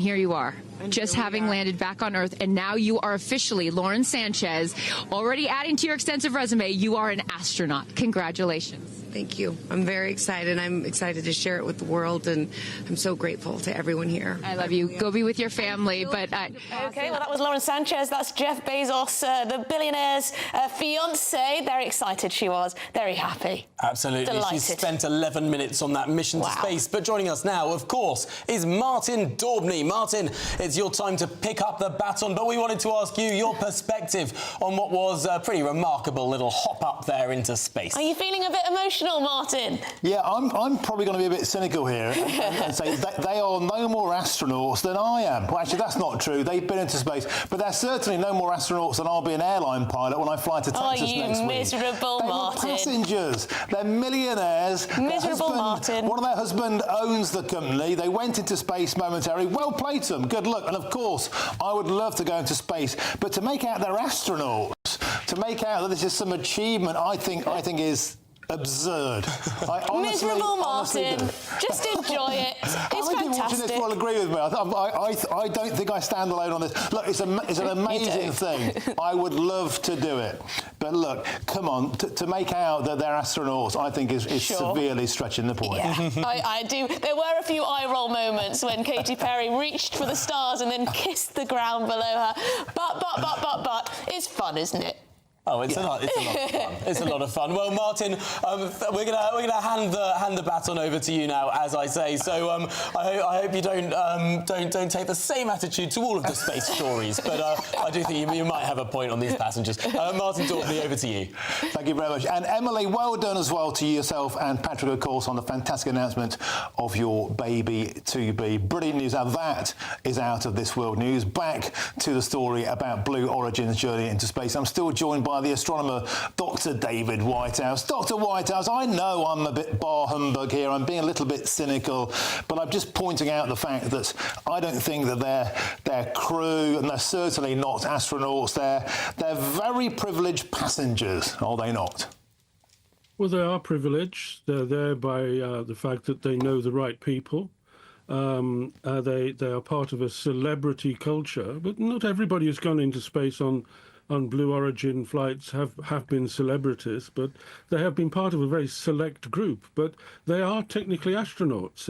Here you are, just having landed back on Earth, and now you are officially, Lauren Sanchez, already adding to your extensive resume, you are an astronaut. Congratulations. Thank you. I'm very excited. I'm excited to share it with the world, and I'm so grateful to everyone here. I love you. Go be with your family. But okay, well, that was Lauren Sanchez. That's Jeff Bezos, the billionaire's fiance. Very excited she was. Very happy. Absolutely. Delighted. She spent 11 minutes on that mission to space. But joining us now, of course, is Martin Daubney. Martin, it's your time to pick up the baton, but we wanted to ask you your perspective on what was a pretty remarkable little hop up there into space. Are you feeling a bit emotional, Martin? Yeah, I'm probably going to be a bit cynical here and say they are no more astronauts than I am. Well, actually, that's not true. They've been into space, but they're certainly no more astronauts than I'll be an airline pilot when I fly to Texas next week. Oh, you miserable Martin. They're passengers. They're millionaires. Miserable Martin. One of their husband owns the company. They went into space momentarily. Well played to them. Good luck. And of course, I would love to go into space, but to make out they're astronauts, to make out that this is some achievement, I think is absurd. Miserable Martin. Just enjoy it. It's fantastic. Watching this will agree with me. I don't think I stand alone on this. Look, it's an amazing thing. I would love to do it. But look, come on, to make out that they're astronauts, I think is severely stretching the point. Yeah, I do. There were a few eye-roll moments when Katy Perry reached for the stars and then kissed the ground below her. But it's fun, isn't it? Oh, it's a lot of fun. It's a lot of fun. Well, Martin, we're gonna hand the baton over to you now, as I say. So I hope you don't take the same attitude to all of the space stories. But I do think you might have a point on these passengers. Martin Daubney, over to you. Thank you very much. And Emily, well done as well to yourself and Patrick, of course, on the fantastic announcement of your baby to be. Brilliant news. Now that is out of this world news. Back to the story about Blue Origin's journey into space. I'm still joined by the astronomer, Dr. David Whitehouse. Dr. Whitehouse, I know I'm a bit bar humbug here. I'm being a little bit cynical, but I'm just pointing out the fact that I don't think that their crew, and they're certainly not astronauts, they're very privileged passengers, are they not? Well, they are privileged. They're there by the fact that they know the right people. They are part of a celebrity culture, but not everybody who's gone into space on Blue Origin flights have been celebrities, but they have been part of a very select group. But they are technically astronauts.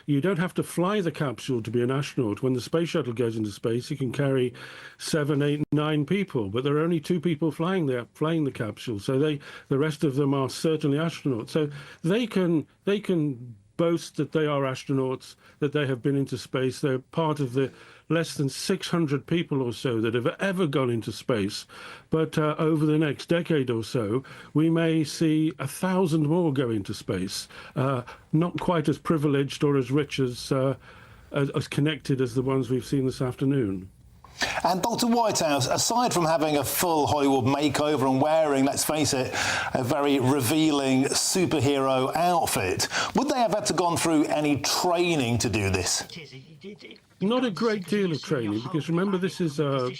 You don't have to fly the capsule to be an astronaut. When the space shuttle goes into space, it can carry 7, 8, 9 people, but there are only 2 people flying the capsule. So the rest of them are certainly astronauts. So they can boast that they are astronauts, that they have been into space. They're part of the less than 600 people or so that have ever gone into space. But over the next decade or so, we may see 1,000 more go into space, not quite as privileged or as rich as connected as the ones we've seen this afternoon. And Dr. Whitehouse, aside from having a full Hollywood makeover and wearing, let's face it, a very revealing superhero outfit, would they have had to gone through any training to do this? Not a great deal of training, because remember, this is a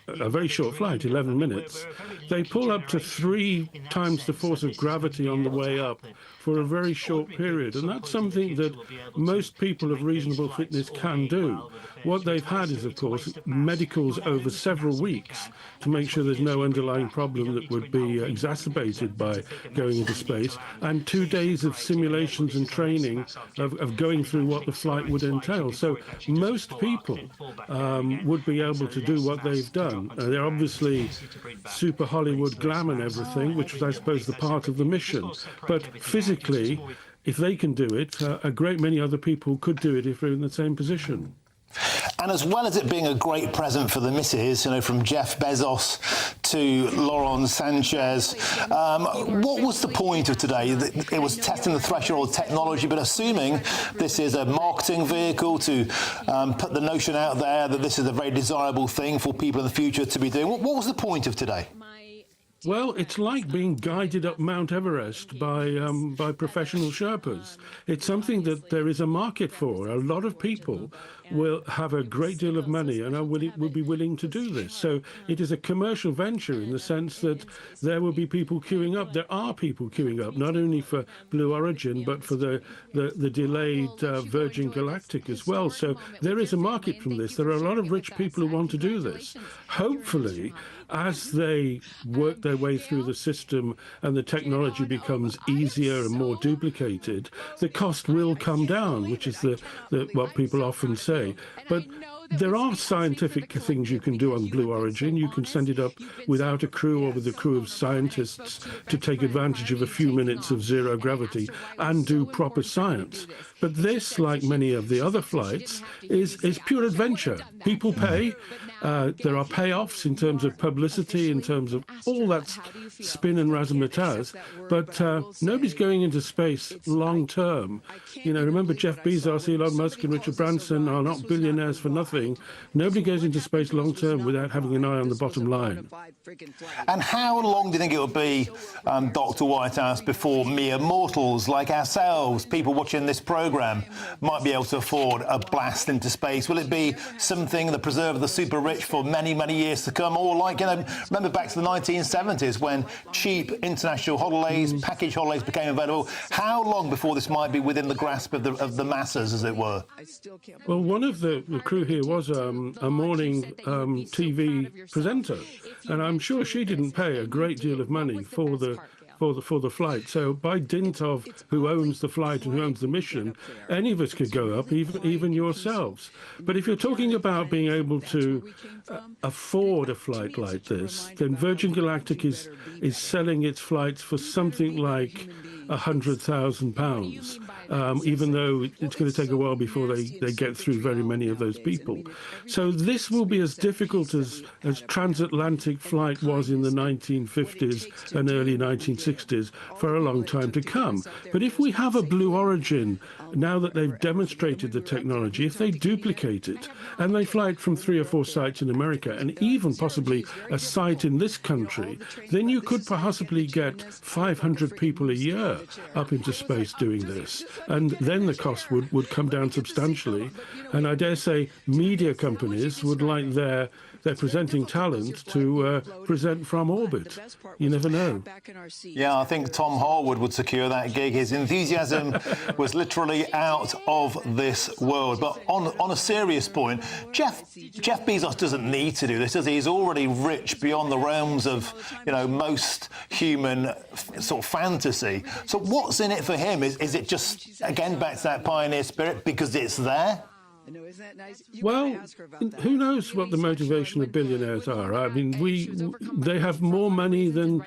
very short flight, 11 minutes. They pull up to 3 times the force of gravity on the way up for a very short period, and that's something that most people of reasonable fitness can do. What they've had is, of course, medicals over several weeks to make sure there's no underlying problem that would be exacerbated by going into space, and 2 days of simulations and training of going through what the flight would entail. So most people would be able to do what they've done. They're obviously super Hollywood glam and everything, which was, I suppose, the part of the mission. But physically, if they can do it, a great many other people could do it if they're in the same position. And as well as it being a great present for the missus, you know, from Jeff Bezos to Lauren Sanchez, what was the point of today? It was testing the threshold of technology, but assuming this is a marketing vehicle to put the notion out there that this is a very desirable thing for people in the future to be doing, what was the point of today? Well, it's like being guided up Mount Everest by professional Sherpas. It's something that there is a market for. A lot of people will have a great deal of money and will be willing to do this. So it is a commercial venture in the sense that there will be people queuing up. There are people queuing up, not only for Blue Origin, but for the delayed Virgin Galactic as well. So there is a market from this. There are a lot of rich people who want to do this. Hopefully, as they work their way through the system and the technology becomes easier and more duplicated, the cost will come down, which is what people often say. But there are scientific things you can do on Blue Origin. You can send it up without a crew or with a crew of scientists to take advantage of a few minutes of zero gravity and do proper science. But this, like many of the other flights, is pure adventure. People pay. There are payoffs in terms of publicity, in terms of all that spin and razzmatazz. But nobody's going into space long term. You know, remember Jeff Bezos, Elon Musk, and Richard Branson are not billionaires for nothing. Nobody goes into space long term without having an eye on the bottom line. And how long do you think it will be, Dr. Whitehouse, before mere mortals like ourselves, people watching this programme, might be able to afford a blast into space? Will it be something that preserves the super rich for many, many years to come? Or like, you know, remember back to the 1970s when cheap international holidays, package holidays became available? How long before this might be within the grasp of the masses, as it were? Well, one of the crew here was a morning TV presenter, and I'm sure she didn't pay a great deal of money for the flight. So by dint of who owns the flight and who owns the mission, any of us could go up, even yourselves. But if you're talking about being able to afford a flight like this, then Virgin Galactic is selling its flights for something like £100,000, even though it's going to take a while before they get through very many of those people. So this will be as difficult as transatlantic flight was in the 1950s and early 1960s for a long time to come. But if we have a Blue Origin, now that they've demonstrated the technology, if they duplicate it and they fly it from 3 or 4 sites in America and even possibly a site in this country, then you could possibly get 500 people a year up into space doing this. And then the cost would come down substantially. And I dare say media companies would like their presenting talent to present from orbit. You never know. Yeah, I think Tom Harwood would secure that gig. His enthusiasm was literally out of this world. But on a serious point, Jeff Bezos doesn't need to do this, does he? He's already rich beyond the realms of, you know, most human sort of fantasy. So what's in it for him? Is it just, again, back to that pioneer spirit because it's there? Well, who knows what the motivation of billionaires are? I mean, they have more money than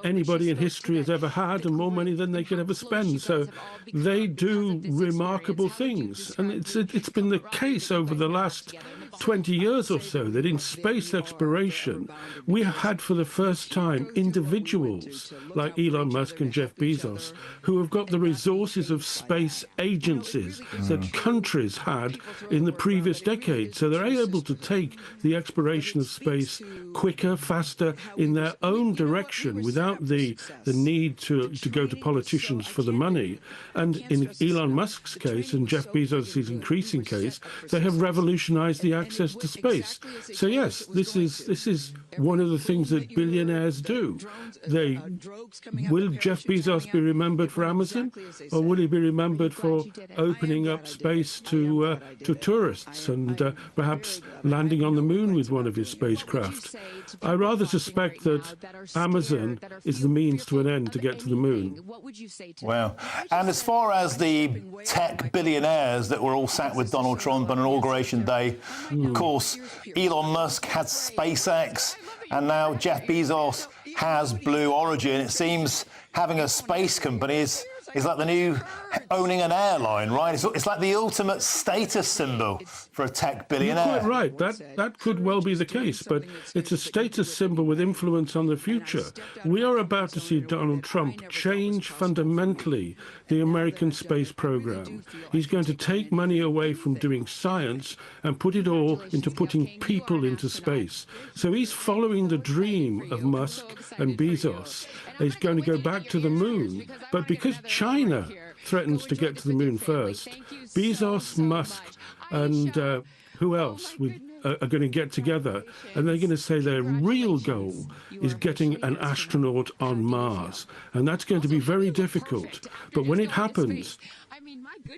anybody in history has ever had, and more money than they could ever spend. So they do remarkable things, and it's been the case over the last 20 years or so that in space exploration we had for the first time individuals like Elon Musk and Jeff Bezos who have got the resources of space agencies that countries had in the previous decade. So they're able to take the exploration of space quicker, faster, in their own direction without the need to go to politicians for the money. And in Elon Musk's case and Jeff Bezos' increasing case, they have revolutionized the access to space. So yes, this is one of the things that billionaires do. Will Jeff Bezos be remembered for Amazon, or will he be remembered for opening up space to tourists and perhaps landing on the moon with one of his spacecraft? I rather suspect that Amazon is the means to an end to get to the moon. Wow. And as far as the tech billionaires that were all sat with Donald Trump on Inauguration Day, of course, Elon Musk had SpaceX, and now Jeff Bezos has Blue Origin. It seems having a space company is is like the new owning an airline, right? It's like the ultimate status symbol for a tech billionaire. You're quite right. That could well be the case, but it's a status symbol with influence on the future. We are about to see Donald Trump change fundamentally the American space program. He's going to take money away from doing science and put it all into putting people into space. So he's following the dream of Musk and Bezos. He's going to go back to the moon. But because China threatens to get to the moon first, Bezos, Musk, and who else are going to get together, and they're going to say their real goal is getting an astronaut on Mars. And that's going to be very difficult. But when it happens,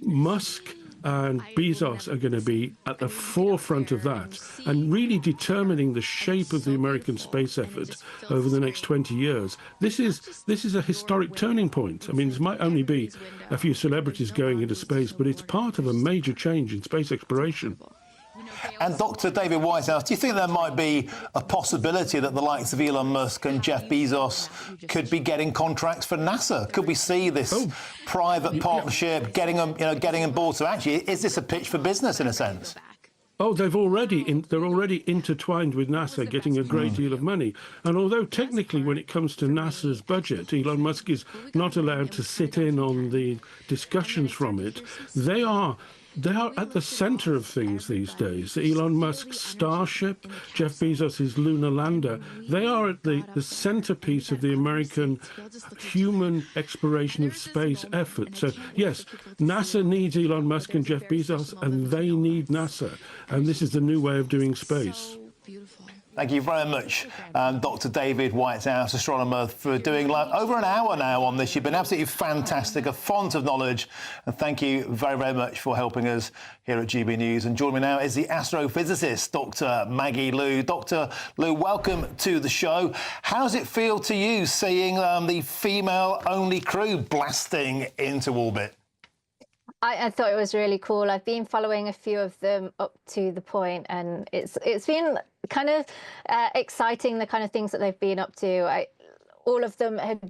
Musk and Bezos are going to be at the forefront of that and really determining the shape of the American space effort over the next 20 years. This is a historic turning point. I mean, there might only be a few celebrities going into space, but it's part of a major change in space exploration. And Dr. David Whitehouse, do you think there might be a possibility that the likes of Elon Musk and Jeff Bezos could be getting contracts for NASA? Could we see this private partnership getting them on board? So actually, is this a pitch for business in a sense? Oh, they're already intertwined with NASA, getting a great deal of money. And although technically, when it comes to NASA's budget, Elon Musk is not allowed to sit in on the discussions from it, they are at the centre of things these days. Elon Musk's Starship, Jeff Bezos' lunar lander, they are at the centrepiece of the American human exploration of space effort. So, yes, NASA needs Elon Musk and Jeff Bezos, and they need NASA. And this is the new way of doing space. Thank you very much, Dr. David Whitehouse, astronomer, for doing over an hour now on this. You've been absolutely fantastic, a font of knowledge. And thank you very, very much for helping us here at GB News. And joining me now is the astrophysicist, Dr. Maggie Liu. Dr. Liu, welcome to the show. How does it feel to you seeing the female-only crew blasting into orbit? I thought it was really cool. I've been following a few of them up to the point, and it's been kind of exciting, the kind of things that they've been up to. All of them have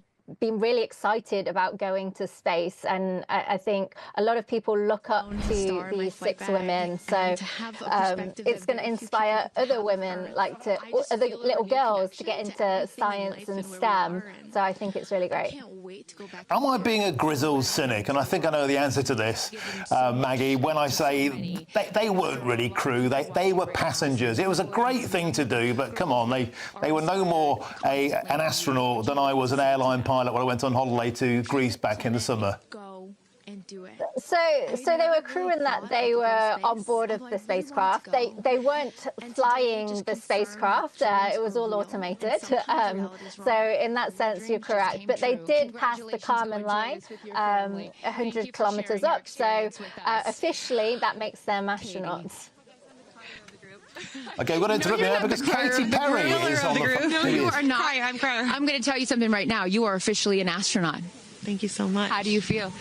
been really excited about going to space, and I think a lot of people look up to these 6 women. So it's going to inspire other women, other little girls, to get into science and STEM. So I think it's really great. Am I being a grizzled cynic? And I think I know the answer to this, Maggie, when I say they weren't really crew, they were passengers. It was a great thing to do, but come on, they were no more an astronaut than I was an airline pilot when I went on holiday to Greece back in the summer. So they were crew in that they were on board of the spacecraft. They weren't flying the spacecraft. It was all automated. So in that sense, you're correct. But they did pass the Kármán line 100 kilometers up. So officially, that makes them astronauts. Okay, we're going to interrupt you now because Katy Perry is on the phone. No, you are not. I'm going to tell you something right now. You are officially an astronaut. Thank you so much. How do you feel?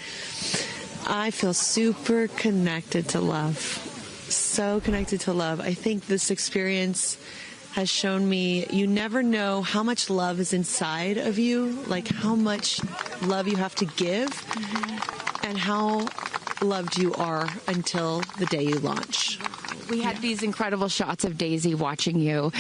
I feel super connected to love. So connected to love. I think this experience has shown me you never know how much love is inside of you, like how much love you have to give, and how loved you are until the day you launch. We had these incredible shots of Daisy watching you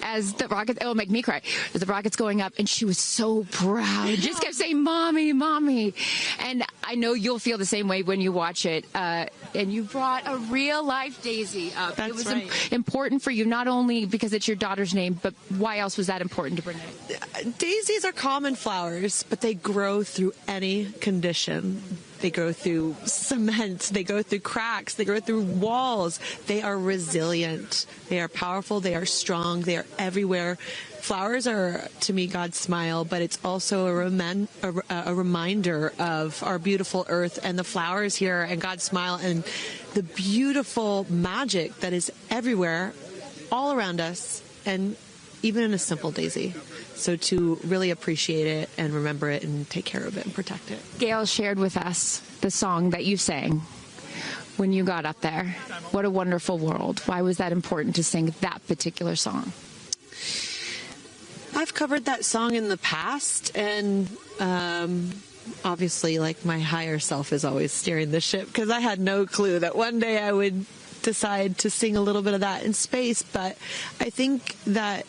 as the rocket, it'll make me cry, as the rocket's going up, and she was so proud. Just kept saying, "Mommy, Mommy." And I know you'll feel the same way when you watch it. And you brought a real life Daisy up. That's it was right. important for you, not only because it's your daughter's name, but why else was that important to bring it? Daisies are common flowers, but they grow through any condition. They go through cement, they go through cracks, they go through walls. They are resilient, they are powerful, they are strong, they are everywhere. Flowers are, to me, God's smile, but it's also a reminder of our beautiful earth and the flowers here and God's smile and the beautiful magic that is everywhere, all around us, and even in a simple daisy. So to really appreciate it and remember it and take care of it and protect it. Gail shared with us the song that you sang when you got up there. What a wonderful world. Why was that important to sing that particular song? I've covered that song in the past, and obviously, like, my higher self is always steering the ship, because I had no clue that one day I would decide to sing a little bit of that in space. But I think that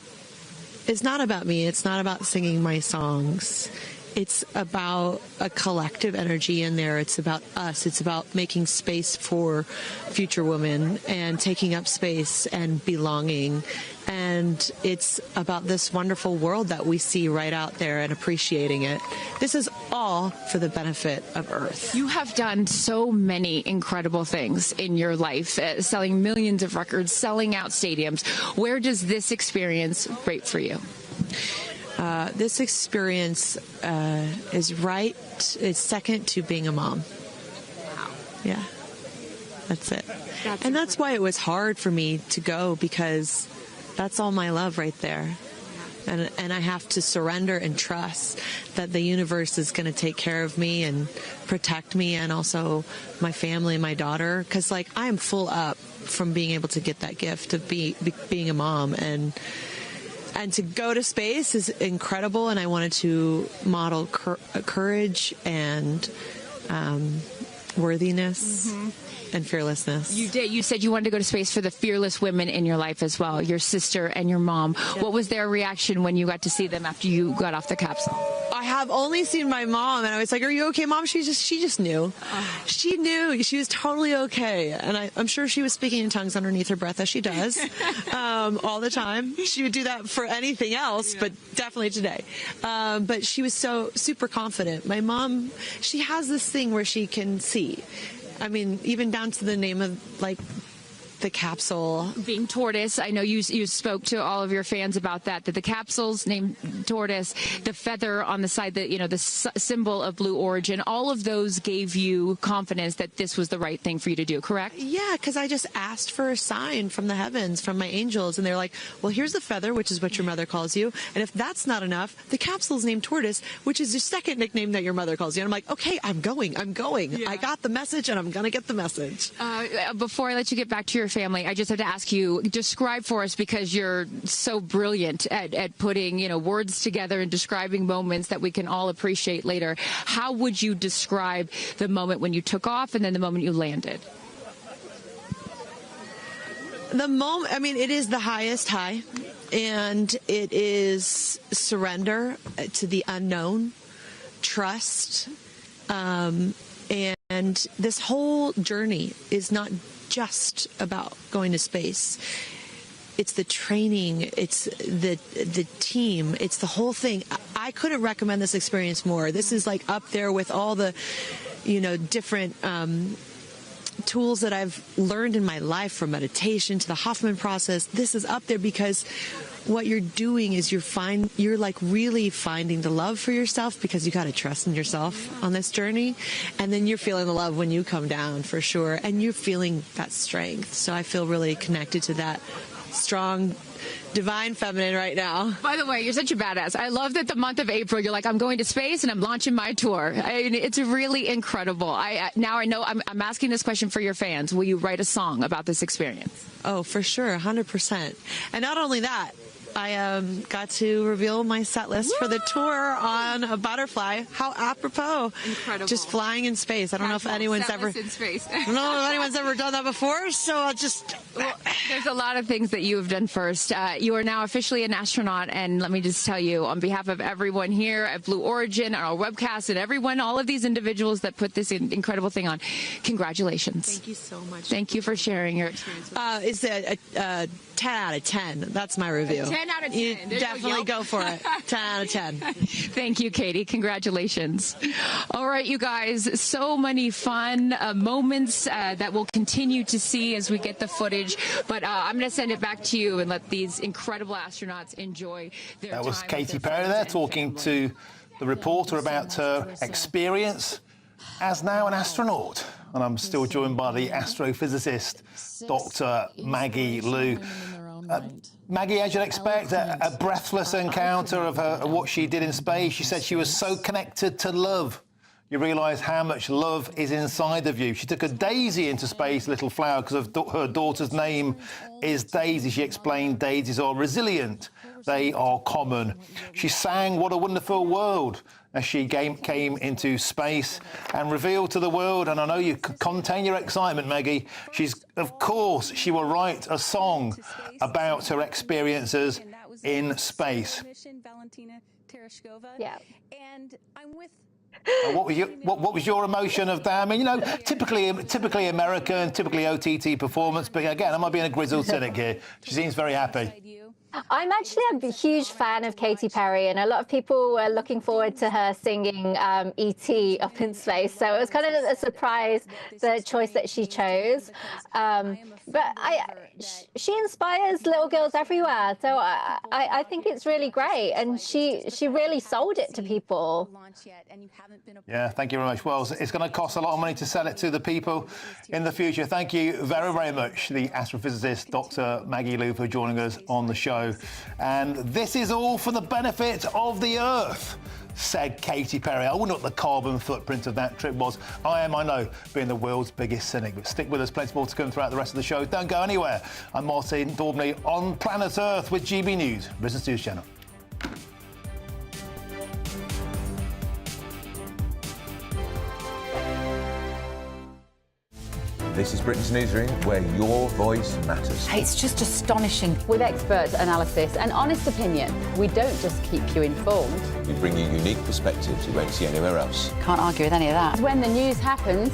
it's not about me. It's not about singing my songs. It's about a collective energy in there. It's about us. It's about making space for future women and taking up space and belonging. And it's about this wonderful world that we see right out there and appreciating it. This is all for the benefit of Earth. You have done so many incredible things in your life, selling millions of records, selling out stadiums. Where does this experience rate for you? This experience is second to being a mom. Wow. Yeah, that's it. And that's why it was hard for me to go, because that's all my love right there. And I have to surrender and trust that the universe is going to take care of me and protect me, and also my family and my daughter. Because, like, I am full up from being able to get that gift of being a mom. And to go to space is incredible, and I wanted to model courage and worthiness and fearlessness. You did. You said you wanted to go to space for the fearless women in your life as well, your sister and your mom. Yeah. What was their reaction when you got to see them after you got off the capsule? I have only seen my mom, and I was like, "Are you okay, Mom?" She just knew. She knew. She was totally okay, and I'm sure she was speaking in tongues underneath her breath, as she does all the time. She would do that for anything else, but definitely today. But she was so super confident. My mom, she has this thing where she can see. I mean, even down to the name of, like, the capsule being Tortoise. I know you spoke to all of your fans about that the capsule's named Tortoise, the feather on the side, that, you know, the symbol of Blue Origin, all of those gave you confidence that this was the right thing for you to do, correct? Yeah, because I just asked for a sign from the heavens, from my angels, and they're like, well, here's the feather, which is what your mother calls you, and if that's not enough, the capsule's named Tortoise, which is your second nickname that your mother calls you. And I'm like, okay, I'm going. Yeah. I got the message, and I'm gonna get the message. Before I let you get back to your family, I just have to ask you, describe for us, because you're so brilliant at putting, you know, words together and describing moments that we can all appreciate later. How would you describe the moment when you took off and then the moment you landed? The moment, I mean, it is the highest high, and it is surrender to the unknown, trust, and this whole journey is not just about going to space. It's the training, it's the team, it's the whole thing. I couldn't recommend this experience more. This is, like, up there with all the, you know, different tools that I've learned in my life, from meditation to the Hoffman process. This is up there because what you're doing is you're like really finding the love for yourself, because you got to trust in yourself on this journey, and then you're feeling the love when you come down, for sure, and you're feeling that strength. So I feel really connected to that strong divine feminine right now. By the way, you're such a badass. I love that the month of April, you're like, I'm going to space and I'm launching my tour. I mean, it's really incredible. Now I know I'm asking this question for your fans. Will you write a song about this experience? Oh, for sure, 100%. And not only that, I got to reveal my set list for the tour on a butterfly. How apropos. Incredible. Just flying in space. I don't know if anyone's ever in space. I don't know if anyone's ever done that before, so I'll just... Well, there's a lot of things that you have done first. You are now officially an astronaut, and let me just tell you, on behalf of everyone here at Blue Origin, our webcast, and everyone, all of these individuals that put this incredible thing on, congratulations. Thank you so much. Thank you for sharing your experience with us. It's a 10 out of 10. That's my review. 10 out of 10. You definitely go for it. 10 out of 10. Thank you, Katie. Congratulations. All right, you guys, so many fun moments that we'll continue to see as we get the footage. But I'm going to send it back to you and let these incredible astronauts enjoy their time. That was Katy Perry there talking to the reporter about her experience as now an astronaut. And I'm still joined by the astrophysicist, Dr. Maggie Liu. Maggie, as you'd expect, a breathless encounter of what she did in space. She said she was so connected to love. You realise how much love is inside of you. She took a daisy into space, little flower, because her daughter's name is Daisy. She explained daisies are resilient. They are common. She sang What a Wonderful World. as she came into space and revealed to the world, and I know you could contain your excitement, Maggie, of course, she will write a song about her experiences in space. Yeah. And I'm with... What was your emotion of that? I mean, you know, typically American, typically OTT performance, but again, am I being a grizzled cynic here? She seems very happy. I'm actually a huge fan of Katy Perry, and a lot of people were looking forward to her singing E.T. up in space. So it was kind of a surprise, the choice that she chose. But she inspires little girls everywhere. So I think it's really great, and she really sold it to people. Yeah, thank you very much. Well, it's going to cost a lot of money to sell it to the people in the future. Thank you very, very much, the astrophysicist Dr. Maggie Lu, for joining us on the show. And this is all for the benefit of the Earth, said Katy Perry. I wonder what the carbon footprint of that trip was. I know, being the world's biggest cynic. But stick with us, plenty more to come throughout the rest of the show. Don't go anywhere. I'm Martin Daubney on Planet Earth with GB News, Business News Channel. This is Britain's Newsroom, where your voice matters. It's just astonishing. With expert analysis and honest opinion, we don't just keep you informed. We bring you unique perspectives you won't see anywhere else. Can't argue with any of that. When the news happens,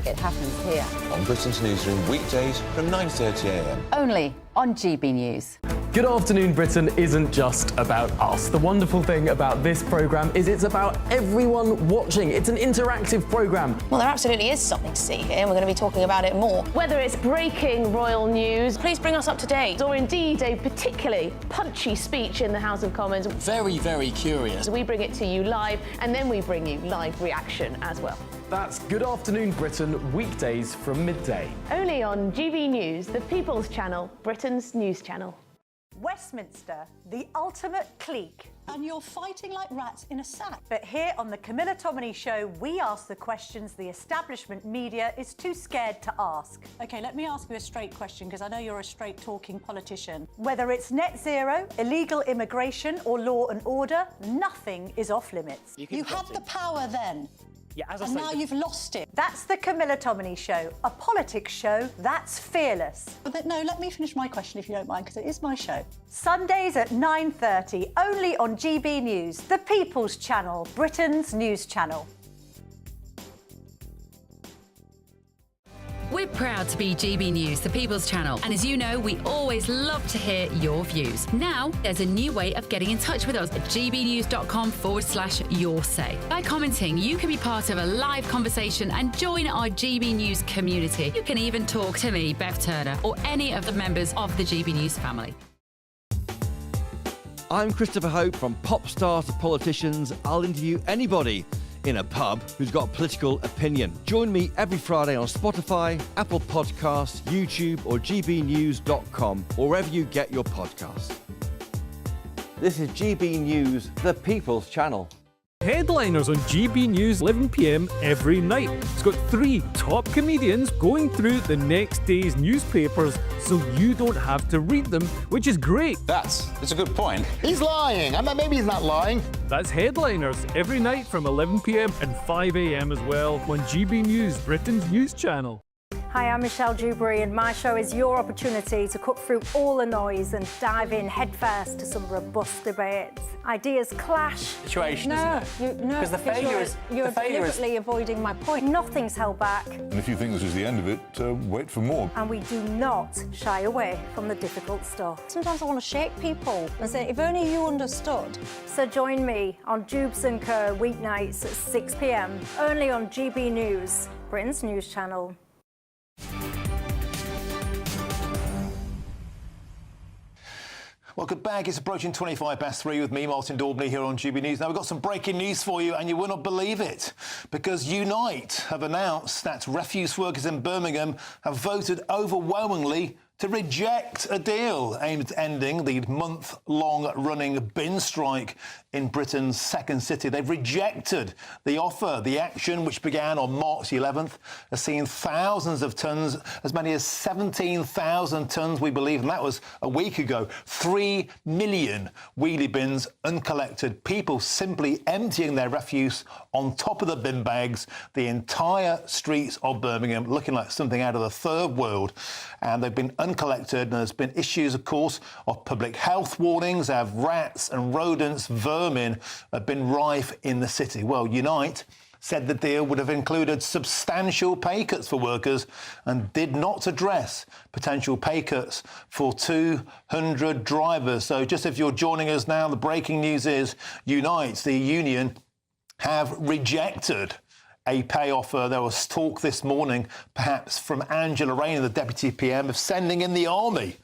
it happens here. On Britain's Newsroom, weekdays from 9:30 a.m. Only on GB News. Good Afternoon Britain isn't just about us. The wonderful thing about this programme is it's about everyone watching. It's an interactive programme. Well, there absolutely is something to see here, and we're going to be talking about it more. Whether it's breaking royal news, please bring us up to date, or indeed a particularly punchy speech in the House of Commons. Very, very curious. We bring it to you live, and then we bring you live reaction as well. That's Good Afternoon Britain, weekdays from midday. Only on GB News, the People's Channel, Britain's news channel. Westminster, the ultimate clique. And you're fighting like rats in a sack. But here on the Camilla Tominey Show, we ask the questions the establishment media is too scared to ask. OK, let me ask you a straight question, because I know you're a straight-talking politician. Whether it's net zero, illegal immigration or law and order, nothing is off limits. You had the power then. Yeah, as I and now you've lost it. That's the Camilla Tominey Show, a politics show that's fearless. But no, let me finish my question if you don't mind, because it is my show. Sundays at 9:30, only on GB News, the People's Channel, Britain's news channel. We're proud to be GB News, the People's Channel. And as you know, we always love to hear your views. Now, there's a new way of getting in touch with us at gbnews.com/yoursay. By commenting, you can be part of a live conversation and join our GB News community. You can even talk to me, Bev Turner, or any of the members of the GB News family. I'm Christopher Hope. From pop stars to politicians, I'll interview anybody in a pub who's got a political opinion. Join me every Friday on Spotify, Apple Podcasts, YouTube or gbnews.com, or wherever you get your podcasts. This is GB News, the People's Channel. Headliners on GB News 11 p.m. every night. It's got 3 top comedians going through the next day's newspapers so you don't have to read them, which is great. That's a good point. He's lying. I mean, maybe he's not lying. That's Headliners every night from 11 p.m. and 5 a.m. as well on GB News, Britain's news channel. Hi, I'm Michelle Dewberry, and my show is your opportunity to cut through all the noise and dive in headfirst to some robust debates. Ideas clash. Situation, no, isn't it? Because the failure is... You're deliberately avoiding my point. Nothing's held back. And if you think this is the end of it, wait for more. And we do not shy away from the difficult stuff. Sometimes I want to shake people and say, if only you understood. So join me on Dubes & Co. weeknights at 6 p.m. only on GB News, Britain's news channel. Welcome back. It's approaching 3 with me, Martin Daubney, here on GB News. Now, we've got some breaking news for you, and you will not believe it, because Unite have announced that refuse workers in Birmingham have voted overwhelmingly to reject a deal aimed at ending the month-long running bin strike in Britain's second city. They've rejected the offer. The action, which began on March 11th, has seen thousands of tonnes, as many as 17,000 tonnes, we believe, and that was a week ago. 3 million wheelie bins uncollected, people simply emptying their refuse on top of the bin bags. The entire streets of Birmingham looking like something out of the third world, and they've been uncollected, and there's been issues, of course, of public health warnings. They have rats and rodents, vermin have been rife in the city. Well, Unite said the deal would have included substantial pay cuts for workers and did not address potential pay cuts for 200 drivers. So just if you're joining us now, the breaking news is Unite, the union, have rejected a pay offer. There was talk this morning, perhaps from Angela Rayner, the Deputy PM, of sending in the army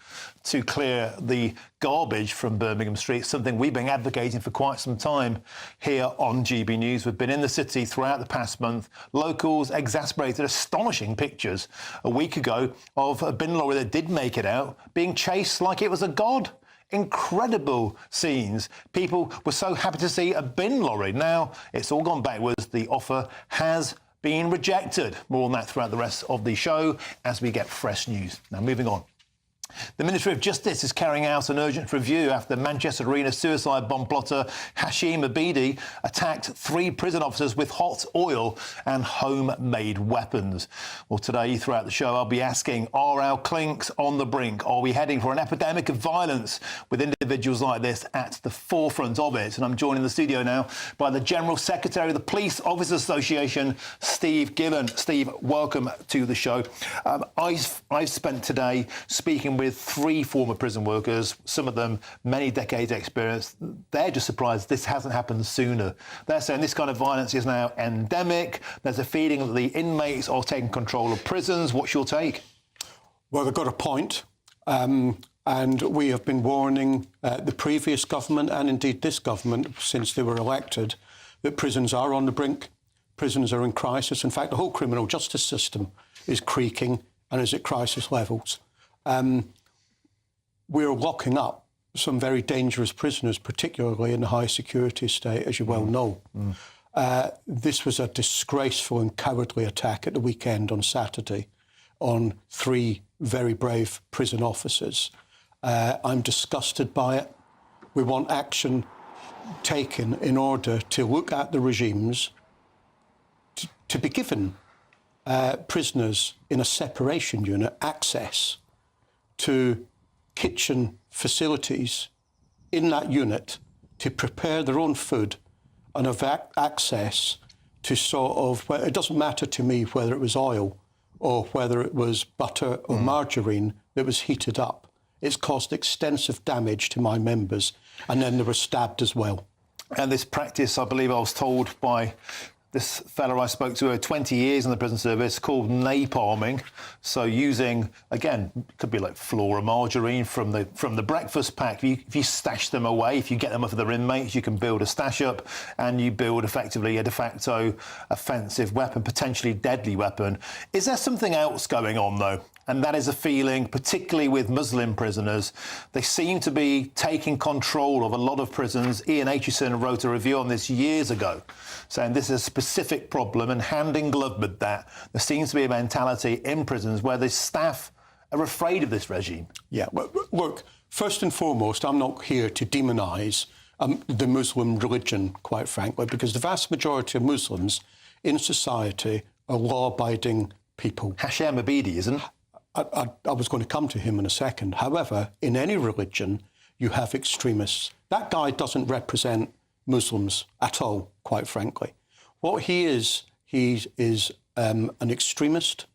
to clear the garbage from Birmingham streets, something we've been advocating for quite some time here on GB News. We've been in the city throughout the past month. Locals exasperated astonishing pictures a week ago of a bin lorry that did make it out being chased like it was a god. Incredible scenes. People were so happy to see a bin lorry. Now it's all gone backwards. The offer has been rejected. More on that throughout the rest of the show as we get fresh news. Now, moving on. The Ministry of Justice is carrying out an urgent review after Manchester Arena suicide bomb plotter Hashim Abedi attacked 3 prison officers with hot oil and homemade weapons. Well, today, throughout the show, I'll be asking, are our clinks on the brink? Are we heading for an epidemic of violence with individuals like this at the forefront of it? And I'm joined in the studio now by the General Secretary of the Police Officers Association, Steve Gillen. Steve, welcome to the show. I've spent today speaking with 3 former prison workers, some of them many decades experience. They're just surprised this hasn't happened sooner. They're saying this kind of violence is now endemic. There's a feeling that the inmates are taking control of prisons. What's your take? Well, they've got a point. And we have been warning the previous government and indeed this government since they were elected that prisons are on the brink. Prisons are in crisis. In fact, the whole criminal justice system is creaking and is at crisis levels. We're locking up some very dangerous prisoners, particularly in the high security estate, as you well know. This was a disgraceful and cowardly attack at the weekend on Saturday on 3 very brave prison officers. I'm disgusted by it. We want action taken in order to look at the regimes to be given prisoners in a separation unit access to kitchen facilities in that unit to prepare their own food and have access to sort of, well, it doesn't matter to me whether it was oil or whether it was butter or margarine that was heated up. It's caused extensive damage to my members, and then they were stabbed as well. And this practice, I believe I was told by this fella I spoke to, 20 years in the prison service, called napalming. So using, again, it could be like flour or margarine from the breakfast pack. If you stash them away, if you get them off of their inmates, you can build a stash up and you build effectively a de facto offensive weapon, potentially deadly weapon. Is there something else going on, though? And that is a feeling, particularly with Muslim prisoners. They seem to be taking control of a lot of prisons. Ian Aitchison wrote a review on this years ago, saying this is a specific problem, and hand in glove with that, there seems to be a mentality in prisons where the staff are afraid of this regime. Yeah, well, look, first and foremost, I'm not here to demonise the Muslim religion, quite frankly, because the vast majority of Muslims in society are law-abiding people. Hashim Abedi, isn't? I was going to come to him in a second. However, in any religion, you have extremists. That guy doesn't represent Muslims at all, quite frankly. What he is an extremist,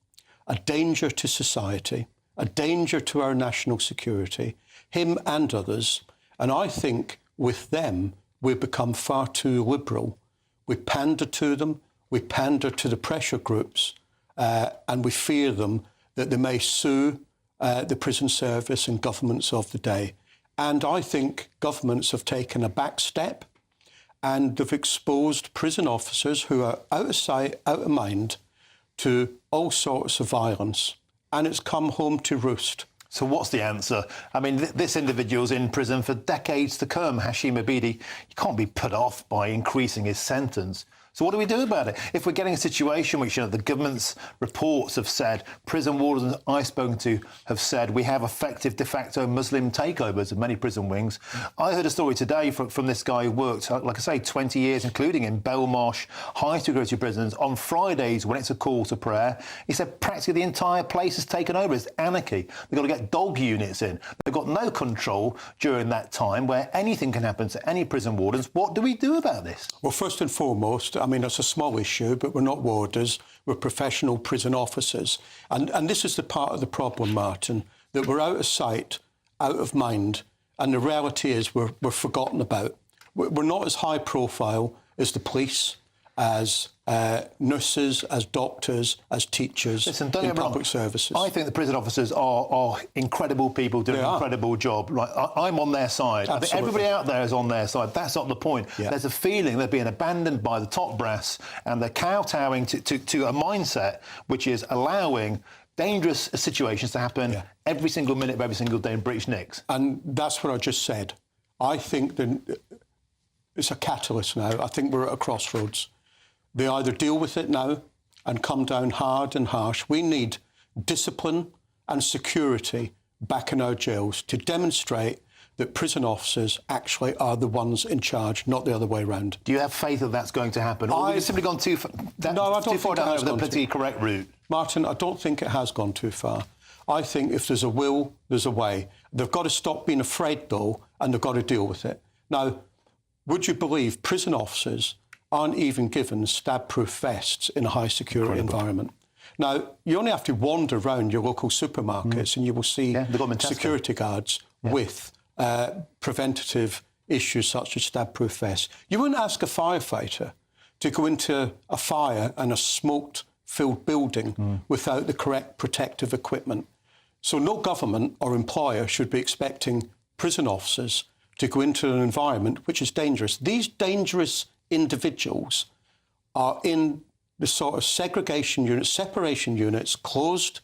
a danger to society, a danger to our national security, him and others. And I think with them, we've become far too liberal. We pander to them, we pander to the pressure groups, and we fear them that they may sue the prison service and governments of the day. And I think governments have taken a back step and they've exposed prison officers who are out of sight, out of mind to all sorts of violence. And it's come home to roost. So what's the answer? I mean, this individual's in prison for decades to come, Hashim Abedi. You can't be put off by increasing his sentence. So what do we do about it? If we're getting a situation which, the government's reports have said, prison wardens I've spoken to have said, we have effective de facto Muslim takeovers of many prison wings. I heard a story today from this guy who worked, like I say, 20 years, including in Belmarsh, high-security prisons. On Fridays, when it's a call to prayer, he said practically the entire place is taken over. It's anarchy. They've got to get dog units in. They've got no control during that time where anything can happen to any prison wardens. What do we do about this? Well, first and foremost, I mean, it's a small issue, but we're not warders. We're professional prison officers. And this is the part of the problem, Martin, that we're out of sight, out of mind, and the reality is we're forgotten about. We're not as high profile as the police, as nurses, as doctors, as teachers in public services. I think the prison officers are incredible people doing an incredible job. Right? I'm on their side. Absolutely. I think everybody out there is on their side. That's not the point. Yeah. There's a feeling they're being abandoned by the top brass and they're kowtowing to a mindset which is allowing dangerous situations to happen every single minute of every single day in British Nicks. And that's what I just said. I think that it's a catalyst now. I think we're at a crossroads. They either deal with it now and come down hard and harsh. We need discipline and security back in our jails to demonstrate that prison officers actually are the ones in charge, not the other way around. Do you have faith that that's going to happen? Or have you simply gone too far down the politically correct route? Martin, I don't think it has gone too far. I think if there's a will, there's a way. They've got to stop being afraid, though, and they've got to deal with it. Now, would you believe prison officers aren't even given stab-proof vests in a high-security environment? Now, you only have to wander around your local supermarkets and you will see security guards with preventative issues such as stab-proof vests. You wouldn't ask a firefighter to go into a fire and a smoke-filled building without the correct protective equipment. So no government or employer should be expecting prison officers to go into an environment which is dangerous. These dangerous individuals are in the sort of segregation units, separation units, closed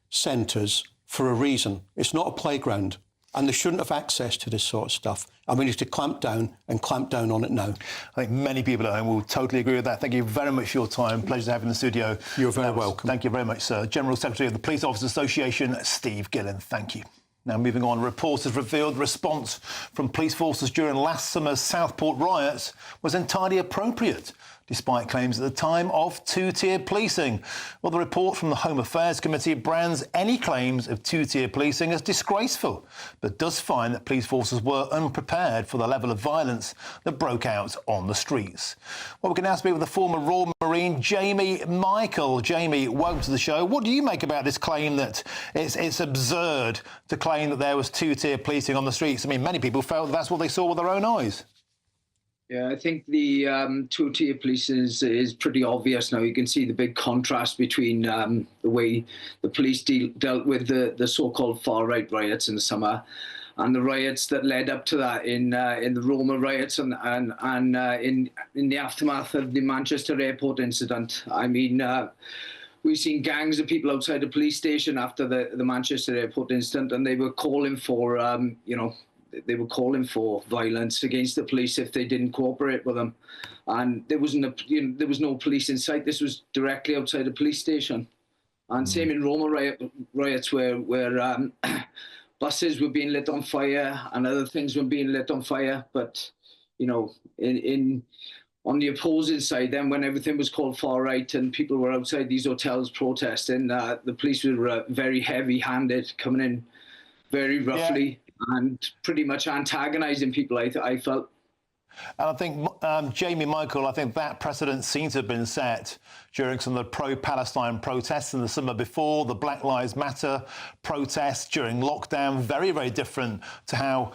centres for a reason. It's not a playground, and they shouldn't have access to this sort of stuff. And we need to clamp down on it now. I think many people at home will totally agree with that. Thank you very much for your time. Pleasure to have you in the studio. You're very welcome. Thank you very much, sir. General Secretary of the Police Officers Association, Steve Gillen. Thank you. Now, moving on, reports have revealed the response from police forces during last summer's Southport riots was entirely appropriate, despite claims at the time of two-tier policing. Well, the report from the Home Affairs Committee brands any claims of two-tier policing as disgraceful, but does find that police forces were unprepared for the level of violence that broke out on the streets. Well, we can now speak with the former Royal Marine, Jamie Michael. Jamie, welcome to the show. What do you make about this claim that it's absurd to claim that there was two-tier policing on the streets? I mean, many people felt that's what they saw with their own eyes. Yeah, I think the two-tier police is pretty obvious now. You can see the big contrast between the way the police dealt with the so-called far-right riots in the summer and the riots that led up to that in the Roma riots and in the aftermath of the Manchester airport incident. I mean, we've seen gangs of people outside the police station after the Manchester airport incident, and they were calling for, they were calling for violence against the police if they didn't cooperate with them. And there was no police in sight. This was directly outside the police station. And same in Roma riots where buses were being lit on fire and other things were being lit on fire. But, on the opposing side, then when everything was called far right and people were outside these hotels protesting, the police were very heavy-handed, coming in very roughly and pretty much antagonising people, I felt. And I think, Jamie Michael, I think that precedent seems to have been set during some of the pro-Palestine protests in the summer before, the Black Lives Matter protests during lockdown, very, very different to how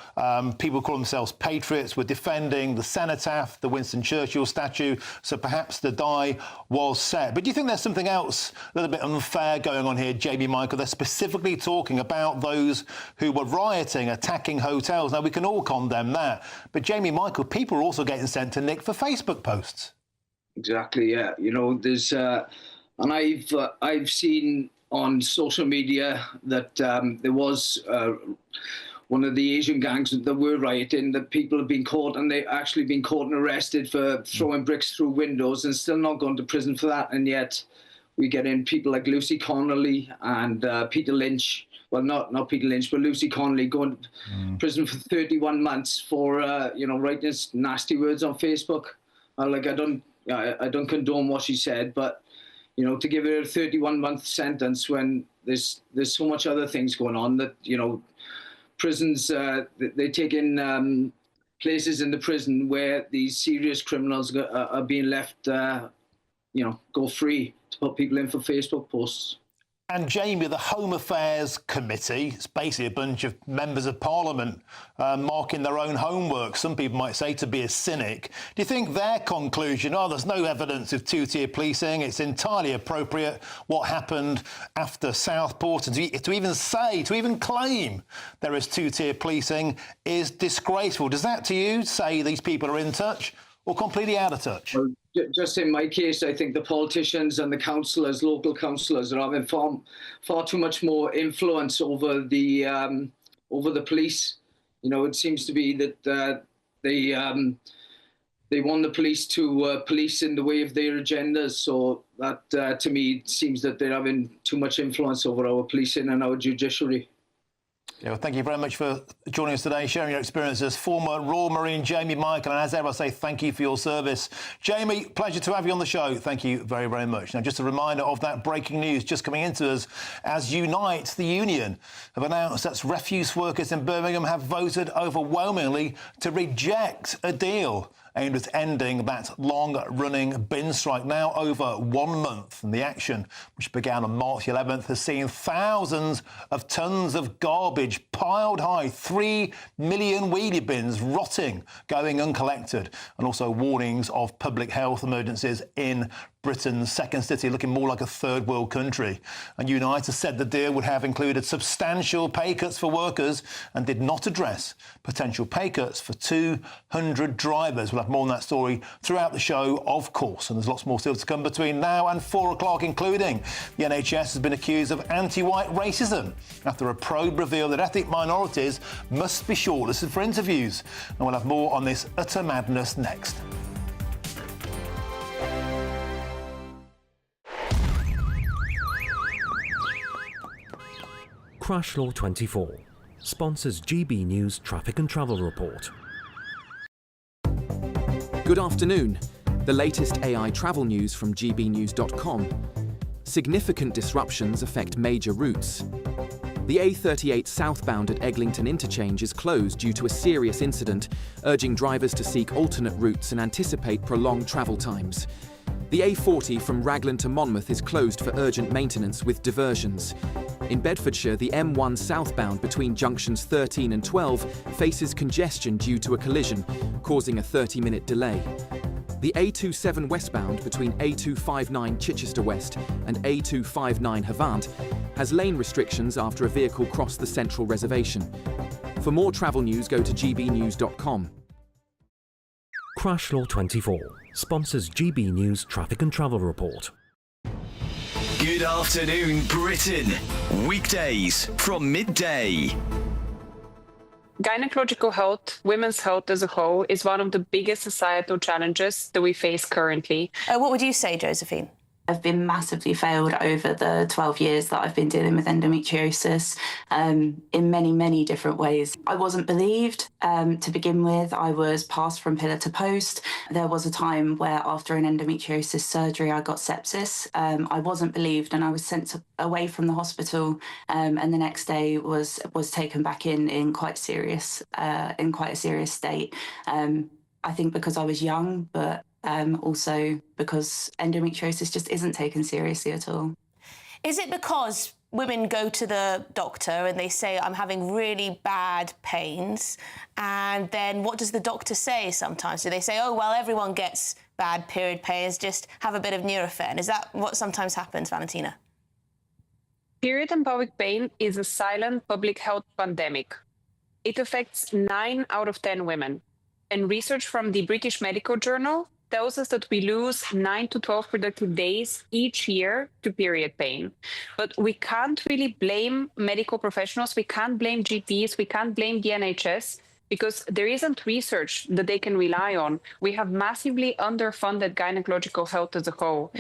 people call themselves patriots were defending the cenotaph, the Winston Churchill statue. So perhaps the die was set. But do you think there's something else a little bit unfair going on here, Jamie Michael? They're specifically talking about those who were rioting, attacking hotels. Now, we can all condemn that. But Jamie Michael, people are also getting sent to Nick for Facebook posts. Exactly, yeah. There's and I've seen on social media that there was one of the Asian gangs that were rioting, that people have been caught, and they've actually been caught and arrested for throwing bricks through windows and still not gone to prison for that. And yet we get in people like Lucy Connolly and Peter Lynch. Well, not Peter Lynch, but Lucy Connolly going to prison for 31 months for, writing nasty words on Facebook. I don't condone what she said, but, to give her a 31-month sentence when there's so much other things going on that, prisons, they take in places in the prison where these serious criminals are being left, go free to put people in for Facebook posts. And Jamie, the Home Affairs Committee, it's basically a bunch of members of Parliament marking their own homework. Some people might say to be a cynic. Do you think their conclusion, there's no evidence of two-tier policing, it's entirely appropriate what happened after Southport, and to even claim there is two-tier policing is disgraceful? Does that to you say these people are in touch or completely out of touch? Well, just in my case, I think the politicians and the councillors, local councillors, are having far too much more influence over the police. It seems to be that they want the police to police in the way of their agendas. So that, to me, seems that they're having too much influence over our policing and our judiciary. Yeah, well, thank you very much for joining us today, sharing your experiences. Former Royal Marine Jamie Michael, and as ever, I say thank you for your service. Jamie, pleasure to have you on the show. Thank you very, very much. Now, just a reminder of that breaking news just coming into us as Unite, the union, have announced that refuse workers in Birmingham have voted overwhelmingly to reject a deal aimed at ending that long-running bin strike, now over 1 month. And the action, which began on March 11th, has seen thousands of tons of garbage piled high, 3 million wheelie bins rotting, going uncollected, and also warnings of public health emergencies in Britain's second city, looking more like a third world country. And Unite has said the deal would have included substantial pay cuts for workers and did not address potential pay cuts for 200 drivers. We'll have more on that story throughout the show, of course, and there's lots more still to come between now and 4 o'clock, including the NHS has been accused of anti-white racism after a probe revealed that ethnic minorities must be shortlisted for interviews. And we'll have more on this utter madness next. Crash Law 24 sponsors GB News Traffic and Travel Report. Good afternoon. The latest AI travel news from gbnews.com. Significant disruptions affect major routes. The A38 southbound at Eglinton Interchange is closed due to a serious incident, urging drivers to seek alternate routes and anticipate prolonged travel times. The A40 from Raglan to Monmouth is closed for urgent maintenance with diversions. In Bedfordshire, the M1 southbound between junctions 13 and 12 faces congestion due to a collision, causing a 30-minute delay. The A27 westbound between A259 Chichester West and A259 Havant has lane restrictions after a vehicle crossed the central reservation. For more travel news, go to gbnews.com. Crash Law 24 sponsors GB News Traffic and Travel Report. Good afternoon, Britain. Weekdays from midday. Gynecological health, women's health as a whole, is one of the biggest societal challenges that we face currently. What would you say, Josephine? I've been massively failed over the 12 years that I've been dealing with endometriosis in many, many different ways. I wasn't believed to begin with. I was passed from pillar to post. There was a time where after an endometriosis surgery, I got sepsis. I wasn't believed and I was sent away from the hospital and the next day was taken back in quite a serious state. I think because I was young, but also because endometriosis just isn't taken seriously at all. Is it because women go to the doctor and they say, I'm having really bad pains, and then what does the doctor say sometimes? Do they say, oh, well, everyone gets bad period pains, just have a bit of Nurofen? Is that what sometimes happens, Valentina? Period and pelvic pain is a silent public health pandemic. It affects 9 out of 10 women. And research from the British Medical Journal tells us that we lose 9 to 12 productive days each year to period pain. But we can't really blame medical professionals. We can't blame GPs. We can't blame the NHS because there isn't research that they can rely on. We have massively underfunded gynecological health as a whole.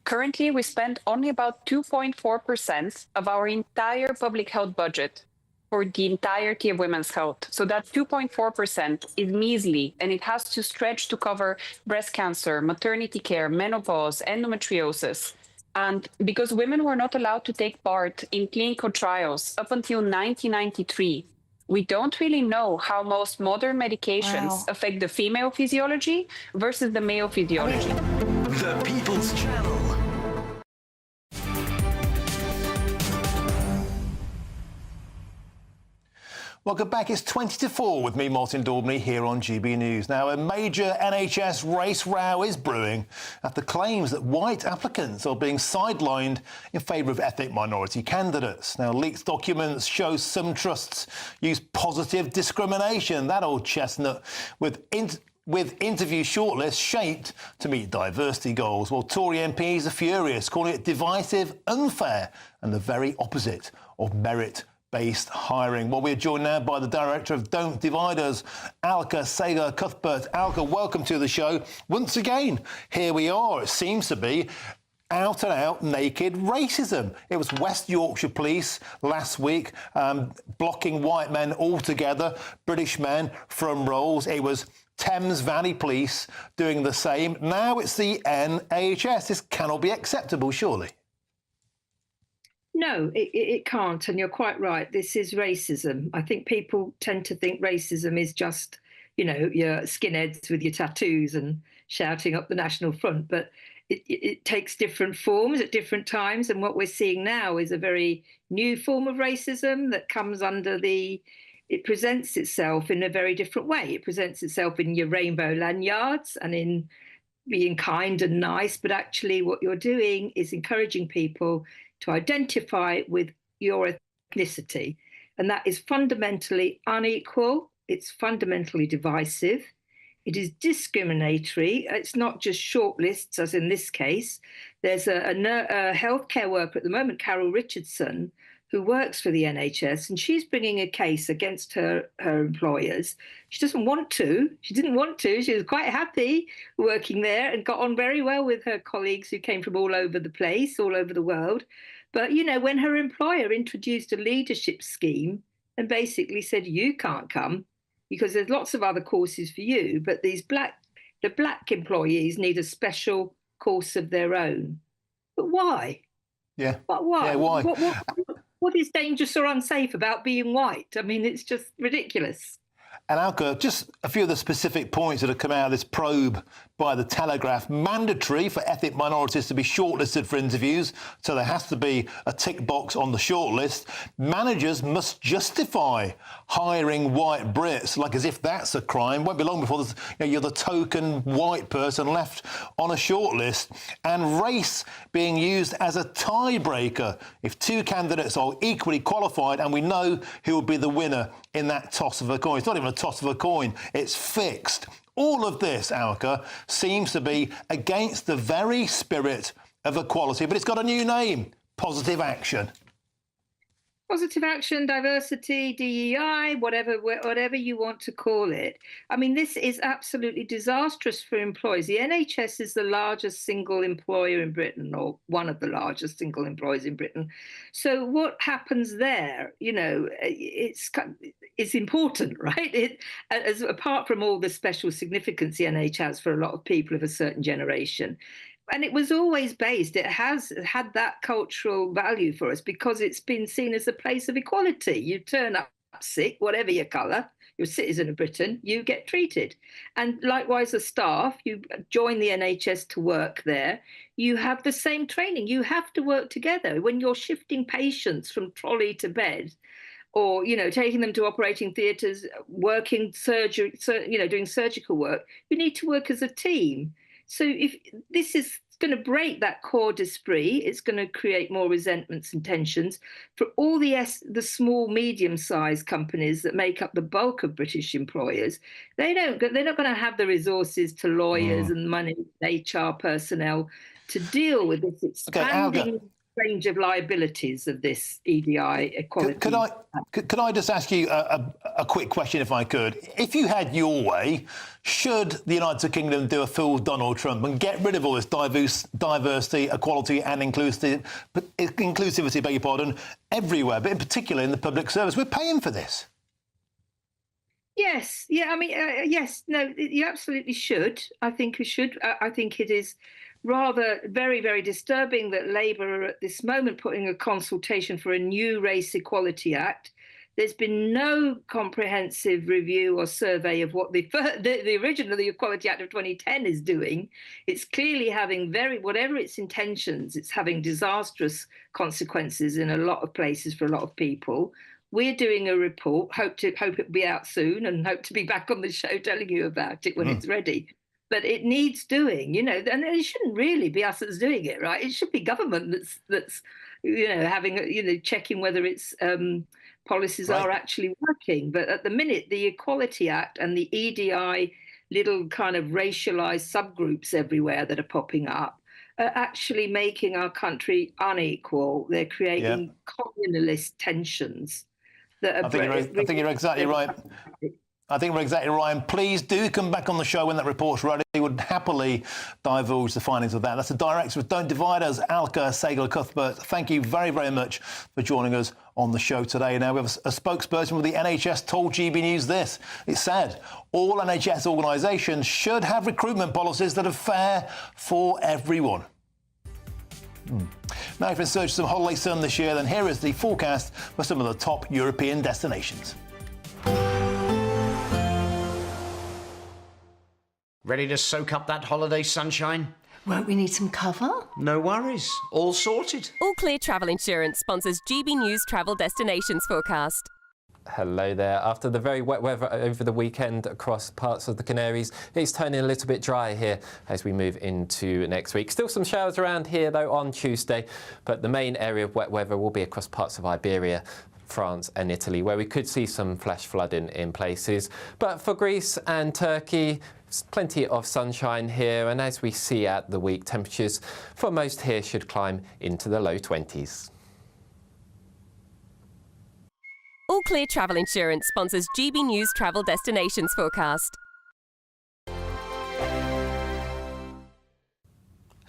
Currently, we spend only about 2.4% of our entire public health budget for the entirety of women's health. So that 2.4% is measly, and it has to stretch to cover breast cancer, maternity care, menopause, endometriosis. And because women were not allowed to take part in clinical trials up until 1993, we don't really know how most modern medications affect the female physiology versus the male physiology. The People's Channel. Welcome back. It's 20 to 4 with me, Martin Daubney, here on GB News. Now, a major NHS race row is brewing after claims that white applicants are being sidelined in favour of ethnic minority candidates. Now, leaked documents show some trusts use positive discrimination, that old chestnut, with interview shortlists shaped to meet diversity goals. Well, Tory MPs are furious, calling it divisive, unfair, and the very opposite of merit-based hiring. Well, we're joined now by the director of Don't Divide Us, Alka Sager-Cuthbert. Alka, welcome to the show. Once again, here we are. It seems to be out-and-out naked racism. It was West Yorkshire Police last week blocking white men altogether, British men from roles. It was Thames Valley Police doing the same. Now it's the NHS. This cannot be acceptable, surely. No, it can't, and you're quite right. This is racism. I think people tend to think racism is just, you know, your skinheads with your tattoos and shouting up the National Front, but it takes different forms at different times, and what we're seeing now is a very new form of racism that comes under it presents itself in a very different way. It presents itself in your rainbow lanyards and in being kind and nice, but actually what you're doing is encouraging people to identify with your ethnicity. And that is fundamentally unequal. It's fundamentally divisive. It is discriminatory. It's not just shortlists, as in this case. There's a healthcare worker at the moment, Carol Richardson, who works for the NHS, and she's bringing a case against her employers. She doesn't want to. She didn't want to. She was quite happy working there and got on very well with her colleagues who came from all over the place, all over the world. But, you know, when her employer introduced a leadership scheme and basically said, you can't come because there's lots of other courses for you, but the black employees need a special course of their own. But why? Yeah. But why? Yeah, why? What is dangerous or unsafe about being white? I mean, it's just ridiculous. And Alka, just a few of the specific points that have come out of this probe by the Telegraph. Mandatory for ethnic minorities to be shortlisted for interviews, so there has to be a tick box on the shortlist. Managers must justify hiring white Brits, like as if that's a crime. Won't be long before you're the token white person left on a shortlist. And race being used as a tiebreaker if two candidates are equally qualified, and we know who will be the winner in that toss of a coin. It's not even a toss of a coin, it's fixed. All of this, Alka, seems to be against the very spirit of equality, but it's got a new name: positive action. Positive action, diversity, DEI, whatever you want to call it. I mean, this is absolutely disastrous for employees. The NHS is the largest single employer in Britain, or one of the largest single employers in Britain. So what happens there, you know, it's important, right? Apart from all the special significance the NHS has for a lot of people of a certain generation. And it was always based, it has had that cultural value for us because it's been seen as a place of equality. You turn up sick, whatever your colour, you're a citizen of Britain, you get treated. And likewise, the staff, you join the NHS to work there, you have the same training. You have to work together. When you're shifting patients from trolley to bed, or, you know, taking them to operating theatres, working surgery, doing surgical work, you need to work as a team. So if this is going to break that core d'esprit. It's going to create more resentments and tensions for all the small, medium-sized companies that make up the bulk of British employers. They're not going to have the resources to lawyers and money, HR personnel to deal with this expanding range of liabilities of this EDI equality. Could I just ask you a quick question, if I could? If you had your way, should the United Kingdom do a full Donald Trump and get rid of all this diversity, equality and inclusivity, beg your pardon, everywhere, but in particular in the public service? We're paying for this. Yes. Yeah, I mean, yes. No, you absolutely should. I think we should. I think it is rather very, very disturbing that Labour are at this moment putting a consultation for a new Race Equality Act. There's been no comprehensive review or survey of what the original, the Equality Act of 2010 is doing. It's clearly having whatever its intentions, it's having disastrous consequences in a lot of places for a lot of people. We're doing a report, hope it'll be out soon and hope to be back on the show telling you about it when it's ready. But it needs doing, and it shouldn't really be us that's doing it, right? It should be government that's having, checking whether its policies are actually working. But at the minute, the Equality Act and the EDI little kind of racialized subgroups everywhere that are popping up are actually making our country unequal. They're creating communalist tensions that are... I think you're exactly right. I think we're exactly right. And please do come back on the show when that report's ready. We would happily divulge the findings of that. That's the director of Don't Divide Us, Alka Sehgal-Cuthbert. Thank you very, very much for joining us on the show today. Now, we have a spokesperson with the NHS told GB News this. It said, all NHS organisations should have recruitment policies that are fair for everyone. Now, if you're in search of some holiday sun this year, then here is the forecast for some of the top European destinations. Ready to soak up that holiday sunshine? Won't we need some cover? No worries. All sorted. All Clear Travel Insurance sponsors GB News Travel Destinations Forecast. Hello there. After the very wet weather over the weekend across parts of the Canaries, it's turning a little bit dry here as we move into next week. Still some showers around here though on Tuesday, but the main area of wet weather will be across parts of Iberia, France and Italy, where we could see some flash flooding in places. But for Greece and Turkey, plenty of sunshine here, and as we see out the week, temperatures for most here should climb into the low 20s. All Clear Travel Insurance sponsors GB News Travel Destinations Forecast.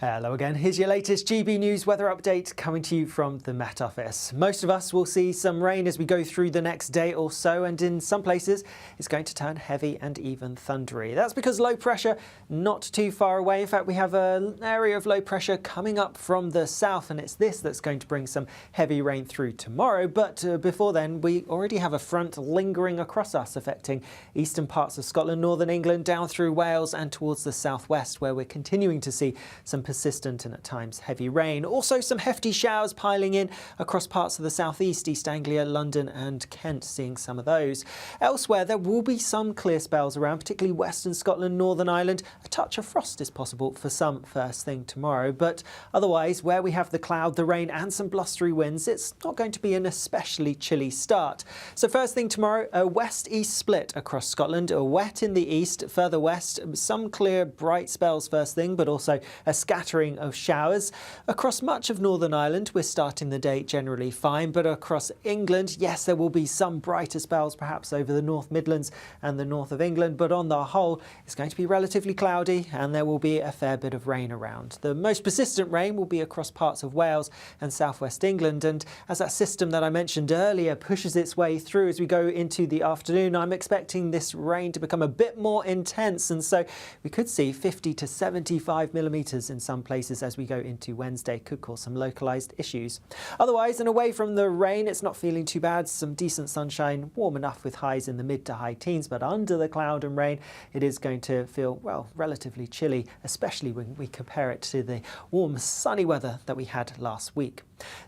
Hello again, here's your latest GB News weather update coming to you from the Met Office. Most of us will see some rain as we go through the next day or so, and in some places it's going to turn heavy and even thundery. That's because low pressure not too far away. In fact, we have an area of low pressure coming up from the south, and it's this that's going to bring some heavy rain through tomorrow. But before then, we already have a front lingering across us, affecting eastern parts of Scotland, northern England, down through Wales and towards the southwest, where we're continuing to see some persistent and at times heavy rain. Also some hefty showers piling in across parts of the southeast, East Anglia, London and Kent, seeing some of those. Elsewhere there will be some clear spells around, particularly western Scotland, Northern Ireland. A touch of frost is possible for some first thing tomorrow, but otherwise where we have the cloud, the rain and some blustery winds, it's not going to be an especially chilly start. So first thing tomorrow, a west-east split across Scotland, wet in the east, further west, some clear bright spells first thing, but also a scattering of showers. Across much of Northern Ireland, we're starting the day generally fine, but across England, yes, there will be some brighter spells perhaps over the North Midlands and the north of England, but on the whole, it's going to be relatively cloudy and there will be a fair bit of rain around. The most persistent rain will be across parts of Wales and southwest England, and as that system that I mentioned earlier pushes its way through as we go into the afternoon, I'm expecting this rain to become a bit more intense, and so we could see 50 to 75 millimetres in some places as we go into Wednesday. Could cause some localised issues. Otherwise, and away from the rain, it's not feeling too bad. Some decent sunshine, warm enough with highs in the mid to high teens, but under the cloud and rain, it is going to feel, well, relatively chilly, especially when we compare it to the warm, sunny weather that we had last week.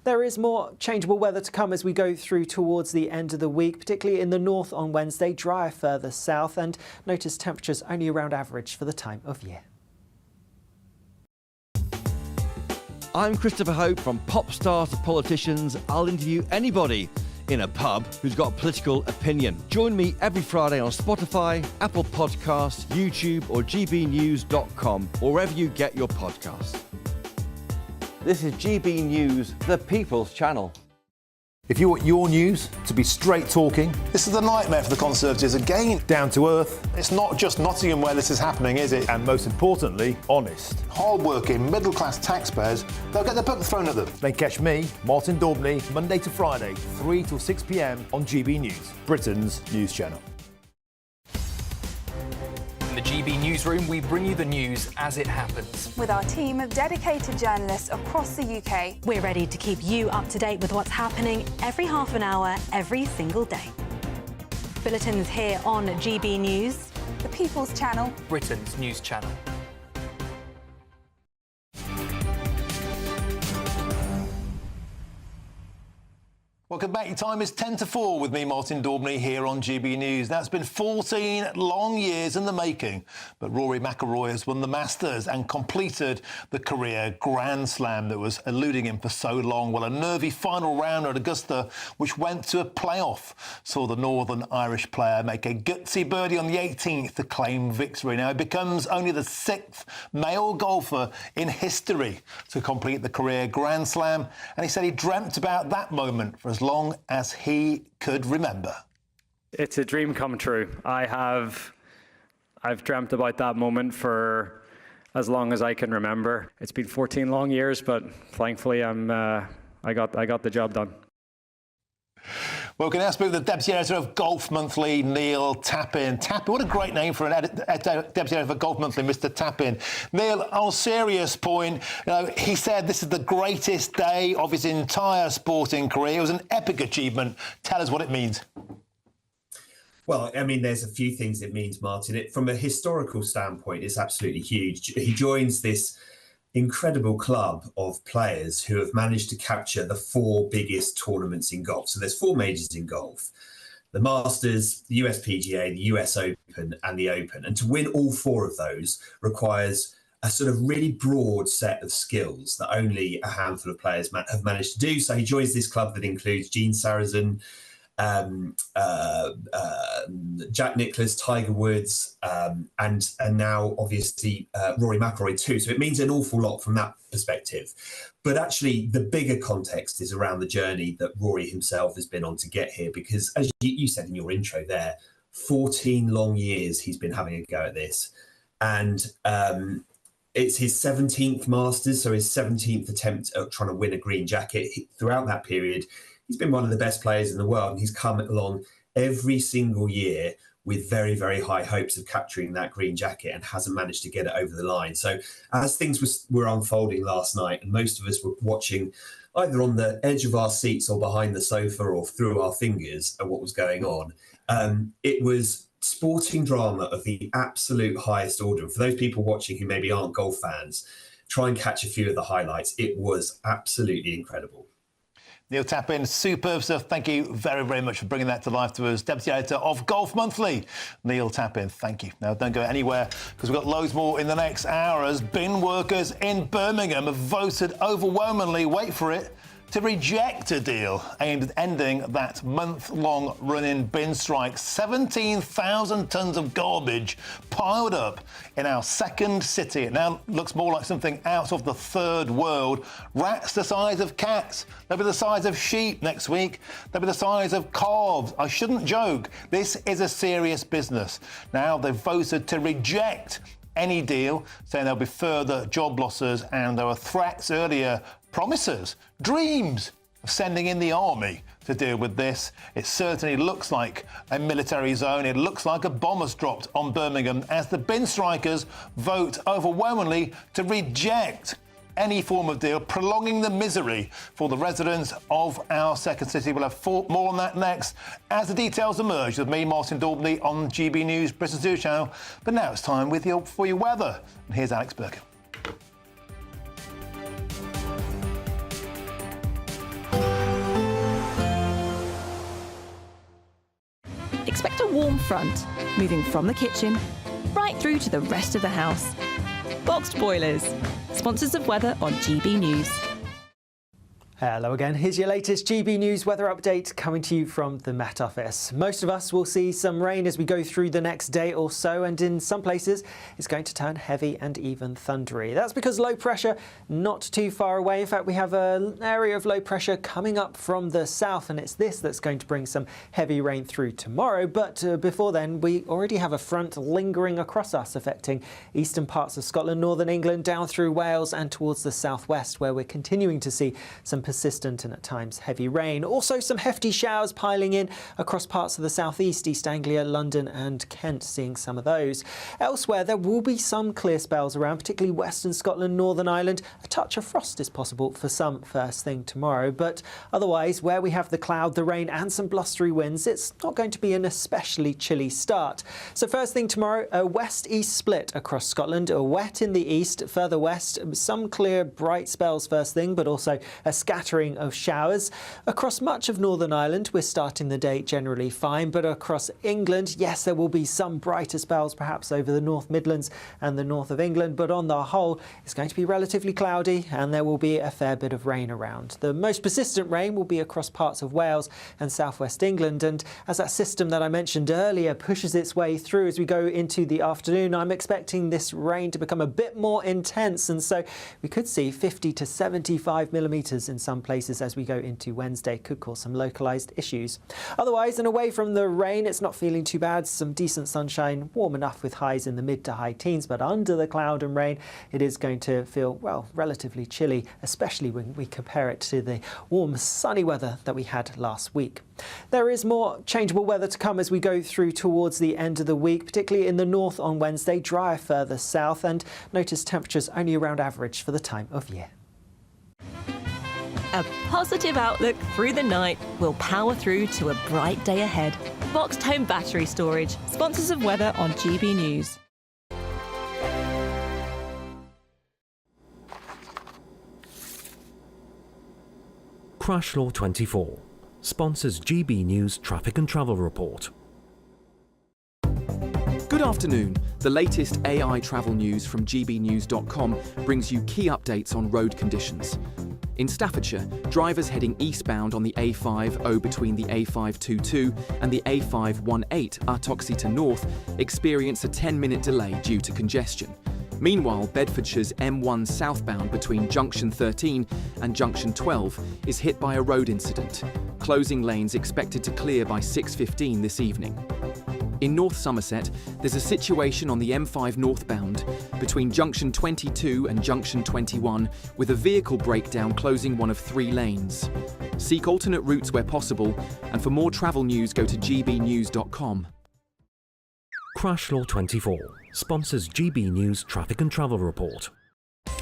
There is more changeable weather to come as we go through towards the end of the week, particularly in the north on Wednesday, drier further south, and notice temperatures only around average for the time of year. I'm Christopher Hope. From pop stars to politicians, I'll interview anybody in a pub who's got a political opinion. Join me every Friday on Spotify, Apple Podcasts, YouTube or gbnews.com, or wherever you get your podcasts. This is GB News, the People's Channel. If you want your news to be straight talking, this is a nightmare for the Conservatives again. Down to earth. It's not just Nottingham where this is happening, is it? And most importantly, honest. Hard-working, middle-class taxpayers, they'll get their book thrown at them. They catch me, Martin Daubney, Monday to Friday, 3 till 6 p.m. on GB News, Britain's news channel. In the GB Newsroom, we bring you the news as it happens. With our team of dedicated journalists across the UK, we're ready to keep you up to date with what's happening every half an hour, every single day. Bulletins here on GB News, the People's Channel, Britain's news channel. Welcome back. Your time is 10 to 4 with me, Martin Daubney, here on GB News. That's been 14 long years in the making, but Rory McIlroy has won the Masters and completed the career Grand Slam that was eluding him for so long. Well, a nervy final round at Augusta, which went to a playoff, saw the Northern Irish player make a gutsy birdie on the 18th to claim victory. Now, he becomes only the 6th male golfer in history to complete the career Grand Slam, and he said he dreamt about that moment for as long as he could remember. It's a dream come true. I've dreamt about that moment for as long as I can remember. It's been 14 long years, but thankfully I got the job done. Well, we can now speak with the Deputy Editor of Golf Monthly, Neil Tappin. Tappin, what a great name for an Deputy Editor for Golf Monthly, Mr. Tappin. Neil, on a serious point, he said this is the greatest day of his entire sporting career. It was an epic achievement. Tell us what it means. Well, I mean, there's a few things it means, Martin. From a historical standpoint, it's absolutely huge. He joins this incredible club of players who have managed to capture the 4 biggest tournaments in golf. So there's 4 majors in golf: the Masters, the US PGA, the US Open and the Open. And to win all 4 of those requires a sort of really broad set of skills that only a handful of players have managed to do. So he joins this club that includes Gene Sarazen, Jack Nicklaus, Tiger Woods, and now obviously Rory McIlroy too. So it means an awful lot from that perspective. But actually, the bigger context is around the journey that Rory himself has been on to get here. Because as you said in your intro there, 14 long years he's been having a go at this, and it's his 17th Masters, so his 17th attempt at trying to win a green jacket. Throughout that period, he's been one of the best players in the world, and he's come along every single year with very, very high hopes of capturing that green jacket and hasn't managed to get it over the line. So as things were unfolding last night, and most of us were watching either on the edge of our seats or behind the sofa or through our fingers at what was going on, it was sporting drama of the absolute highest order. And for those people watching who maybe aren't golf fans, try and catch a few of the highlights. It was absolutely incredible. Neil Tappin, superb stuff. Thank you very, very much for bringing that to life to us. Deputy Editor of Golf Monthly, Neil Tappin. Thank you. Now, don't go anywhere, because we've got loads more in the next hour as bin workers in Birmingham have voted overwhelmingly, wait for it, to reject a deal aimed at ending that month-long running bin strike. 17,000 tonnes of garbage piled up in our second city. It now looks more like something out of the third world. Rats the size of cats. They'll be the size of sheep next week. They'll be the size of calves. I shouldn't joke. This is a serious business. Now they've voted to reject any deal, saying there'll be further job losses, and there were threats earlier, promises, dreams of sending in the army to deal with this. It certainly looks like a military zone. It looks like a bomb has dropped on Birmingham as the bin strikers vote overwhelmingly to reject any form of deal, prolonging the misery for the residents of our second city. We'll have more on that next as the details emerge with me, Martin Daubney, on GB News, Britain's News Channel. But now it's time for your weather. And here's Alex Burke. Expect a warm front, moving from the kitchen right through to the rest of the house. Boxed boilers, sponsors of weather on GB News. Hello again, here's your latest GB News weather update coming to you from the Met Office. Most of us will see some rain as we go through the next day or so, and in some places it's going to turn heavy and even thundery. That's because low pressure not too far away. In fact, we have an area of low pressure coming up from the south, and it's this that's going to bring some heavy rain through tomorrow. But before then, we already have a front lingering across us, affecting eastern parts of Scotland, northern England, down through Wales and towards the southwest, where we're continuing to see some persistent and at times heavy rain. Also some hefty showers piling in across parts of the southeast, East Anglia, London and Kent, seeing some of those. Elsewhere there will be some clear spells around, particularly western Scotland, Northern Ireland. A touch of frost is possible for some first thing tomorrow, but otherwise where we have the cloud, the rain and some blustery winds, it's not going to be an especially chilly start. So first thing tomorrow, a west-east split across Scotland, wet in the east, further west, some clear bright spells first thing, but also a scattering of showers. Across much of Northern Ireland, we're starting the day generally fine, but across England, yes, there will be some brighter spells, perhaps over the North Midlands and the north of England, but on the whole, it's going to be relatively cloudy and there will be a fair bit of rain around. The most persistent rain will be across parts of Wales and southwest England, and as that system that I mentioned earlier pushes its way through as we go into the afternoon, I'm expecting this rain to become a bit more intense, and so we could see 50 to 75 millimetres in some places as we go into Wednesday. Could cause some localised issues. Otherwise, and away from the rain, it's not feeling too bad. Some decent sunshine, warm enough with highs in the mid to high teens, but under the cloud and rain, it is going to feel, well, relatively chilly, especially when we compare it to the warm, sunny weather that we had last week. There is more changeable weather to come as we go through towards the end of the week, particularly in the north on Wednesday, drier further south, and notice temperatures only around average for the time of year. A positive outlook through the night will power through to a bright day ahead. Boxed Home Battery Storage, sponsors of weather on GB News. Crash Law 24 sponsors GB News Traffic and Travel Report. Good afternoon. The latest AI travel news from GBNews.com brings you key updates on road conditions. In Staffordshire, drivers heading eastbound on the A50 between the A522 and the A518 Artoxie to North experience a 10-minute delay due to congestion. Meanwhile, Bedfordshire's M1 southbound between Junction 13 and Junction 12 is hit by a road incident. Closing lanes expected to clear by 6:15 this evening. In North Somerset, there's a situation on the M5 northbound between Junction 22 and Junction 21 with a vehicle breakdown closing one of 3 lanes. Seek alternate routes where possible, and for more travel news go to gbnews.com. Crash Law 24 sponsors GB News Traffic and Travel Report.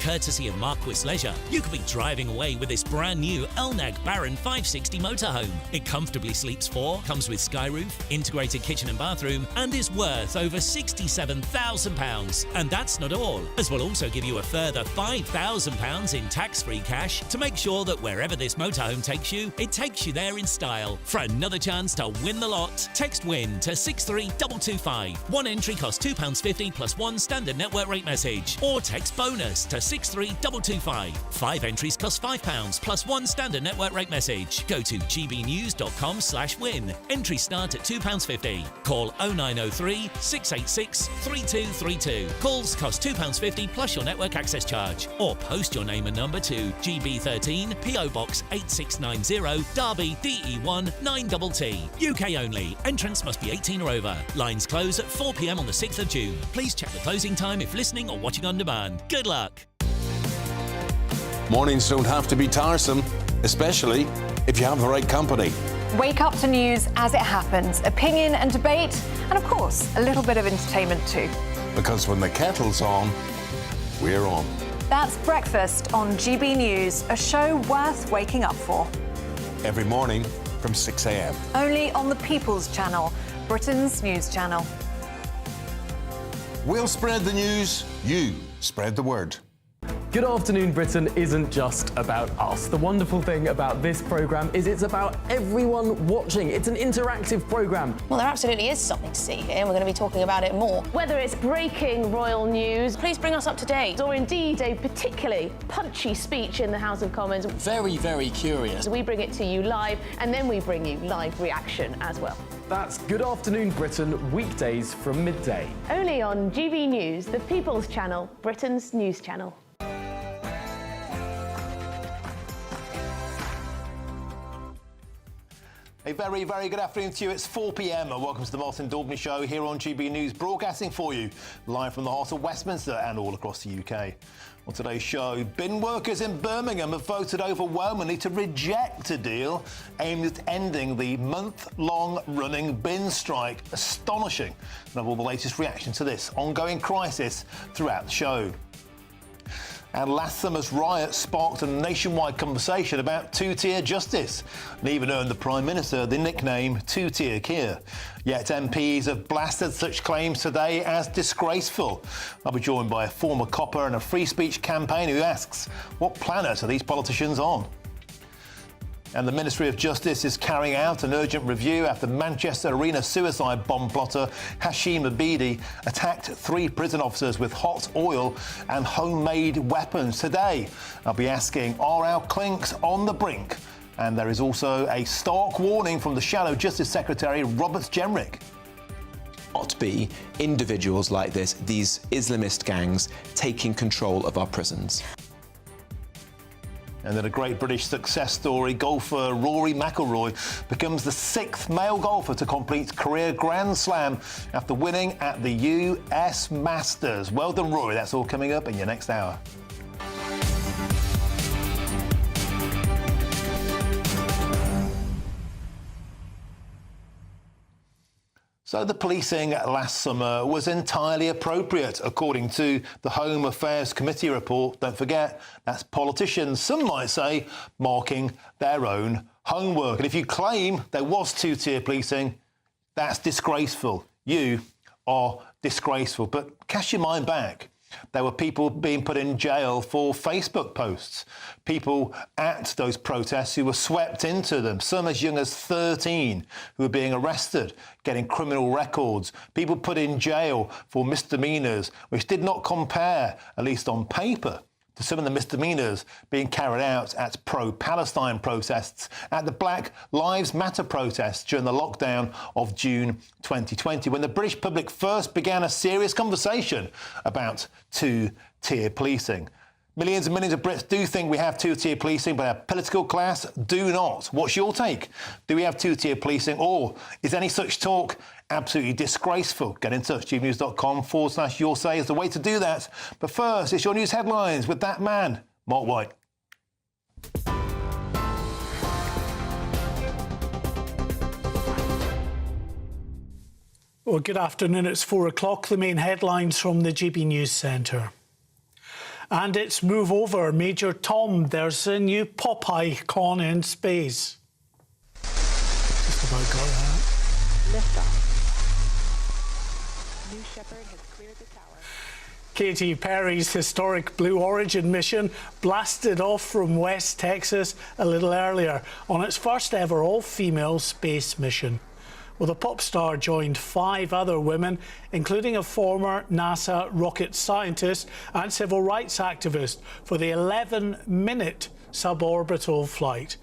Courtesy of Marquis Leisure, you could be driving away with this brand new Elnag Baron 560 motorhome. It comfortably sleeps 4, comes with skyroof, integrated kitchen and bathroom, and is worth over £67,000. And that's not all, as we'll also give you a further £5,000 in tax-free cash to make sure that wherever this motorhome takes you, it takes you there in style. For another chance to win the lot, text WIN to 63225. One entry costs £2.50 plus 1 standard network rate message, or text BONUS to 63225. 5 entries cost £5 plus 1 standard network rate message. Go to gbnews.com/win. Entries start at £2.50. Call 0903 686 3232. Calls cost £2.50 plus your network access charge. Or post your name and number to GB13 PO Box 8690 Derby DE1 9TT. UK only. Entrance must be 18 or over. Lines close at 4 p.m. on the 6th of June. Please check the closing time if listening or watching on demand. Good luck. Mornings don't have to be tiresome, especially if you have the right company. Wake up to news as it happens, opinion and debate, and of course, a little bit of entertainment too. Because when the kettle's on, we're on. That's Breakfast on GB News, a show worth waking up for. Every morning from 6 a.m. Only on the People's Channel, Britain's news channel. We'll spread the news, you spread the word. Good Afternoon Britain isn't just about us. The wonderful thing about this programme is it's about everyone watching. It's an interactive programme. Well, there absolutely is something to see here, and we're going to be talking about it more. Whether it's breaking royal news, please bring us up to date, or indeed a particularly punchy speech in the House of Commons. Very, very curious. We bring it to you live, and then we bring you live reaction as well. That's Good Afternoon Britain, weekdays from midday. Only on GB News, the People's Channel, Britain's news channel. A very, very good afternoon to you. It's 4 p.m. and welcome to the Martin Daubney Show here on GB News, broadcasting for you live from the heart of Westminster and all across the UK. On today's show, bin workers in Birmingham have voted overwhelmingly to reject a deal aimed at ending the month-long running bin strike. Astonishing. And have all the latest reaction to this ongoing crisis throughout the show. And last summer's riot sparked a nationwide conversation about two-tier justice and even earned the Prime Minister the nickname Two-Tier Keir. Yet MPs have blasted such claims today as disgraceful. I'll be joined by a former copper and a free speech campaigner who asks, what planet are these politicians on? And the Ministry of Justice is carrying out an urgent review after Manchester Arena suicide bomb plotter Hashim Abidi attacked 3 prison officers with hot oil and homemade weapons. Today, I'll be asking, are our clinks on the brink? And there is also a stark warning from the Shadow Justice Secretary, Robert Jenrick. Not be individuals like this, these Islamist gangs, taking control of our prisons. And then a great British success story, golfer Rory McIlroy becomes the 6th male golfer to complete career Grand Slam after winning at the US Masters. Well done, Rory. That's all coming up in your next hour. So the policing last summer was entirely appropriate, according to the Home Affairs Committee report. Don't forget, that's politicians, some might say, marking their own homework. And if you claim there was two-tier policing, that's disgraceful. You are disgraceful. But cast your mind back. There were people being put in jail for Facebook posts, people at those protests who were swept into them, some as young as 13 who were being arrested, getting criminal records, people put in jail for misdemeanours which did not compare, at least on paper, to some of the misdemeanours being carried out at pro-Palestine protests, at the Black Lives Matter protests during the lockdown of June 2020, when the British public first began a serious conversation about two-tier policing. Millions and millions of Brits do think we have two-tier policing, but our political class do not. What's your take? Do we have two-tier policing, or is any such talk absolutely disgraceful? Get in touch. gbnews.com/your say is the way to do that. But first, it's your news headlines with that man, Mark White. Well, good afternoon. It's 4 o'clock. The main headlines from the GB News Centre. And it's move over. Major Tom, there's a new pop icon in space. Just about got that. Lift off. New Shepard has cleared the tower. Katy Perry's historic Blue Origin mission blasted off from West Texas a little earlier on its first ever all-female space mission. Well, the pop star joined 5 other women, including a former NASA rocket scientist and civil rights activist, for the 11-minute suborbital flight.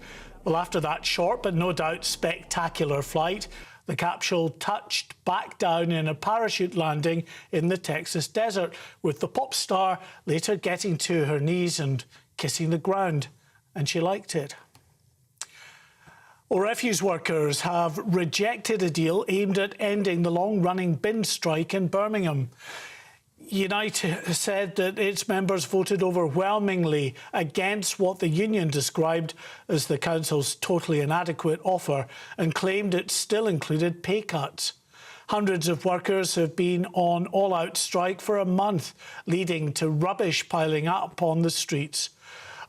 Well, after that short but no doubt spectacular flight, the capsule touched back down in a parachute landing in the Texas desert, with the pop star later getting to her knees and kissing the ground, and she liked it. Well, refuse workers have rejected a deal aimed at ending the long-running bin strike in Birmingham. Unite said that its members voted overwhelmingly against what the union described as the council's totally inadequate offer and claimed it still included pay cuts. Hundreds of workers have been on all-out strike for a month, leading to rubbish piling up on the streets.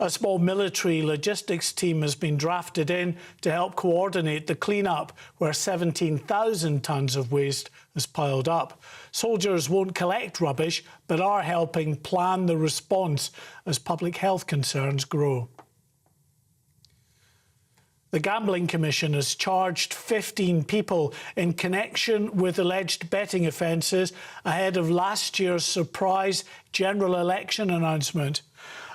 A small military logistics team has been drafted in to help coordinate the clean-up where 17,000 tonnes of waste has piled up. Soldiers won't collect rubbish but are helping plan the response as public health concerns grow. The Gambling Commission has charged 15 people in connection with alleged betting offences ahead of last year's surprise general election announcement.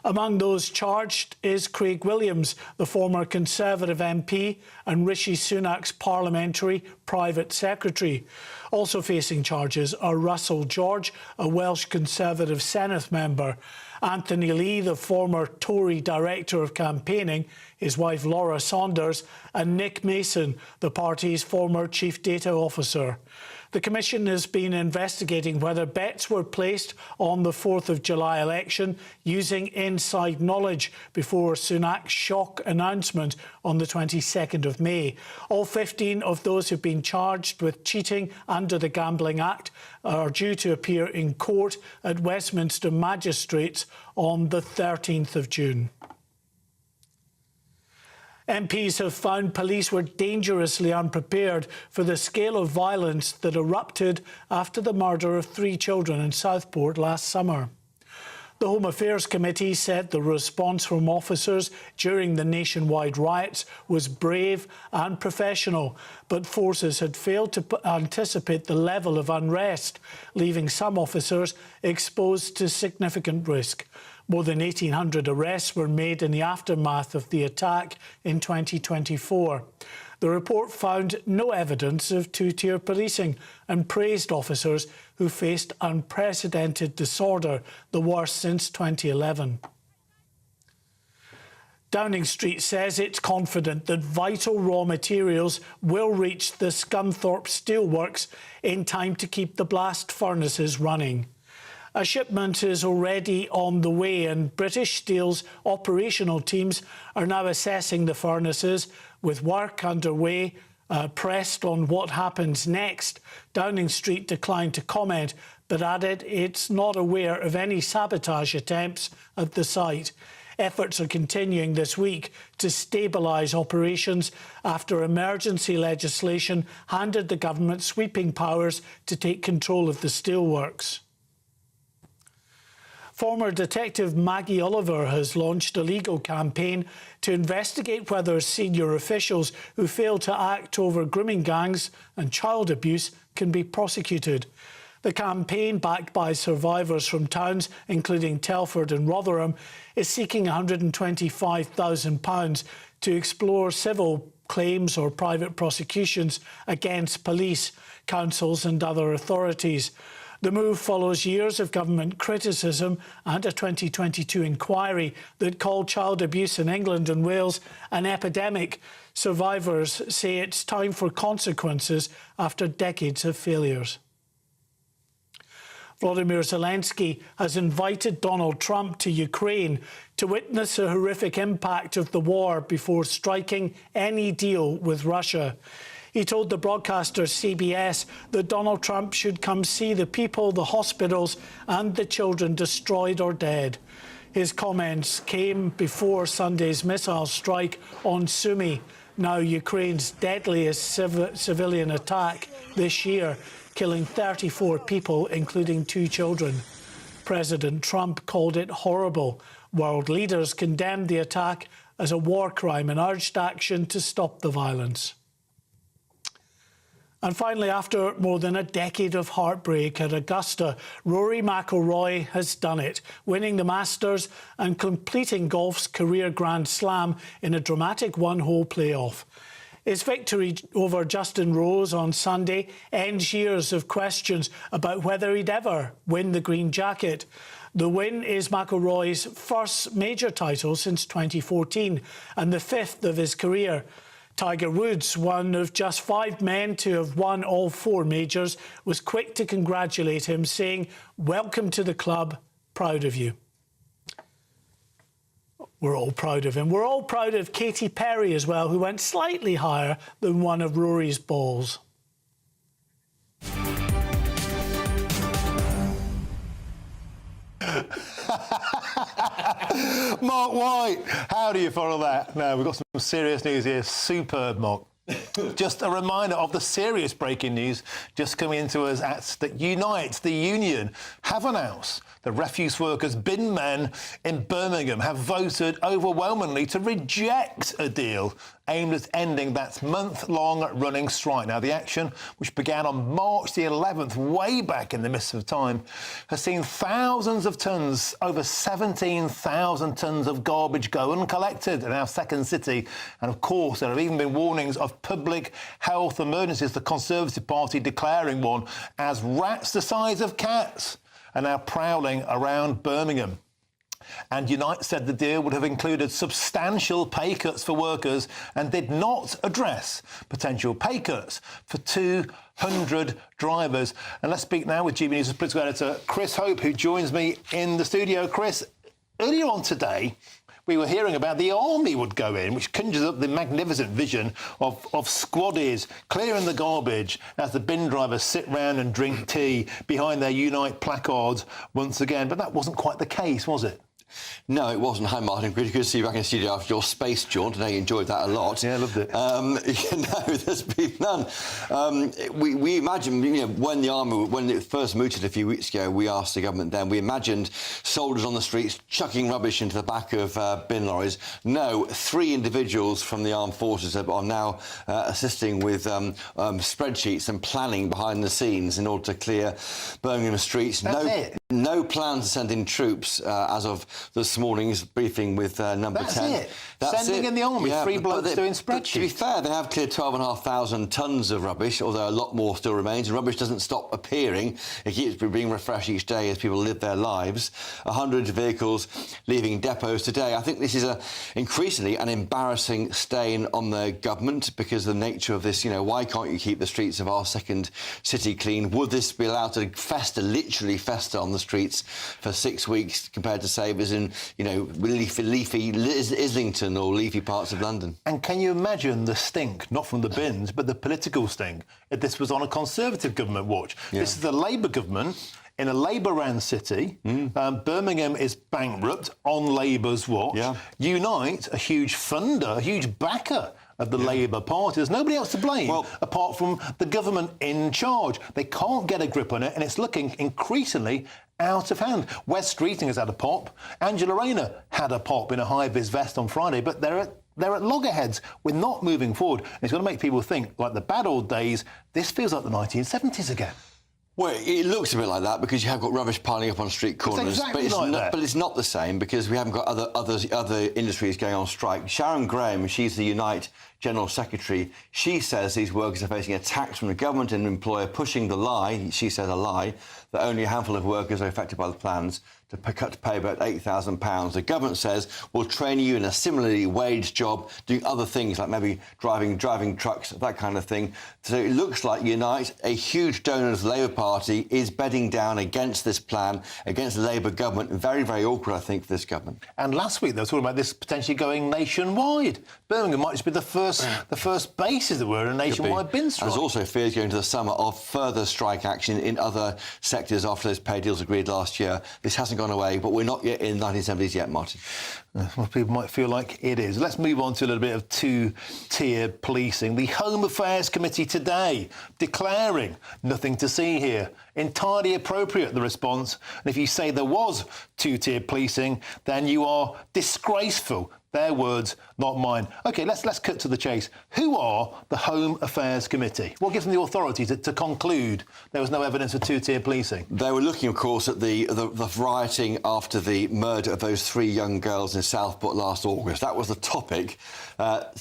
Among those charged is Craig Williams, the former Conservative MP and Rishi Sunak's parliamentary private secretary. Also facing charges are Russell George, a Welsh Conservative Senate member, Anthony Lee, the former Tory Director of Campaigning, his wife Laura Saunders, and Nick Mason, the party's former Chief Data Officer. The Commission has been investigating whether bets were placed on the 4th of July election using inside knowledge before Sunak's shock announcement on the 22nd of May. All 15 of those who've been charged with cheating under the Gambling Act are due to appear in court at Westminster Magistrates on the 13th of June. MPs have found police were dangerously unprepared for the scale of violence that erupted after the murder of 3 children in Southport last summer. The Home Affairs Committee said the response from officers during the nationwide riots was brave and professional, but forces had failed to anticipate the level of unrest, leaving some officers exposed to significant risk. More than 1,800 arrests were made in the aftermath of the attack in 2024. The report found no evidence of two-tier policing and praised officers who faced unprecedented disorder, the worst since 2011. Downing Street says it's confident that vital raw materials will reach the Scunthorpe Steelworks in time to keep the blast furnaces running. A shipment is already on the way and British Steel's operational teams are now assessing the furnaces with work underway. Pressed on what happens next, Downing Street declined to comment but added it's not aware of any sabotage attempts at the site. Efforts are continuing this week to stabilise operations after emergency legislation handed the government sweeping powers to take control of the steelworks. Former Detective Maggie Oliver has launched a legal campaign to investigate whether senior officials who fail to act over grooming gangs and child abuse can be prosecuted. The campaign, backed by survivors from towns including Telford and Rotherham, is seeking £125,000 to explore civil claims or private prosecutions against police, councils and other authorities. The move follows years of government criticism and a 2022 inquiry that called child abuse in England and Wales an epidemic. Survivors say it's time for consequences after decades of failures. Volodymyr Zelensky has invited Donald Trump to Ukraine to witness the horrific impact of the war before striking any deal with Russia. He told the broadcaster CBS that Donald Trump should come see the people, the hospitals and the children destroyed or dead. His comments came before Sunday's missile strike on Sumy, now Ukraine's deadliest civilian attack this year, killing 34 people, including 2 children. President Trump called it horrible. World leaders condemned the attack as a war crime and urged action to stop the violence. And finally, after more than a decade of heartbreak at Augusta, Rory McIlroy has done it, winning the Masters and completing golf's career Grand Slam in a dramatic one-hole playoff. His victory over Justin Rose on Sunday ends years of questions about whether he'd ever win the green jacket. The win is McIlroy's first major title since 2014 and the 5th of his career. Tiger Woods, one of just 5 men to have won all 4 majors, was quick to congratulate him, saying, "Welcome to the club, proud of you." We're all proud of him. We're all proud of Katy Perry as well, who went slightly higher than one of Rory's balls. Mark White, how do you follow that? No, we've got some serious news here. Superb, Mark. Just a reminder of the serious breaking news just coming into us at Unite, the union, have announced the refuse workers, bin men in Birmingham, have voted overwhelmingly to reject a deal aimed at ending that month-long running strike. Now, the action, which began on March the 11th, way back in the midst of time, has seen thousands of tonnes, over 17,000 tonnes of garbage go uncollected in our second city. And, of course, there have even been warnings of public health emergencies, the Conservative Party declaring one, as rats the size of cats are now prowling around Birmingham. And Unite said the deal would have included substantial pay cuts for workers and did not address potential pay cuts for 200 drivers. And let's speak now with GB News' political editor Chris Hope, who joins me in the studio. Chris, earlier on today, we were hearing about the army would go in, which conjures up the magnificent vision of squaddies clearing the garbage as the bin drivers sit round and drink tea behind their Unite placards once again. But that wasn't quite the case, was it? No, it wasn't. Hi, Martin. Really good to see you back in the studio after your space jaunt. I know you enjoyed that a lot. Yeah, I loved it. No, there's been none. We imagined, when it first mooted a few weeks ago, we asked the government then, we imagined soldiers on the streets chucking rubbish into the back of bin lorries. No, 3 individuals from the armed forces are now assisting with spreadsheets and planning behind the scenes in order to clear Birmingham streets. That's it. No plans to send in troops as of this morning's briefing with number 10. That's Sending in the army, 3 blokes doing spreadsheets. To be fair, they have cleared 12,500 tonnes of rubbish, although a lot more still remains. And rubbish doesn't stop appearing. It keeps being refreshed each day as people live their lives. 100 vehicles leaving depots today. I think this is increasingly an embarrassing stain on the government because of the nature of this. Why can't you keep the streets of our second city clean? Would this be allowed to fester, literally fester on the streets for 6 weeks compared to, say, as in, leafy Islington or leafy parts of London? And can you imagine the stink, not from the bins, but the political stink, if this was on a Conservative government watch? Yeah. This is the Labour government in a Labour-run city. Birmingham is bankrupt on Labour's watch. Yeah. Unite, a huge funder, a huge backer of the Labour Party. There's nobody else to blame apart from the government in charge. They can't get a grip on it, and it's looking increasingly out of hand. Wes Streeting has had a pop. Angela Rayner had a pop in a high-vis vest on Friday, but they're at loggerheads. We're not moving forward. And it's going to make people think, like the bad old days, this feels like the 1970s again. Well, it looks a bit like that because you have got rubbish piling up on street corners, but it's not the same because we haven't got other industries going on strike. Sharon Graham, she's the Unite General Secretary, she says these workers are facing attacks from the government and employer pushing the lie, she says a lie, that only a handful of workers are affected by the plans to cut to pay about £8,000. The government says we'll train you in a similarly waged job, doing other things like maybe driving trucks, that kind of thing. So it looks like Unite, a huge donor of the Labour Party, is bedding down against this plan, against the Labour government. Very, very awkward, I think, for this government. And last week they were talking about this potentially going nationwide. Birmingham might just be the first base, as it were, in a nationwide bin strike. There's also fears going into the summer of further strike action in other sectors after those pay deals agreed last year. This hasn't gone away, but we're not yet in the 1970s yet, Martin. Well, people might feel like it is. Let's move on to a little bit of two-tier policing. The Home Affairs Committee today declaring nothing to see here. Entirely appropriate, the response. And if you say there was two-tier policing, then you are disgraceful. Their words, not mine. OK, let's cut to the chase. Who are the Home Affairs Committee? What gives them the authority to conclude there was no evidence of two-tier policing? They were looking, of course, at the rioting after the murder of those 3 young girls in Southport last August. That was the topic.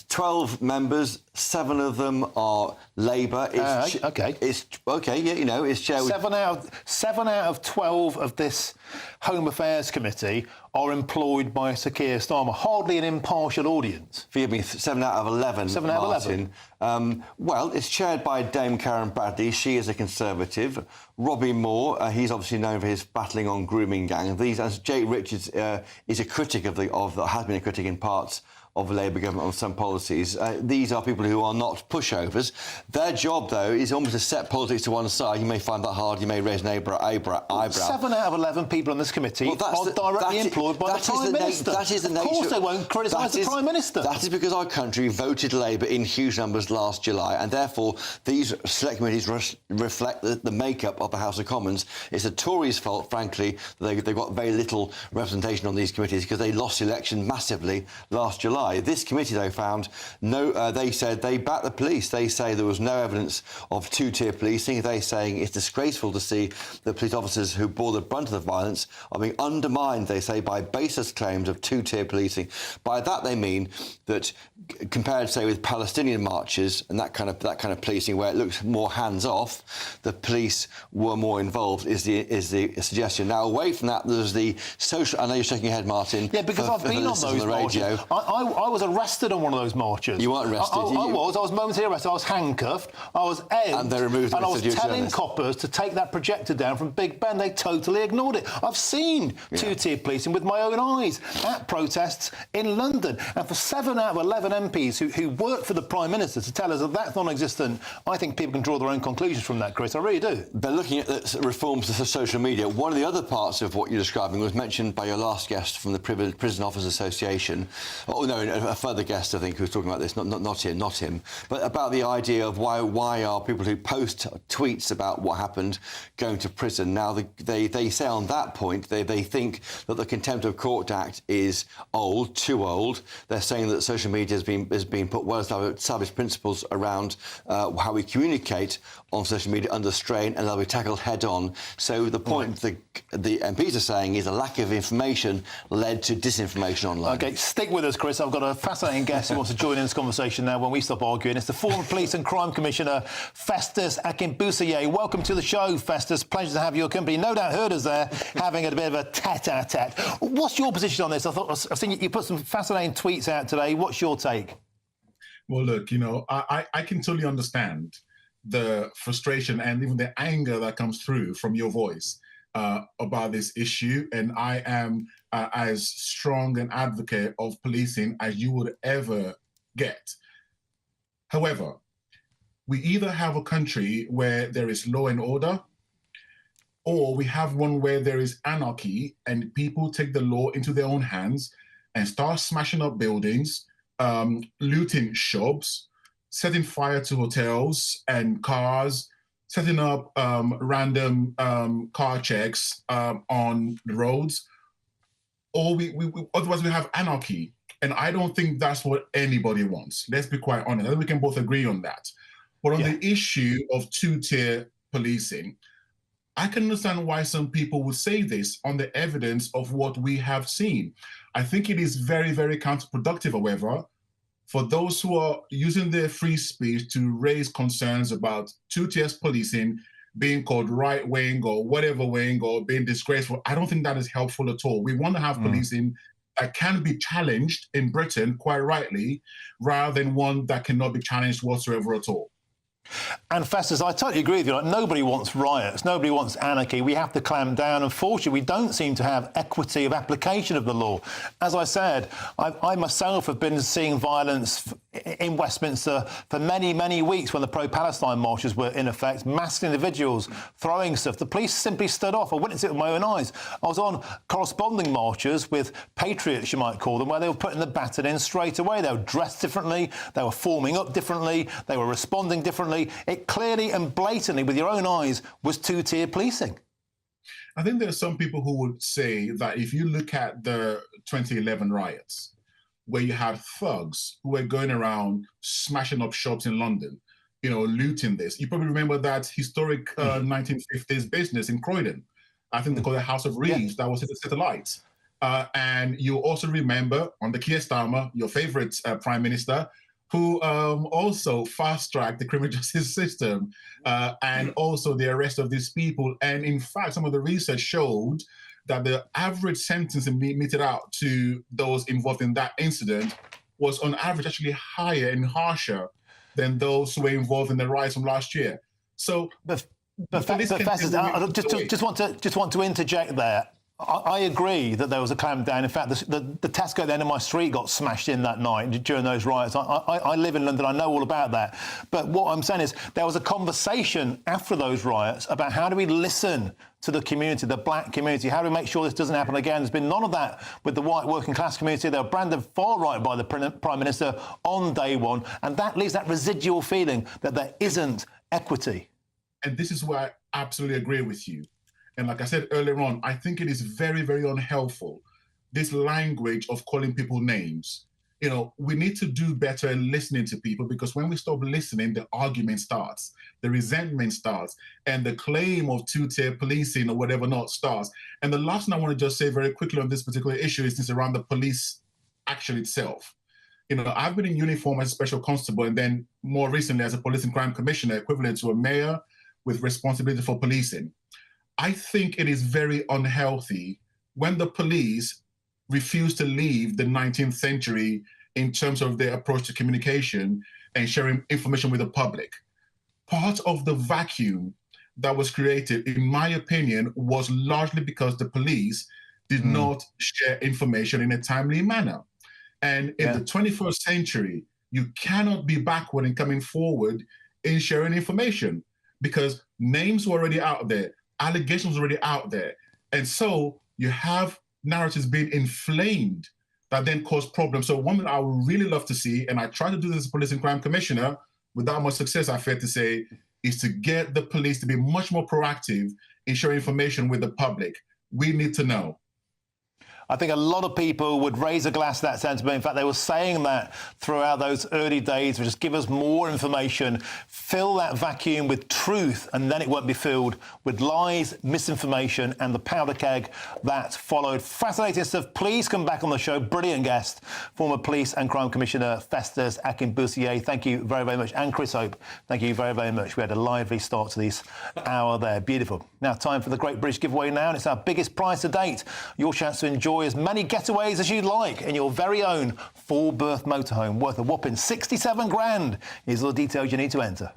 12 members, 7 of them are Labour. OK. It's OK. Yeah, it's chaired. 7 out of 12 of this Home Affairs Committee are employed by Sir Keir Starmer. Hardly an impartial audience. Forgive me, 7 out of 11. 7 out of 11. Well, it's chaired by Dame Karen Bradley. She is a Conservative. Robbie Moore, he's obviously known for his battling on grooming gangs. Jake Richards is a critic has been a critic in parts of a Labour government on some policies. These are people who are not pushovers. Their job, though, is almost to set politics to one side. You may find that hard, you may raise an eyebrow. 7 out of 11 people on this committee are directly employed by the Prime Minister. That is the nature. Of course they won't criticise the Prime Minister. That is because our country voted Labour in huge numbers last July, and therefore these select committees reflect the makeup of the House of Commons. It's the Tories' fault, frankly, that they've got very little representation on these committees because they lost the election massively last July. This committee, though, found they said they backed the police. They say there was no evidence of two-tier policing. They're saying it's disgraceful to see the police officers who bore the brunt of the violence are being undermined, they say, by baseless claims of two-tier policing. By that they mean that, compared, say, with Palestinian marches and that kind of policing where it looks more hands-off, the police were more involved. Is the suggestion. Now, away from that, there's the social. I know you're shaking your head, Martin. Yeah, because I've been on those marches. I was arrested on one of those marches. You weren't arrested. I was momentarily arrested. I was handcuffed. I was egged. And they removed. And I was telling coppers to take that projector down from Big Ben. They totally ignored it. I've seen two-tier policing with my own eyes at protests in London. And for 7 out of 11 MPs who work for the Prime Minister to tell us that that's non-existent, I think people can draw their own conclusions from that, Chris. I really do. They're looking at the reforms to social media. One of the other parts of what you're describing was mentioned by your last guest from the Prison Officers Association. Oh, no, a further guest, I think, who was talking about this, not him, but about the idea of why are people who post tweets about what happened going to prison. Now, they say on that point, they think that the Contempt of Court Act is old, too old. They're saying that social media has been put well-established principles around how we communicate on social media under strain, and they'll be tackled head-on. So the point the MPs are saying is a lack of information led to disinformation online. OK, stick with us, Chris. I've got a fascinating guest who wants to join in this conversation now when we stop arguing. It's the former Police and Crime Commissioner, Festus Akinbusiye. Welcome to the show, Festus. Pleasure to have your company. No doubt heard us there having a bit of a tete-a-tete. What's your position on this? I've seen you put some fascinating tweets out today. What's your take? Well, look, I can totally understand the frustration and even the anger that comes through from your voice about this issue. And I am as strong an advocate of policing as you would ever get. However, we either have a country where there is law and order, or we have one where there is anarchy and people take the law into their own hands and start smashing up buildings, looting shops, setting fire to hotels and cars, setting up random car checks on the roads. Or otherwise we have anarchy. And I don't think that's what anybody wants. Let's be quite honest. I think we can both agree on that. But on the issue of two-tier policing, I can understand why some people would say this on the evidence of what we have seen. I think it is very, very counterproductive, however, for those who are using their free speech to raise concerns about two-tier policing being called right-wing or whatever wing or being disgraceful. I don't think that is helpful at all. We want to have policing that can be challenged in Britain, quite rightly, rather than one that cannot be challenged whatsoever at all. And Festus, I totally agree with you. Like, nobody wants riots. Nobody wants anarchy. We have to clamp down. Unfortunately, we don't seem to have equity of application of the law. As I said, I myself have been seeing violence in Westminster for many, many weeks when the pro-Palestine marches were in effect. Masked individuals throwing stuff. The police simply stood off. I witnessed it with my own eyes. I was on corresponding marches with patriots, you might call them, where they were putting the baton in straight away. They were dressed differently. They were forming up differently. They were responding differently. It clearly and blatantly, with your own eyes, was two-tier policing. I think there are some people who would say that if you look at the 2011 riots, where you had thugs who were going around smashing up shops in London, looting this. You probably remember that historic 1950s business in Croydon. I think they call it House of Reeves. That was at the Satellite. And you also remember on the Keir Starmer, your favorite Prime Minister, who also fast-tracked the criminal justice system and also the arrest of these people. And in fact, some of the research showed that the average sentence meted out to those involved in that incident was on average actually higher and harsher than those who were involved in the riots from last year. So, Professor, I just want to interject there. I agree that there was a clampdown. In fact, the Tesco at the end of my street got smashed in that night during those riots. I live in London. I know all about that. But what I'm saying is there was a conversation after those riots about how do we listen to the community, the black community? How do we make sure this doesn't happen again? There's been none of that with the white working class community. They were branded far right by the Prime Minister on day one. And that leaves that residual feeling that there isn't equity. And this is where I absolutely agree with you. And like I said earlier on, I think it is very, very unhelpful, this language of calling people names. You know, we need to do better in listening to people, because when we stop listening, the argument starts, the resentment starts, and the claim of two-tier policing or whatever not starts. And the last thing I want to just say very quickly on this particular issue is this around the police action itself. You know, I've been in uniform as a special constable, and then more recently as a police and crime commissioner, equivalent to a mayor with responsibility for policing. I think it is very unhealthy when the police refuse to leave the 19th century in terms of their approach to communication and sharing information with the public. Part of the vacuum that was created, in my opinion, was largely because the police did not share information in a timely manner. And in the 21st century, you cannot be backward in coming forward in sharing information, because names were already out there. Allegations already out there. And so you have narratives being inflamed that then cause problems. So one thing I would really love to see, and I try to do this as a police and crime commissioner, without much success, I fear to say, is to get the police to be much more proactive in sharing information with the public. We need to know. I think a lot of people would raise a glass to that sentiment. In fact, they were saying that throughout those early days, just give us more information, fill that vacuum with truth, and then it won't be filled with lies, misinformation, and the powder keg that followed. Fascinating stuff. Please come back on the show. Brilliant guest, former Police and Crime Commissioner Festus Akinbusiye. Thank you very, very much. And Chris Hope, thank you very, very much. We had a lively start to this hour there. Beautiful. Now, time for the Great British Giveaway now, and it's our biggest prize to date. Your chance to enjoy as many getaways as you'd like in your very own four-berth motorhome worth a whopping 67 grand. Here's all the details you need to enter.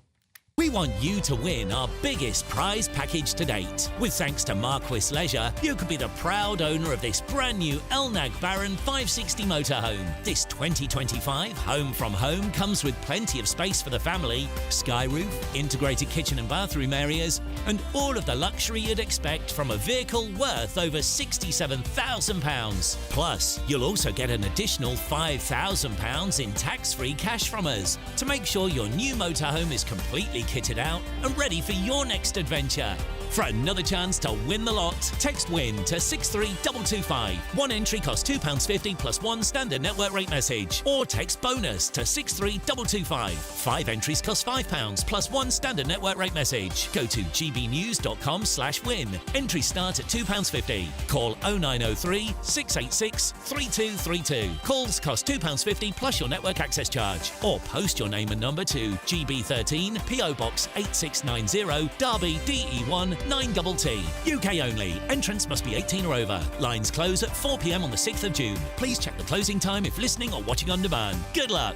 We want you to win our biggest prize package to date. With thanks to Marquis Leisure, you could be the proud owner of this brand new Elnag Baron 560 motorhome. This 2025 Home from Home comes with plenty of space for the family, sky roof, integrated kitchen and bathroom areas, and all of the luxury you'd expect from a vehicle worth over £67,000. Plus, you'll also get an additional £5,000 in tax-free cash from us to make sure your new motorhome is completely kitted out and ready for your next adventure. For another chance to win the lot, text WIN to 63225. One entry costs £2.50 plus one standard network rate message. Or text BONUS to 63225. 5 entries cost £5 plus one standard network rate message. Go to gbnews.com/win. Entries start at £2.50. Call 0903 686 3232. Calls cost £2.50 plus your network access charge. Or post your name and number to GB13 PO Box 8690 Derby DE1 9TT. UK only. Entrance must be 18 or over. Lines close at 4 p.m. on the 6th of June. Please check the closing time if listening or watching on demand. Good luck.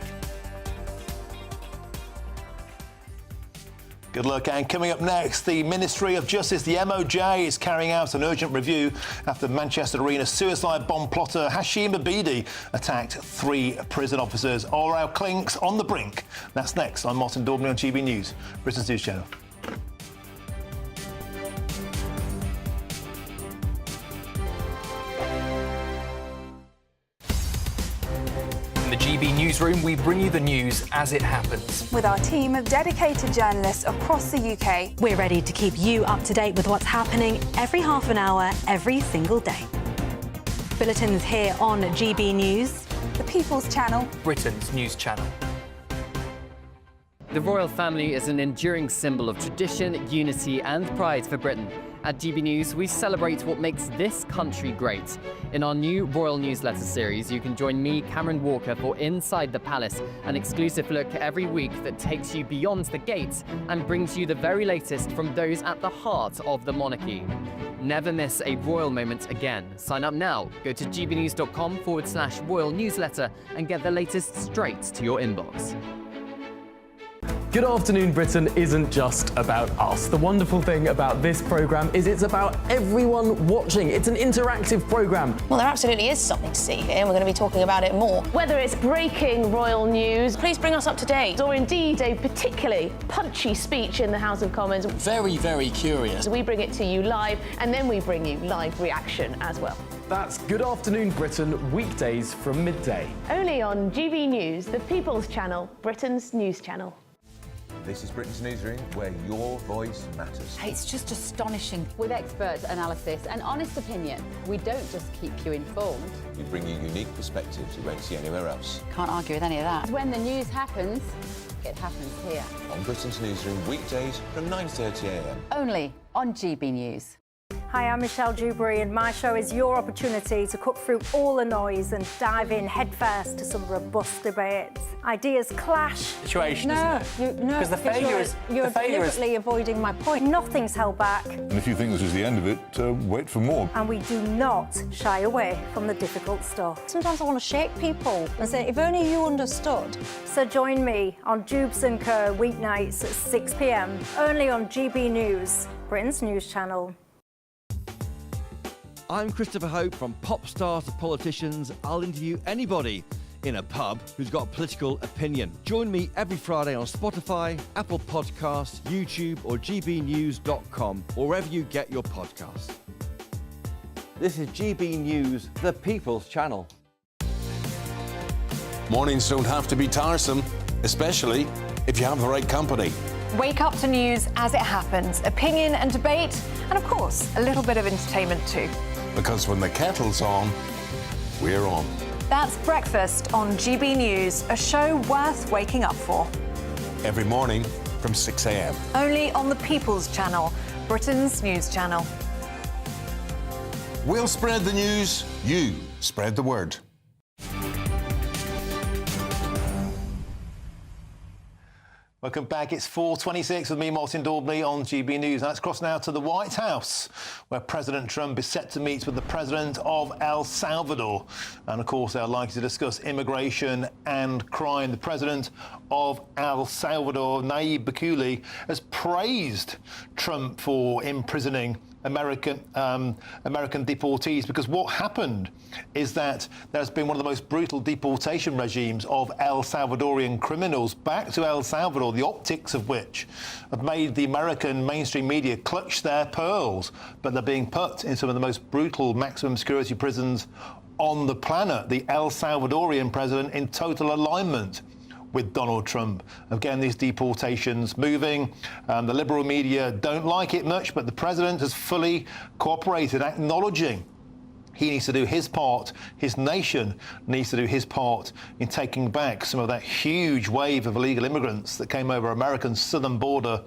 Good luck. And coming up next, the Ministry of Justice, the MOJ, is carrying out an urgent review after Manchester Arena suicide bomb plotter Hashim Abidi attacked 3 prison officers. Are our clinks on the brink? That's next. I'm Martin Daubney on GB News, Britain's news channel. In the GB Newsroom, we bring you the news as it happens. With our team of dedicated journalists across the UK, we're ready to keep you up to date with what's happening every half an hour, every single day. Bulletins here on GB News, the People's Channel, Britain's news channel. The royal family is an enduring symbol of tradition, unity and pride for Britain. At GB News, we celebrate what makes this country great. In our new Royal Newsletter series, you can join me, Cameron Walker, for Inside the Palace, an exclusive look every week that takes you beyond the gates and brings you the very latest from those at the heart of the monarchy. Never miss a royal moment again. Sign up now. Go to gbnews.com/royal newsletter and get the latest straight to your inbox. Good Afternoon Britain isn't just about us. The wonderful thing about this programme is it's about everyone watching. It's an interactive programme. Well, there absolutely is something to see here, and we're going to be talking about it more. Whether it's breaking royal news, please bring us up to date, or indeed a particularly punchy speech in the House of Commons. Very, very curious. We bring it to you live, and then we bring you live reaction as well. That's Good Afternoon Britain, weekdays from midday. Only on GB News, the People's Channel, Britain's news channel. This is Britain's Newsroom, where your voice matters. It's just astonishing. With expert analysis and honest opinion, we don't just keep you informed. We bring you unique perspectives you won't see anywhere else. Can't argue with any of that. When the news happens, it happens here. On Britain's Newsroom, weekdays from 9:30 a.m. Only on GB News. Hi, I'm Michelle Dewberry, and my show is your opportunity to cut through all the noise and dive in headfirst to some robust debates. Ideas clash. Situation, isn't it? Because the failure is... You're deliberately avoiding my point. Nothing's held back. And if you think this is the end of it, wait for more. And we do not shy away from the difficult stuff. Sometimes I want to shake people and say, if only you understood. So join me on Jubes & Co. weeknights at 6 p.m, only on GB News, Britain's news channel. I'm Christopher Hope. From pop stars to politicians, I'll interview anybody in a pub who's got a political opinion. Join me every Friday on Spotify, Apple Podcasts, YouTube or gbnews.com, or wherever you get your podcasts. This is GB News, the People's Channel. Mornings don't have to be tiresome, especially if you have the right company. Wake up to news as it happens, opinion and debate, and of course, a little bit of entertainment too. Because when the kettle's on, we're on. That's Breakfast on GB News, a show worth waking up for. Every morning from 6 a.m. Only on the People's Channel, Britain's news channel. We'll spread the news, you spread the word. Welcome back. It's 4:26 with me, Martin Daubney, on GB News. Let's cross now to the White House, where President Trump is set to meet with the president of El Salvador. And of course, they're likely to discuss immigration and crime. The president of El Salvador, Nayib Bukele, has praised Trump for imprisoning American deportees, because what happened is that there's been one of the most brutal deportation regimes of El Salvadorian criminals back to El Salvador, the optics of which have made the American mainstream media clutch their pearls, but they're being put in some of the most brutal maximum security prisons on the planet. The El Salvadorian president in total alignment with Donald Trump. Again, these deportations moving. The liberal media don't like it much, but the president has fully cooperated, acknowledging he needs to do his part, his nation needs to do his part in taking back some of that huge wave of illegal immigrants that came over America's southern border,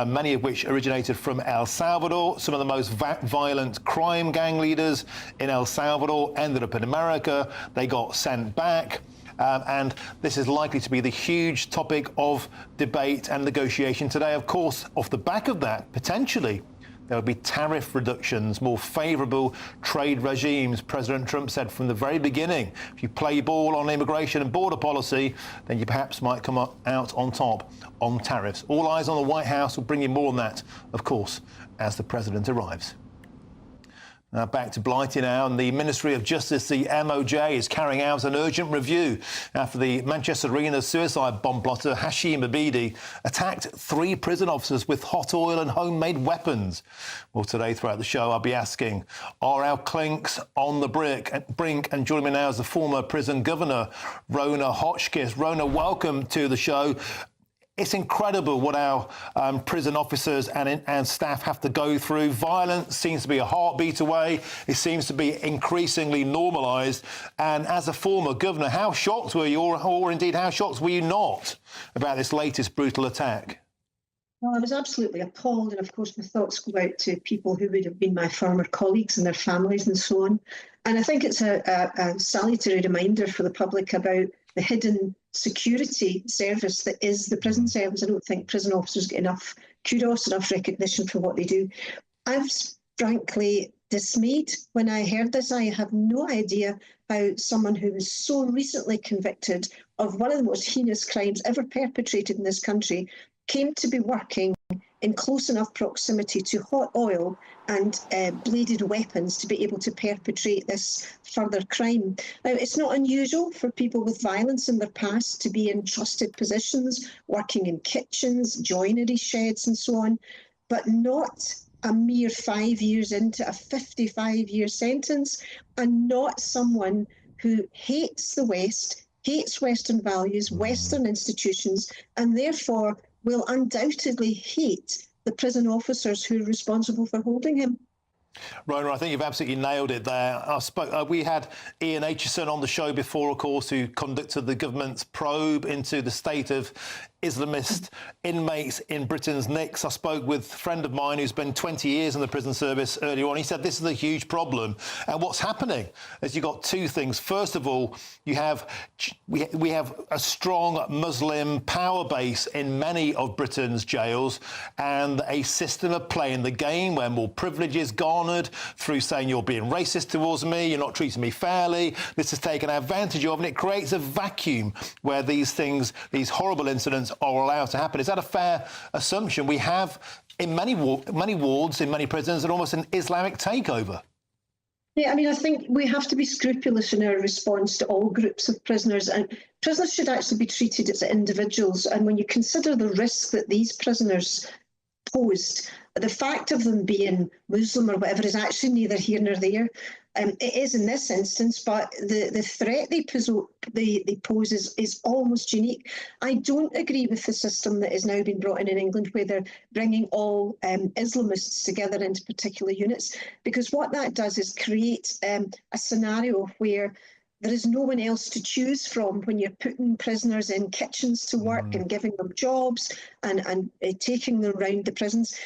many of which originated from El Salvador. Some of the most violent crime gang leaders in El Salvador ended up in America. They got sent back. And this is likely to be the huge topic of debate and negotiation today. Of course, off the back of that, potentially, there will be tariff reductions, more favourable trade regimes. President Trump said from the very beginning, if you play ball on immigration and border policy, then you perhaps might come out on top on tariffs. All eyes on the White House. Will bring you more on that, of course, as the president arrives. Now back to Blighty now, and the Ministry of Justice, the MOJ, is carrying out an urgent review after the Manchester Arena suicide bomb plotter Hashim Abedi attacked 3 prison officers with hot oil and homemade weapons. Well, today throughout the show, I'll be asking, are our clinks on the brink? And joining me now is the former prison governor, Rona Hotchkiss. Rona, welcome to the show. It's incredible what our prison officers and staff have to go through. Violence seems to be a heartbeat away. It seems to be increasingly normalised. And as a former governor, how shocked were you, or indeed how shocked were you not about this latest brutal attack? Well, I was absolutely appalled, and of course my thoughts go out to people who would have been my former colleagues and their families and so on. And I think it's a salutary reminder for the public about the hidden security service that is the prison service. I don't think prison officers get enough kudos, enough recognition for what they do. I've frankly dismayed when I heard this. I have no idea how someone who was so recently convicted of one of the most heinous crimes ever perpetrated in this country came to be working in close enough proximity to hot oil and bladed weapons to be able to perpetrate this further crime. Now, it's not unusual for people with violence in their past to be in trusted positions, working in kitchens, joinery sheds and so on, but not a mere 5 years into a 55-year sentence, and not someone who hates the West, hates Western values, Western institutions, and therefore will undoubtedly hate the prison officers who are responsible for holding him. Rona, I think you've absolutely nailed it there. We had Ian Aitchison on the show before, of course, who conducted the government's probe into the state of Islamist inmates in Britain's NICs. I spoke with a friend of mine who's been 20 years in the prison service earlier on. He said this is a huge problem. And what's happening is you've got two things. First of all, we have a strong Muslim power base in many of Britain's jails, and a system of playing the game where more privileges garnered through saying you're being racist towards me, you're not treating me fairly. This is taken advantage of, and it creates a vacuum where these things, these horrible incidents, are allowed to happen. Is that a fair assumption? We have in many wards, in many prisons, almost an Islamic takeover. Yeah, I mean, I think we have to be scrupulous in our response to all groups of prisoners, and prisoners should actually be treated as individuals. And when you consider the risk that these prisoners posed, the fact of them being Muslim or whatever is actually neither here nor there. It is in this instance, but the threat they pose is almost unique. I don't agree with the system that has now been brought in England, where they're bringing all Islamists together into particular units, because what that does is create a scenario where there is no one else to choose from when you're putting prisoners in kitchens to work and giving them jobs and taking them around the prisons.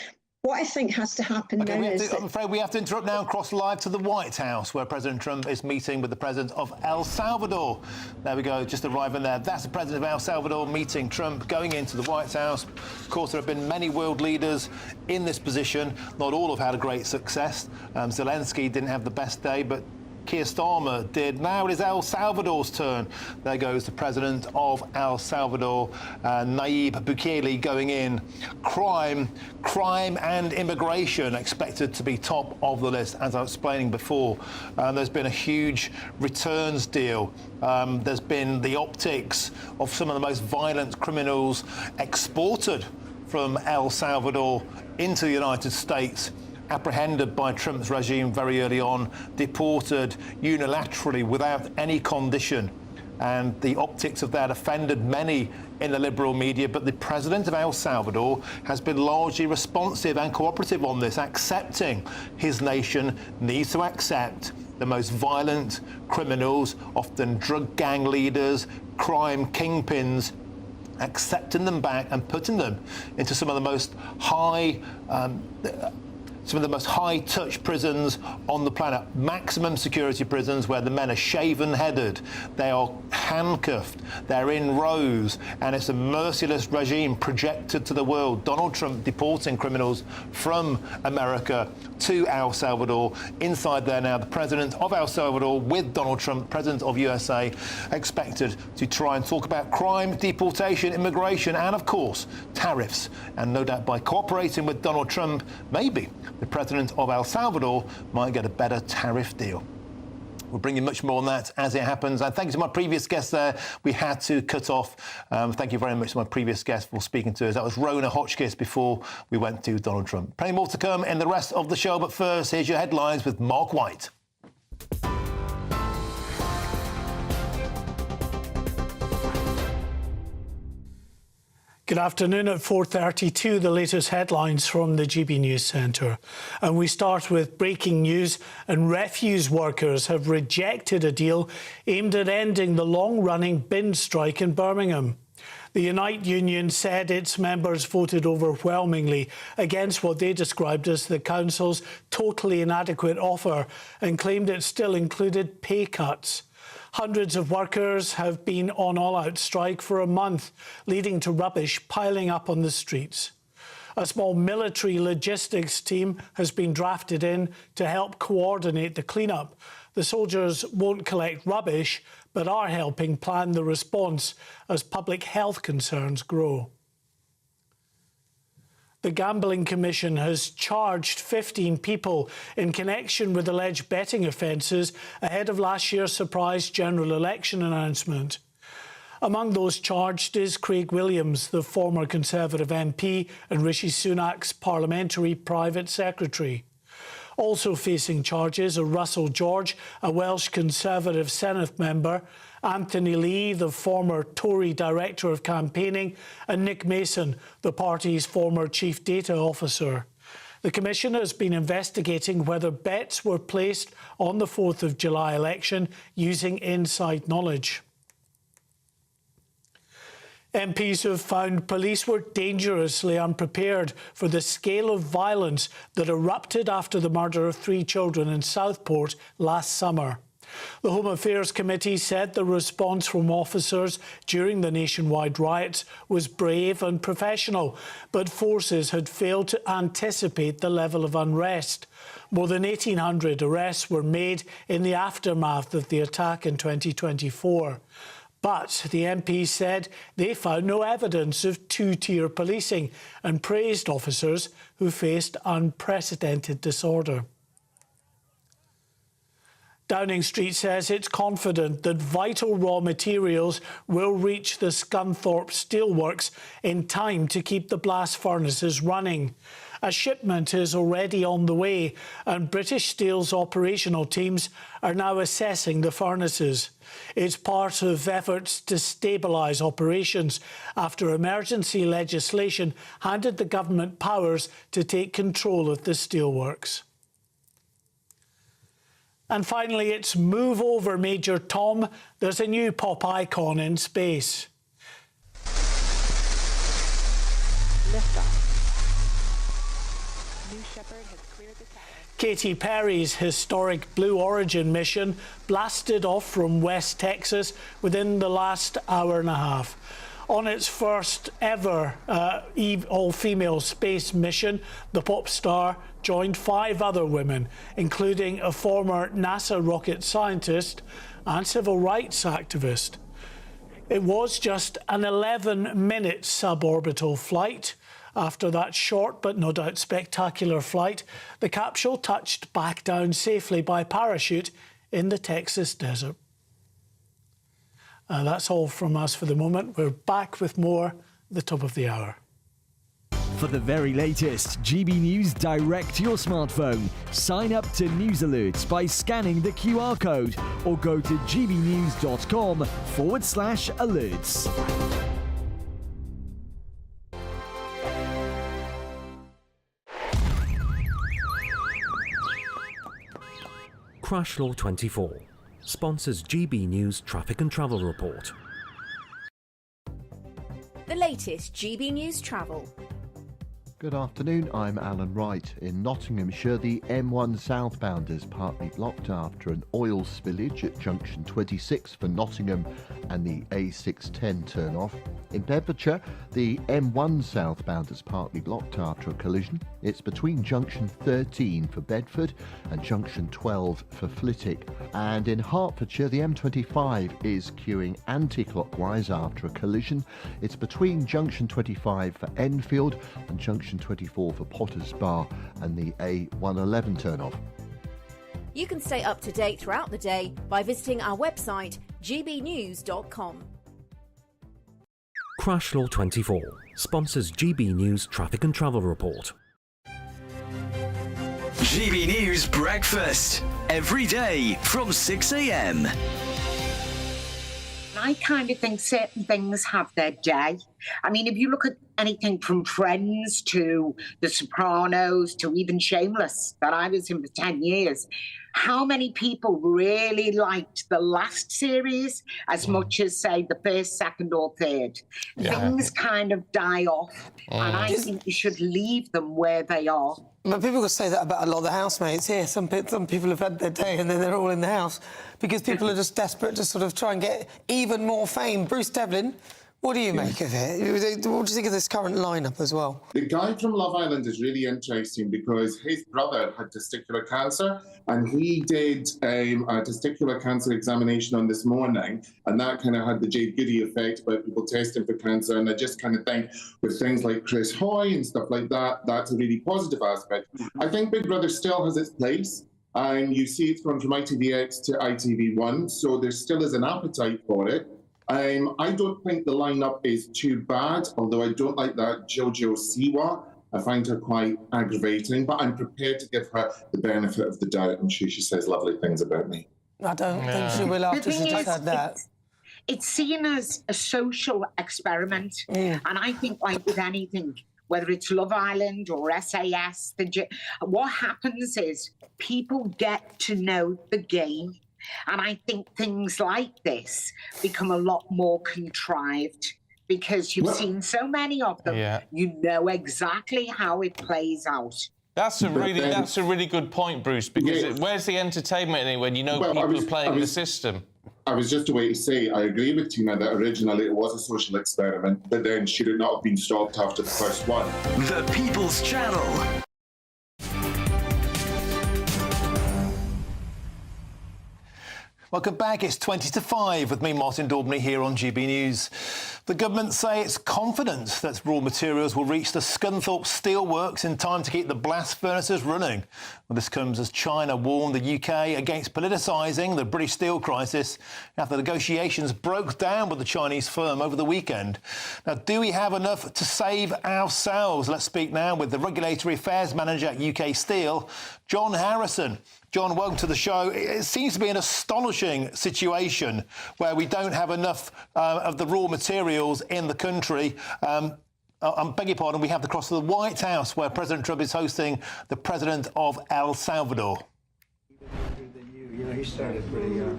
What I think has to happen now is... I'm afraid we have to interrupt now and cross live to the White House, where President Trump is meeting with the President of El Salvador. There we go, just arriving there. That's the President of El Salvador meeting Trump, going into the White House. Of course, there have been many world leaders in this position. Not all have had a great success. Zelensky didn't have the best day, but Keir Starmer did. Now it is El Salvador's turn. There goes the president of El Salvador, Nayib Bukele, going in. Crime and immigration expected to be top of the list, as I was explaining before. There's been a huge returns deal. There's been the optics of some of the most violent criminals exported from El Salvador into the United States, apprehended by Trump's regime very early on, deported unilaterally without any condition. And the optics of that offended many in the liberal media, but the president of El Salvador has been largely responsive and cooperative on this, accepting his nation needs to accept the most violent criminals, often drug gang leaders, crime kingpins, accepting them back and putting them into some of the most high-touch prisons on the planet, maximum security prisons where the men are shaven-headed, they are handcuffed, they're in rows, and it's a merciless regime projected to the world. Donald Trump deporting criminals from America to El Salvador. Inside there now, the president of El Salvador with Donald Trump, president of USA, expected to try and talk about crime, deportation, immigration, and of course, tariffs. And no doubt by cooperating with Donald Trump, maybe the president of El Salvador might get a better tariff deal. We'll bring you much more on that as it happens. And thank you to my previous guest there. We had to cut off. Thank you very much to my previous guest for speaking to us. That was Rona Hotchkiss before we went to Donald Trump. Plenty more to come in the rest of the show. But first, here's your headlines with Mark White. Good afternoon. At 4:32, the latest headlines from the GB News Centre. And we start with breaking news, and refuse workers have rejected a deal aimed at ending the long-running bin strike in Birmingham. The Unite Union said its members voted overwhelmingly against what they described as the council's totally inadequate offer and claimed it still included pay cuts. Hundreds of workers have been on all-out strike for a month, leading to rubbish piling up on the streets. A small military logistics team has been drafted in to help coordinate the cleanup. The soldiers won't collect rubbish, but are helping plan the response as public health concerns grow. The Gambling Commission has charged 15 people in connection with alleged betting offences ahead of last year's surprise general election announcement. Among those charged is Craig Williams, the former Conservative MP and Rishi Sunak's parliamentary private secretary. Also facing charges are Russell George, a Welsh Conservative Senate member, Anthony Lee, the former Tory Director of Campaigning, and Nick Mason, the party's former Chief Data Officer. The Commission has been investigating whether bets were placed on the 4th of July election using inside knowledge. MPs have found police were dangerously unprepared for the scale of violence that erupted after the murder of 3 children in Southport last summer. The Home Affairs Committee said the response from officers during the nationwide riots was brave and professional, but forces had failed to anticipate the level of unrest. More than 1,800 arrests were made in the aftermath of the attack in 2024. But the MP said they found no evidence of two-tier policing and praised officers who faced unprecedented disorder. Downing Street says it's confident that vital raw materials will reach the Scunthorpe steelworks in time to keep the blast furnaces running. A shipment is already on the way, and British Steel's operational teams are now assessing the furnaces. It's part of efforts to stabilise operations after emergency legislation handed the government powers to take control of the steelworks. And finally, it's Move Over, Major Tom. There's a new pop icon in space. Liftoff. New Shepard has cleared the tower. Katy Perry's historic Blue Origin mission blasted off from West Texas within the last hour and a half. On its first ever all-female space mission, the pop star joined 5 other women, including a former NASA rocket scientist and civil rights activist. It was just an 11-minute suborbital flight. After that short but no doubt spectacular flight, the capsule touched back down safely by parachute in the Texas desert. That's all from us for the moment. We're back with more at the top of the hour. For the very latest GB News direct to your smartphone, sign up to News Alerts by scanning the QR code or go to gbnews.com/alerts. Crash Law 24 sponsors GB News Traffic and Travel Report. The latest GB News travel. Good afternoon, I'm Alan Wright. In Nottinghamshire, the M1 southbound is partly blocked after an oil spillage at junction 26 for Nottingham and the A610 turn-off. In Bedfordshire, the M1 southbound is partly blocked after a collision. It's between junction 13 for Bedford and junction 12 for Flitwick. And in Hertfordshire, the M25 is queuing anti-clockwise after a collision. It's between junction 25 for Enfield and junction 24 for Potters Bar and the A111 turn-off. You can stay up to date throughout the day by visiting our website gbnews.com. Crash Law 24 sponsors GB News Traffic and Travel Report. GB News Breakfast, every day from 6 a.m. I kind of think certain things have their day. I mean, if you look at anything from Friends to The Sopranos to even Shameless, that I was in for 10 years, how many people really liked the last series as much as, say, the first, second or third? Yeah. Things kind of die off, and I think you should leave them where they are. But people could say that about a lot of the housemates here. Some people have had their day and then they're all in the house because people are just desperate to sort of try and get even more fame. Bruce Devlin What do you make of it? What do you think of this current lineup as well? The guy from Love Island is really interesting because his brother had testicular cancer, and he did a testicular cancer examination on this morning, and that kind of had the Jade Goody effect about people testing for cancer. And I just kind of think with things like Chris Hoy and stuff like that, that's a really positive aspect. I think Big Brother still has its place. And you see it's gone from ITVX to ITV1, so there still is an appetite for it. I don't think the lineup is too bad, although I don't like that JoJo Siwa. I find her quite aggravating, but I'm prepared to give her the benefit of the doubt. I'm sure she says lovely things about me. I don't think she will after she just had that. It's seen as a social experiment, and I think, like with anything, whether it's Love Island or SAS, what happens is people get to know the game. And I think things like this become a lot more contrived because you've seen so many of them. Yeah. You know exactly how it plays out. That's a really good point, Bruce, because where's the entertainment in it when you know people are playing the system? I was just away to say, I agree with Tina that originally it was a social experiment, but then should it not have been stopped after the first one? The People's Channel. Welcome back. It's 20 to 5 with me, Martin Daubney, here on GB News. The government say it's confident that raw materials will reach the Scunthorpe Steelworks in time to keep the blast furnaces running. Well, this comes as China warned the UK against politicising the British steel crisis after negotiations broke down with the Chinese firm over the weekend. Now, do we have enough to save ourselves? Let's speak now with the Regulatory Affairs Manager at UK Steel, John Harrison. John, welcome to the show. It seems to be an astonishing situation where we don't have enough of the raw materials in the country. I beg your pardon, we have the cross of the White House where President Trump is hosting the president of El Salvador. You know, he started pretty young.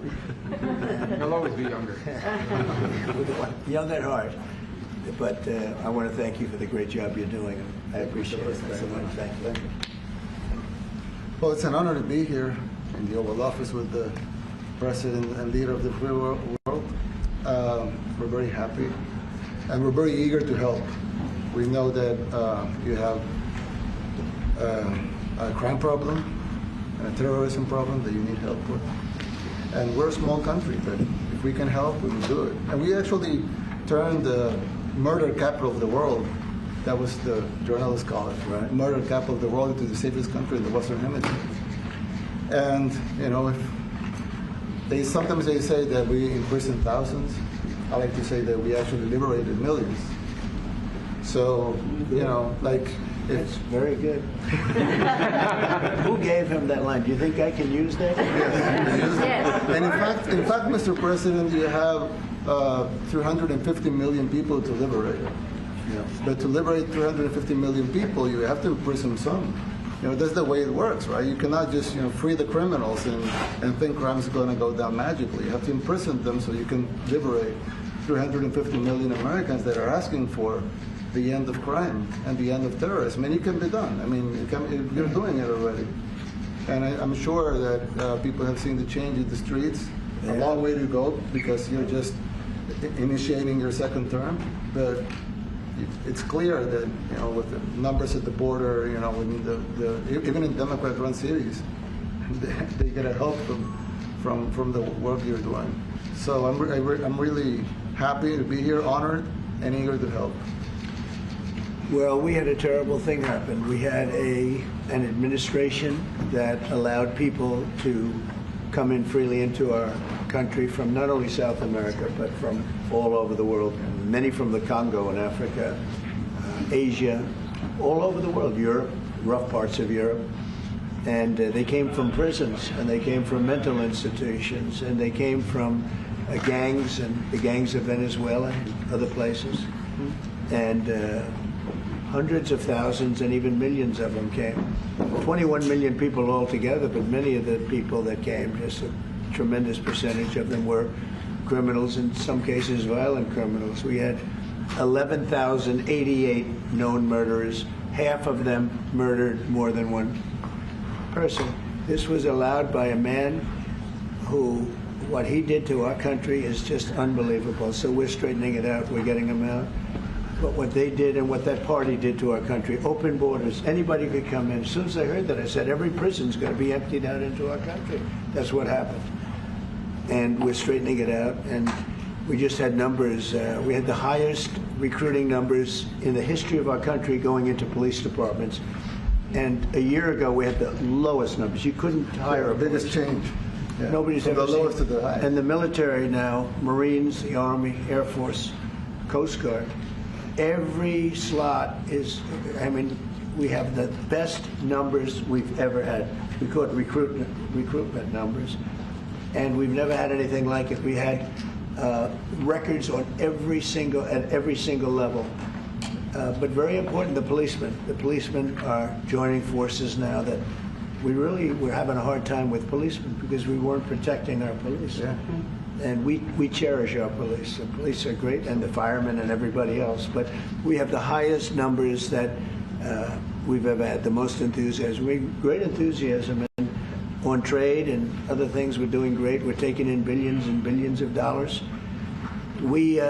He'll always be younger. Young at heart. But I want to thank you for the great job you're doing. I appreciate it very much. Thank you. Well, it's an honor to be here in the Oval Office with the President and leader of the free world. We're very happy, and we're very eager to help. We know that you have a crime problem, and a terrorism problem that you need help with. And we're a small country, but if we can help, we will do it. And we actually turned the murder capital of the world. That was the journalists call it, right? Murder capital of the world into the safest country in the Western Hemisphere. And, you know, sometimes they say that we imprisoned thousands. I like to say that we actually liberated millions. So, you know, like... That's very good. Who gave him that line? Do you think I can use that? Yes. And in fact, Mr. President, you have 350 million people to liberate. Yeah. But to liberate 350 million people, you have to imprison some. You know, that's the way it works, right? You cannot just, you know, free the criminals and think crime is going to go down magically. You have to imprison them so you can liberate 350 million Americans that are asking for the end of crime and the end of terrorism. And it can be done. I mean, you're doing it already. And I'm sure that people have seen the change in the streets. A long way to go because you're just initiating your second term. But it's clear that, you know, with the numbers at the border, you know, even in Democrat-run cities, they get a help from the work you're doing. So I'm really happy to be here, honored, and eager to help. Well, we had a terrible thing happen. We had an administration that allowed people to come in freely into our country from not only South America, but from all over the world, many from the Congo in Africa, Asia, all over the world, Europe, rough parts of Europe. And they came from prisons, and they came from mental institutions, and they came from gangs, and the gangs of Venezuela and other places. And hundreds of thousands and even millions of them came. 21 million people altogether, but many of the people that came, just a tremendous percentage of them were criminals, in some cases violent criminals. We had 11,088 known murderers. Half of them murdered more than one person. This was allowed by a man who what he did to our country is just unbelievable. So we're straightening it out. We're getting him out. But what they did and what that party did to our country, open borders, anybody could come in. As soon as I heard that, I said, every prison's going to be emptied out into our country. That's what happened. And we're straightening it out. And we just had numbers. We had the highest recruiting numbers in the history of our country going into police departments. And a year ago, we had the lowest numbers. You couldn't hire a biggest change. Yeah. Nobody's From ever the seen. lowest to the highest. And the military now, Marines, the Army, Air Force, Coast Guard, every slot is, I mean, we have the best numbers we've ever had. We call it recruitment numbers. And we've never had anything like it. We had records on at every single level. But very important, the policemen. The policemen are joining forces now that we're having a hard time with policemen because we weren't protecting our police. Yeah. And we cherish our police. The police are great, and the firemen and everybody else. But we have the highest numbers that we've ever had, the most enthusiasm. Great enthusiasm. And on trade and other things, we're doing great. We're taking in billions and billions of dollars. We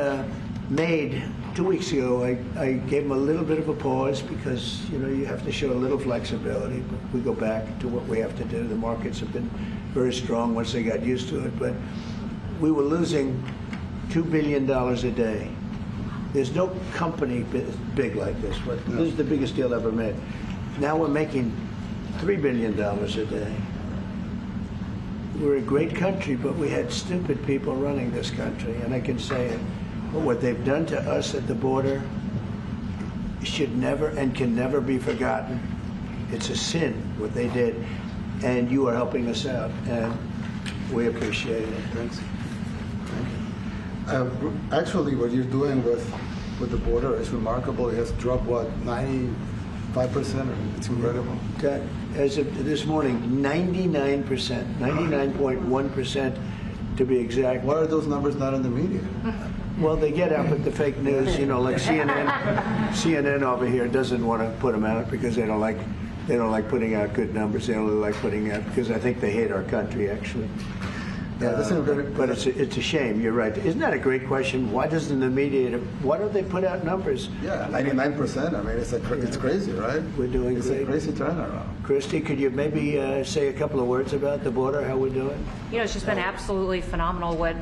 made 2 weeks ago, I gave them a little bit of a pause because, you know, you have to show a little flexibility. But we go back to what we have to do. The markets have been very strong once they got used to it. But we were losing $2 billion a day. There's no company big like this. But this is the biggest deal ever made. Now we're making $3 billion a day. We're a great country, but we had stupid people running this country, and I can say it. But what they've done to us at the border should never and can never be forgotten. It's a sin, what they did, and you are helping us out, and we appreciate it. Thanks. Actually, what you're doing with the border is remarkable. It has dropped, what, 95%? It's incredible. As of this morning, 99%, 99.1% to be exact. Why are those numbers not in the media? Well, they get out with the fake news, you know, like CNN over here doesn't want to put them out because they don't like putting out good numbers. They only like putting out because I think they hate our country, actually. But it's a shame. You're right. Isn't that a great question? Why doesn't the media? Why don't they put out numbers? Yeah, 99%. I mean, it's crazy, right? We're doing great. It's a crazy turnaround. Christy, could you maybe say a couple of words about the border? How we're doing? You know, it's just been absolutely phenomenal what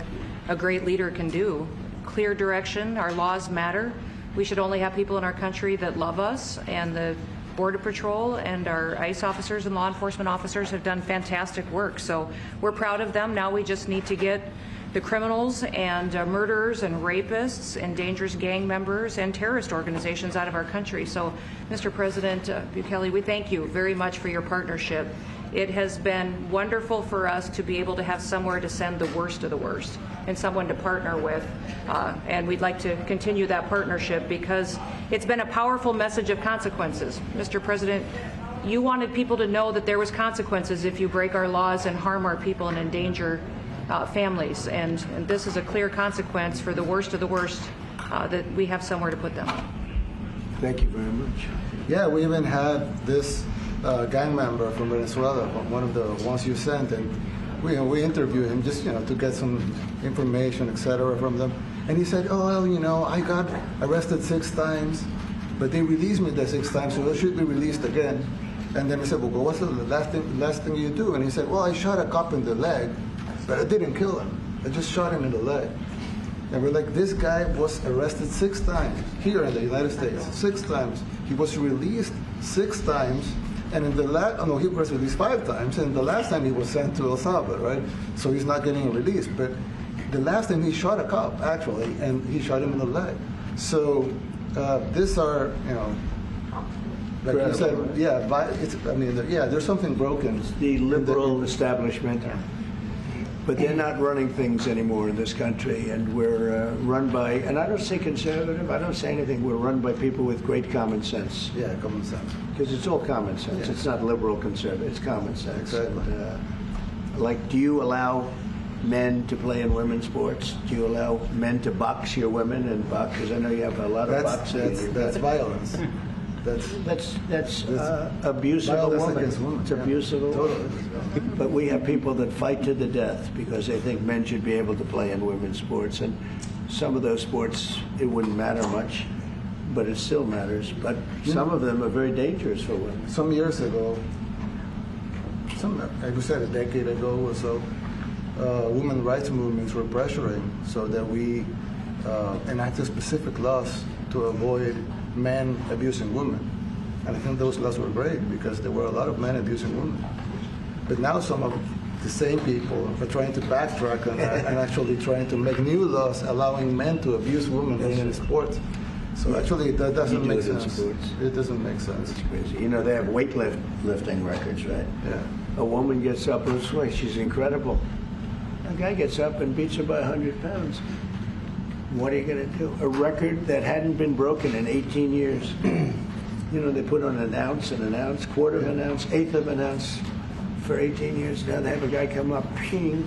a great leader can do. Clear direction. Our laws matter. We should only have people in our country that love us, and the Border Patrol and our ICE officers and law enforcement officers have done fantastic work. So we're proud of them. Now we just need to get the criminals and murderers and rapists and dangerous gang members and terrorist organizations out of our country. So, Mr. President Bukele, we thank you very much for your partnership. It has been wonderful for us to be able to have somewhere to send the worst of the worst and someone to partner with. And we'd like to continue that partnership because it's been a powerful message of consequences. Mr. President, you wanted people to know that there was consequences if you break our laws and harm our people and endanger families. And this is a clear consequence for the worst of the worst that we have somewhere to put them. Thank you very much. Yeah, we even had this gang member from Venezuela, one of the ones you sent, and we interviewed him just to get some information, etc. from them. And he said, "Oh, well, I got arrested 6 times, but they released me the 6 times, so I should be released again." And then we said, "Well, what's the last thing you do?" And he said, "Well, I shot a cop in the leg, but I didn't kill him. I just shot him in the leg." And we're like, this guy was arrested 6 times here in the United States, 6 times. He was released 6 times. And in the he was released 5 times, and the last time he was sent to El Salvador, right? So he's not getting released. But the last time he shot a cop, actually, and he shot him in the leg. So these are, like you said, there's something broken. It's the liberal establishment. But they're not running things anymore in this country, and we're run by, and I don't say conservative, I don't say anything, we're run by people with great common sense. Yeah, common sense. Because it's all common sense. Yeah. It's not liberal conservative, it's common sense. Exactly. And, do you allow men to play in women's sports? Do you allow men to box your women and box? Because I know you have a lot of boxing. That's violence. That's abuse of a woman. It's abuse of a woman. But we have people that fight to the death because they think men should be able to play in women's sports. And some of those sports, it wouldn't matter much, but it still matters. But some of them are very dangerous for women. Some years ago, like we said, a decade ago or so, women's rights movements were pressuring so that we enacted specific laws to avoid men abusing women. And I think those laws were great because there were a lot of men abusing women. But now some of the same people are trying to backtrack on that and actually trying to make new laws allowing men to abuse women in sports. So actually that doesn't make sense. It doesn't make sense. It's crazy. You know, they have weightlifting records, right? Yeah. A woman gets up and swings. She's incredible. A guy gets up and beats her by 100 pounds. What are you going to do? A record that hadn't been broken in 18 years. You know, they put on an ounce, quarter of an ounce, eighth of an ounce for 18 years. Now they have a guy come up, ping.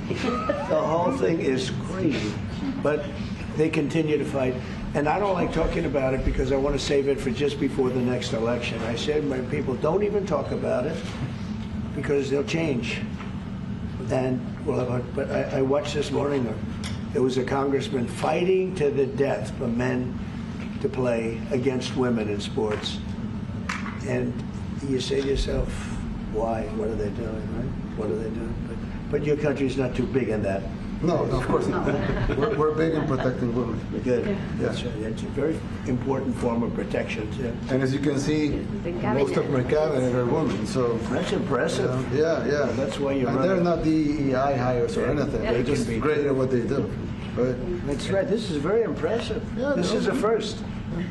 The whole thing is crazy. But they continue to fight. And I don't like talking about it because I want to save it for just before the next election. I said to my people, don't even talk about it because they'll change. And we'll have but I watched this morning, there was a congressman fighting to the death for men to play against women in sports. And you say to yourself, why? What are they doing, right? What are they doing? But your country's not too big in that. No, of course not. We're big in protecting women. Good. Yeah. That's right. It's a very important form of protection, too. And as you can see, most of my cabinet are women, so... That's impressive. Yeah. That's why you're running. They're not DEI hires or anything. They're just great at what they do. Right? That's right. This is very impressive. Yeah, this is a first.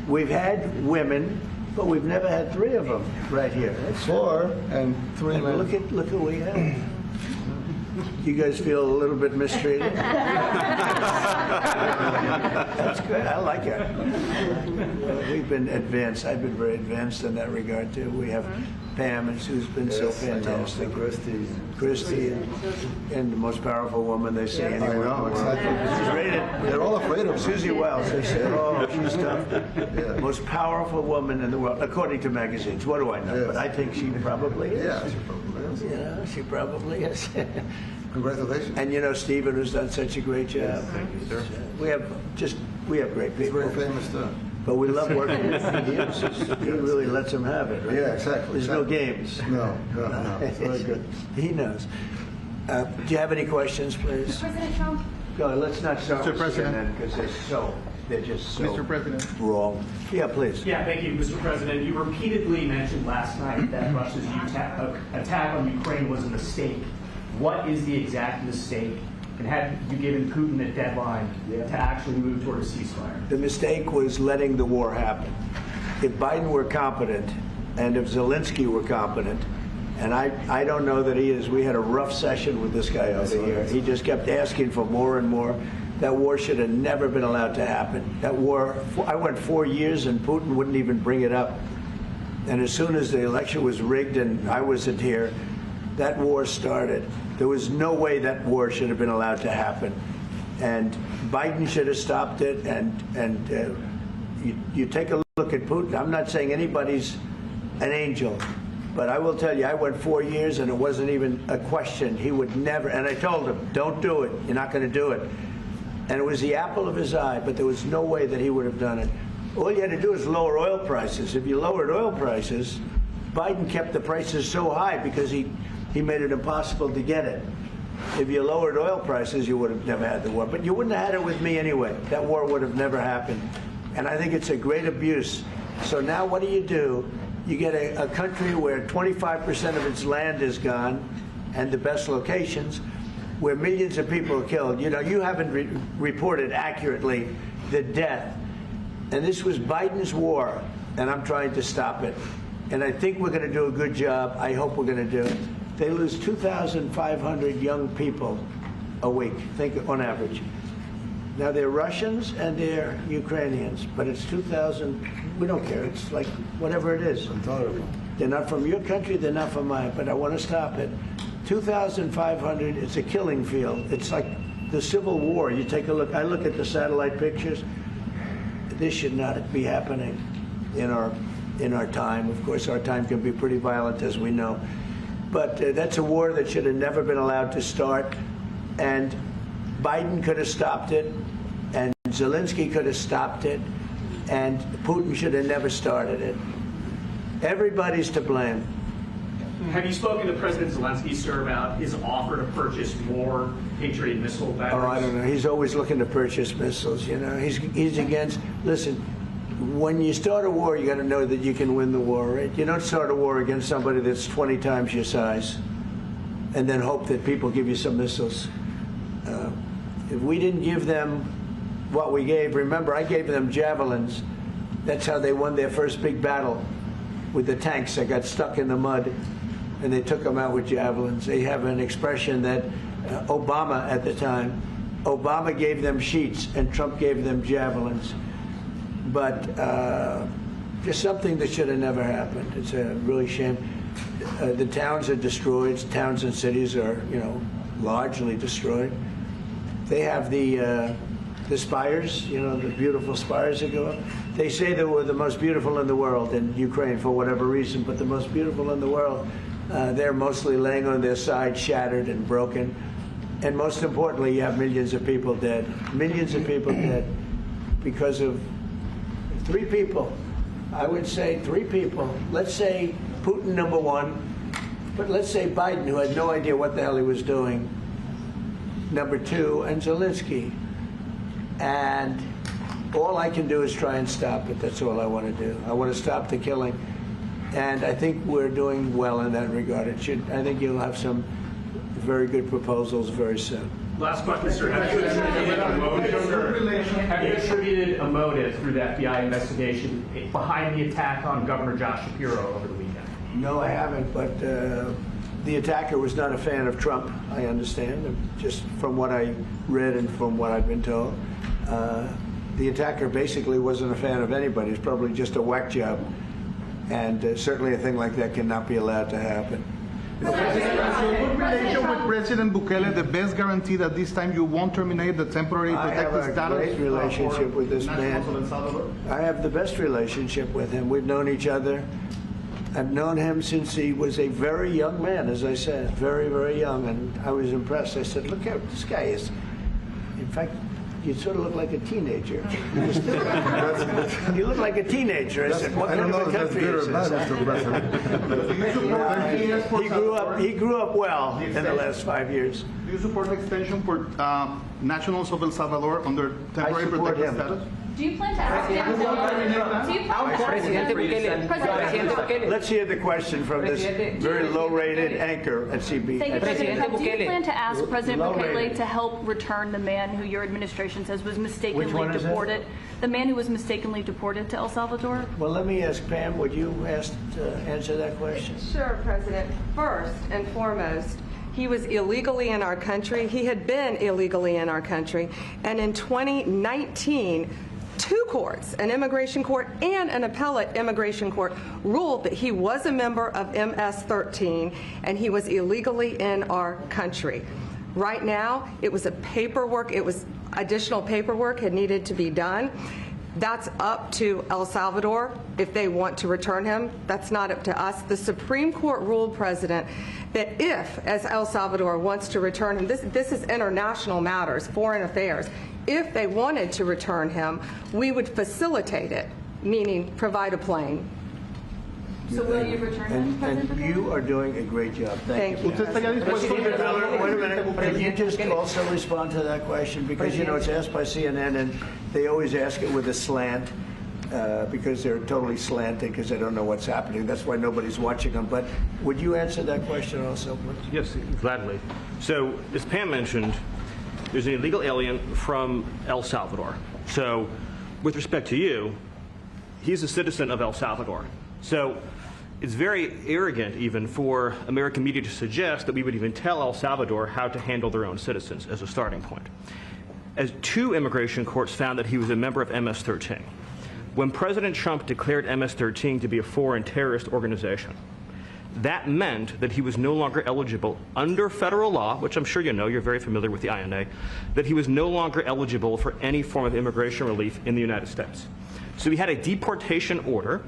We've had women, but we've never had 3 of them right here. That's 4 and 3 men. Look at what we have. You guys feel a little bit mistreated? That's good. I like it. We've been advanced. I've been very advanced in that regard, too. We have Pam, who's been so fantastic. Christy, and the most powerful woman they see anywhere. I know, exactly. She's rated. They're all afraid of her. Susie Wells. They say, oh, she's tough. Yeah. Most powerful woman in the world, according to magazines. What do I know? Yes. But I think she probably is. Yeah, she probably is. Yeah, she probably is. Congratulations. And you know, Stephen, who's done such a great job. Sure. We have great people. He's very famous too. But we love working with him. He really lets him have it, right? Yeah, exactly. There's no games. No. It's very good. He knows. Do you have any questions, please? President Trump? Go, let's not start Mr. President. because they're just so Mr. President. wrong. Yeah, please. Yeah, thank you, Mr. President. You repeatedly mentioned last night that Russia's attack on Ukraine was a mistake. What is the exact mistake? And had you given Putin a deadline to actually move toward a ceasefire? The mistake was letting the war happen. If Biden were competent, and if Zelensky were competent, and I don't know that he is. We had a rough session with this guy over here. He just kept asking for more and more. That war should have never been allowed to happen. That war, I went 4 years and Putin wouldn't even bring it up. And as soon as the election was rigged and I wasn't here, that war started. There was no way that war should have been allowed to happen. And Biden should have stopped it. And you take a look at Putin. I'm not saying anybody's an angel, but I will tell you, I went 4 years and it wasn't even a question. He would never, and I told him, don't do it. You're not going to do it. And it was the apple of his eye, but there was no way that he would have done it. All you had to do is lower oil prices. If you lowered oil prices, Biden kept the prices so high because he made it impossible to get it. If you lowered oil prices, you would have never had the war. But you wouldn't have had it with me anyway. That war would have never happened. And I think it's a great abuse. So now what do? You get a country where 25% of its land is gone, and the best locations, where millions of people are killed. You know, you haven't reported accurately the death. And this was Biden's war, and I'm trying to stop it. And I think we're going to do a good job. I hope we're going to do it. They lose 2,500 young people a week, think on average. Now, they're Russians and they're Ukrainians, but it's 2,000. We don't care. It's like whatever it is. Intolerable. They're not from your country. They're not from mine, but I want to stop it. 2,500, it's a killing field. It's like the Civil War. You take a look. I look at the satellite pictures. This should not be happening in in our time. Of course, our time can be pretty violent, as we know. But that's a war that should have never been allowed to start. And Biden could have stopped it, and Zelensky could have stopped it, and Putin should have never started it. Everybody's to blame. Have you spoken to President Zelensky, sir, about his offer to purchase more Patriot missile batteries? Oh, I don't know. He's always looking to purchase missiles, you know. He's against, listen, when you start a war, you got to know that you can win the war, right? You don't start a war against somebody that's 20 times your size and then hope that people give you some missiles. If we didn't give them what we gave, remember, I gave them javelins. That's how they won their first big battle with the tanks that got stuck in the mud, and they took them out with javelins. They have an expression that Obama at the time, Obama gave them sheets and Trump gave them javelins. But just something that should have never happened. It's a really shame. The towns are destroyed. Towns and cities are, you know, largely destroyed. They have the spires, you know, the beautiful spires that go up. They say they were the most beautiful in the world in Ukraine for whatever reason, but the most beautiful in the world. They're mostly laying on their side, shattered and broken. And most importantly, you have millions of people dead. Millions of people dead because of 3 people. I would say 3 people. Let's say Putin, number 1, but let's say Biden, who had no idea what the hell he was doing, number 2, and Zelensky. And all I can do is try and stop it. That's all I want to do. I want to stop the killing. And I think we're doing well in that regard. I think you'll have some very good proposals very soon. Last question, sir. Have you attributed a motive through the FBI investigation behind the attack on Governor Josh Shapiro over the weekend? No, I haven't, but the attacker was not a fan of Trump, I understand, just from what I read and from what I've been told. The attacker basically wasn't a fan of anybody. It's probably just a whack job. And certainly a thing like that cannot be allowed to happen. Your good relation with President Bukele, the best guarantee that this time you won't terminate the temporary protected status? I have a great relationship with this man. I have the best relationship with him. We've known each other. I've known him since he was a very young man, as I said, very, very young. And I was impressed. I said, look how this guy is. In fact, you sort of look like a teenager. You look like a teenager. I said, what kind of a country is this? He grew up well in the last 5 years. Do you support the extension for nationals of El Salvador under temporary protected status? Do you plan to ask Let's hear the question from this very low-rated anchor at CBNews. Do you plan to ask President Bukele to help return the man who your administration says was mistakenly deported? The man who was mistakenly deported to El Salvador? Well, let me ask Pam, would you answer that question? Sure, President. First and foremost, he was illegally in our country. He had been illegally in our country. And in 2019, 2 courts, an immigration court and an appellate immigration court, ruled that he was a member of MS-13 and he was illegally in our country. Right now, it was additional paperwork had needed to be done. That's up to El Salvador if they want to return him. That's not up to us. The Supreme Court ruled, President, that if, as El Salvador wants to return him, this is international matters, foreign affairs, if they wanted to return him, we would facilitate it, meaning provide a plane. So will you return him, President Bukele? And you are doing a great job. Thank you. Thank Wait a minute. Can you just also respond to that question? Because, you know, it's asked by CNN, and they always ask it with a slant. Because they're totally slanted because they don't know what's happening. That's why nobody's watching them. But would you answer that question also, please? Yes, gladly. So, as Pam mentioned, there's an illegal alien from El Salvador. So, with respect to you, he's a citizen of El Salvador. So, it's very arrogant even for American media to suggest that we would even tell El Salvador how to handle their own citizens as a starting point. As 2 immigration courts found that he was a member of MS-13. When President Trump declared MS-13 to be a foreign terrorist organization, that meant that he was no longer eligible under federal law, which I'm sure you know, you're very familiar with the INA, that he was no longer eligible for any form of immigration relief in the United States. So he had a deportation order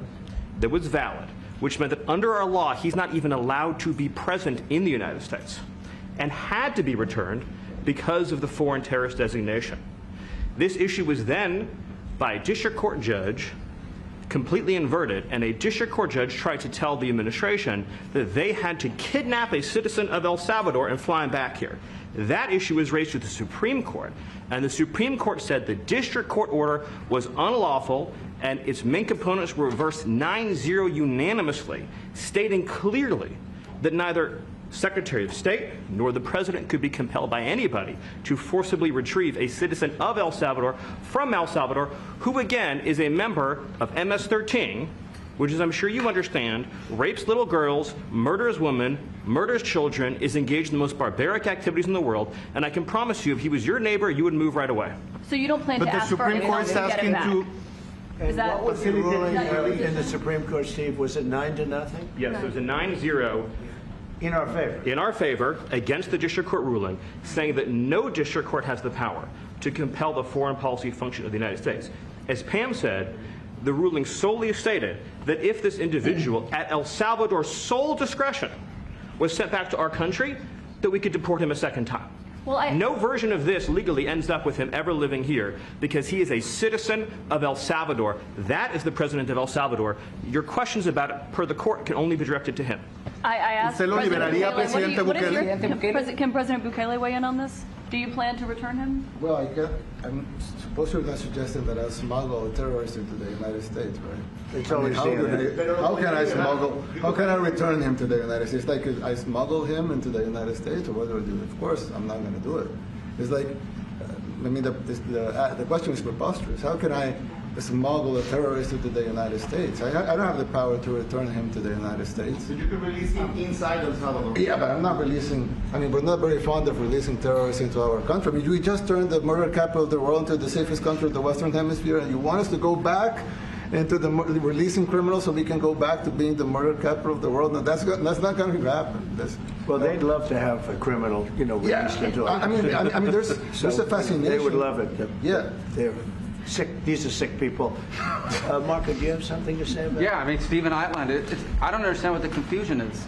that was valid, which meant that under our law, he's not even allowed to be present in the United States, and had to be returned because of the foreign terrorist designation. This issue was then, by a district court judge, completely inverted, and a district court judge tried to tell the administration that they had to kidnap a citizen of El Salvador and fly him back here. That issue was raised to the Supreme Court, and the Supreme Court said the district court order was unlawful, and its main components were reversed 9-0 unanimously, stating clearly that neither Secretary of State nor the President could be compelled by anybody to forcibly retrieve a citizen of El Salvador from El Salvador, who again is a member of MS-13, which, as I'm sure you understand, rapes little girls, murders women, murders children, is engaged in the most barbaric activities in the world, and I can promise you, if he was your neighbor, you would move right away. So you don't plan to ask for anything to get him back? And what was the ruling in the Supreme Court, Steve? Was it 9-0? Yes, it was a 9-0. In our favor? In our favor, against the district court ruling, saying that no district court has the power to compel the foreign policy function of the United States. As Pam said, the ruling solely stated that if this individual, at El Salvador's sole discretion, was sent back to our country, that we could deport him a second time. Well, no version of this legally ends up with him ever living here, because he is a citizen of El Salvador. That is the president of El Salvador. Your questions about it, per the court, can only be directed to him. I asked President Bukele, can President Bukele weigh in on this? Do you plan to return him? Well, I'm supposed you're not suggesting that I smuggle a terrorist into the United States, right? It's always how can I smuggle? How can I return him to the United States? Like, could I smuggle him into the United States, or what do I do? Of course, I'm not going to do it. It's like, I mean, the question is preposterous. How can I smuggle a terrorist into the United States? I don't have the power to return him to the United States. So you can release him inside El Salvador? Yeah, but I'm not releasing, I mean, we're not very fond of releasing terrorists into our country. I mean, we just turned the murder capital of the world into the safest country of the Western Hemisphere, and you want us to go back into the releasing criminals so we can go back to being the murder capital of the world? No, that's not going to happen. Well, they'd love to have a criminal, released into I mean, there's a fascination. They would love it. They're sick. These are sick people. Marco, do you have something to say about it? Yeah, I mean, Stephen outlined it. I don't understand what the confusion is.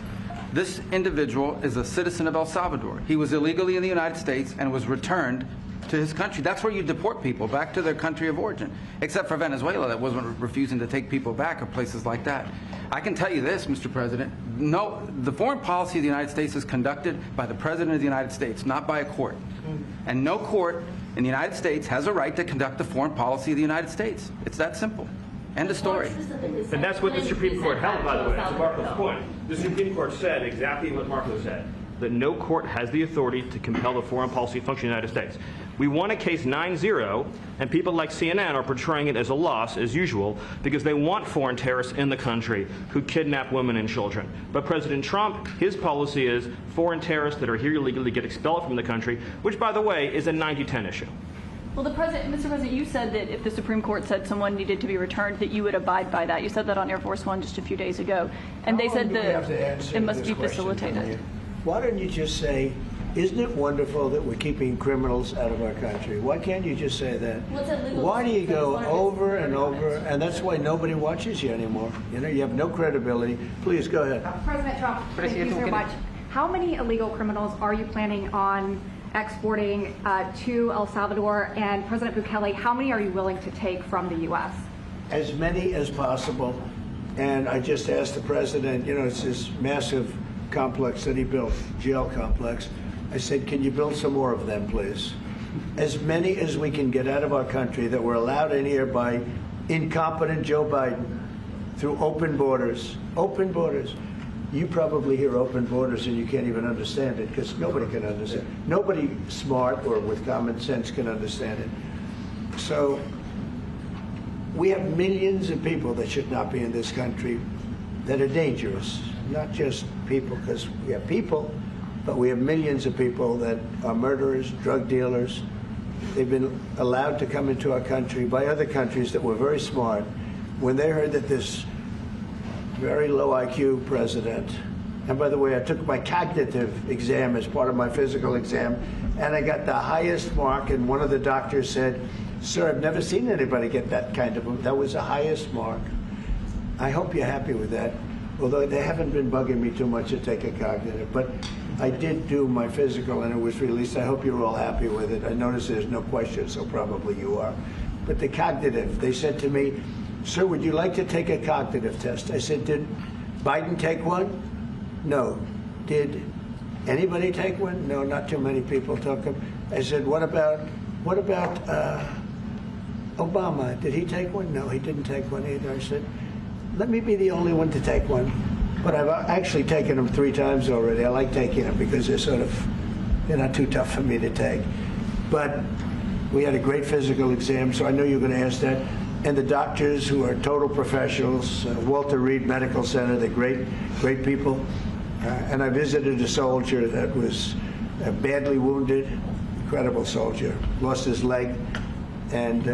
This individual is a citizen of El Salvador. He was illegally in the United States and was returned to his country. That's where you deport people, back to their country of origin, except for Venezuela that wasn't refusing to take people back, or places like that. I can tell you this, Mr. President, no, the foreign policy of the United States is conducted by the President of the United States, not by a court. And no court in the United States has a right to conduct the foreign policy of the United States. It's that simple. End of story. And that's what the Supreme Court held, by the way, to Marco's point. The Supreme Court said exactly what Marco said, that no court has the authority to compel the foreign policy function of the United States. We won a case 9-0, and people like CNN are portraying it as a loss, as usual, because they want foreign terrorists in the country who kidnap women and children. But President Trump, his policy is foreign terrorists that are here illegally get expelled from the country, which, by the way, is a 90-10 issue. Well, Mr. President, you said that if the Supreme Court said someone needed to be returned, that you would abide by that. You said that on Air Force One just a few days ago, and they said that it must be facilitated. Why don't you just say, isn't it wonderful that we're keeping criminals out of our country? Why can't you just say that? Why do you go over and over? And that's why nobody watches you anymore. You have no credibility. Please, go ahead. President Trump, thank you so much. How many illegal criminals are you planning on exporting to El Salvador? And President Bukele, how many are you willing to take from the U.S.? As many as possible. And I just asked the president, it's this massive complex that he built, jail complex. I said, can you build some more of them, please? As many as we can get out of our country that were allowed in here by incompetent Joe Biden through open borders. Open borders. You probably hear open borders and you can't even understand it, because nobody can understand. Nobody smart or with common sense can understand it. So we have millions of people that should not be in this country that are dangerous. Not just people, because we have people, but we have millions of people that are murderers, drug dealers. They've been allowed to come into our country by other countries that were very smart. When they heard that this very low IQ president, and by the way, I took my cognitive exam as part of my physical exam, and I got the highest mark, and one of the doctors said, sir, I've never seen anybody get that kind of, that was the highest mark. I hope you're happy with that, although they haven't been bugging me too much to take a cognitive. But I did do my physical, and it was released. I hope you're all happy with it. I noticed there's no question, so probably you are. But the cognitive, they said to me, "Sir, would you like to take a cognitive test?" I said, "Did Biden take one?" "No." "Did anybody take one?" "No, not too many people took them." I said, what about Obama? Did he take one?" "No, he didn't take one either." I said, "Let me be the only one to take one." But I've actually taken them 3 times already. I like taking them because they're not too tough for me to take. But we had a great physical exam, so I know you're going to ask that. And the doctors, who are total professionals, Walter Reed Medical Center, they're great people. And I visited a soldier that was badly wounded, incredible soldier, lost his leg, and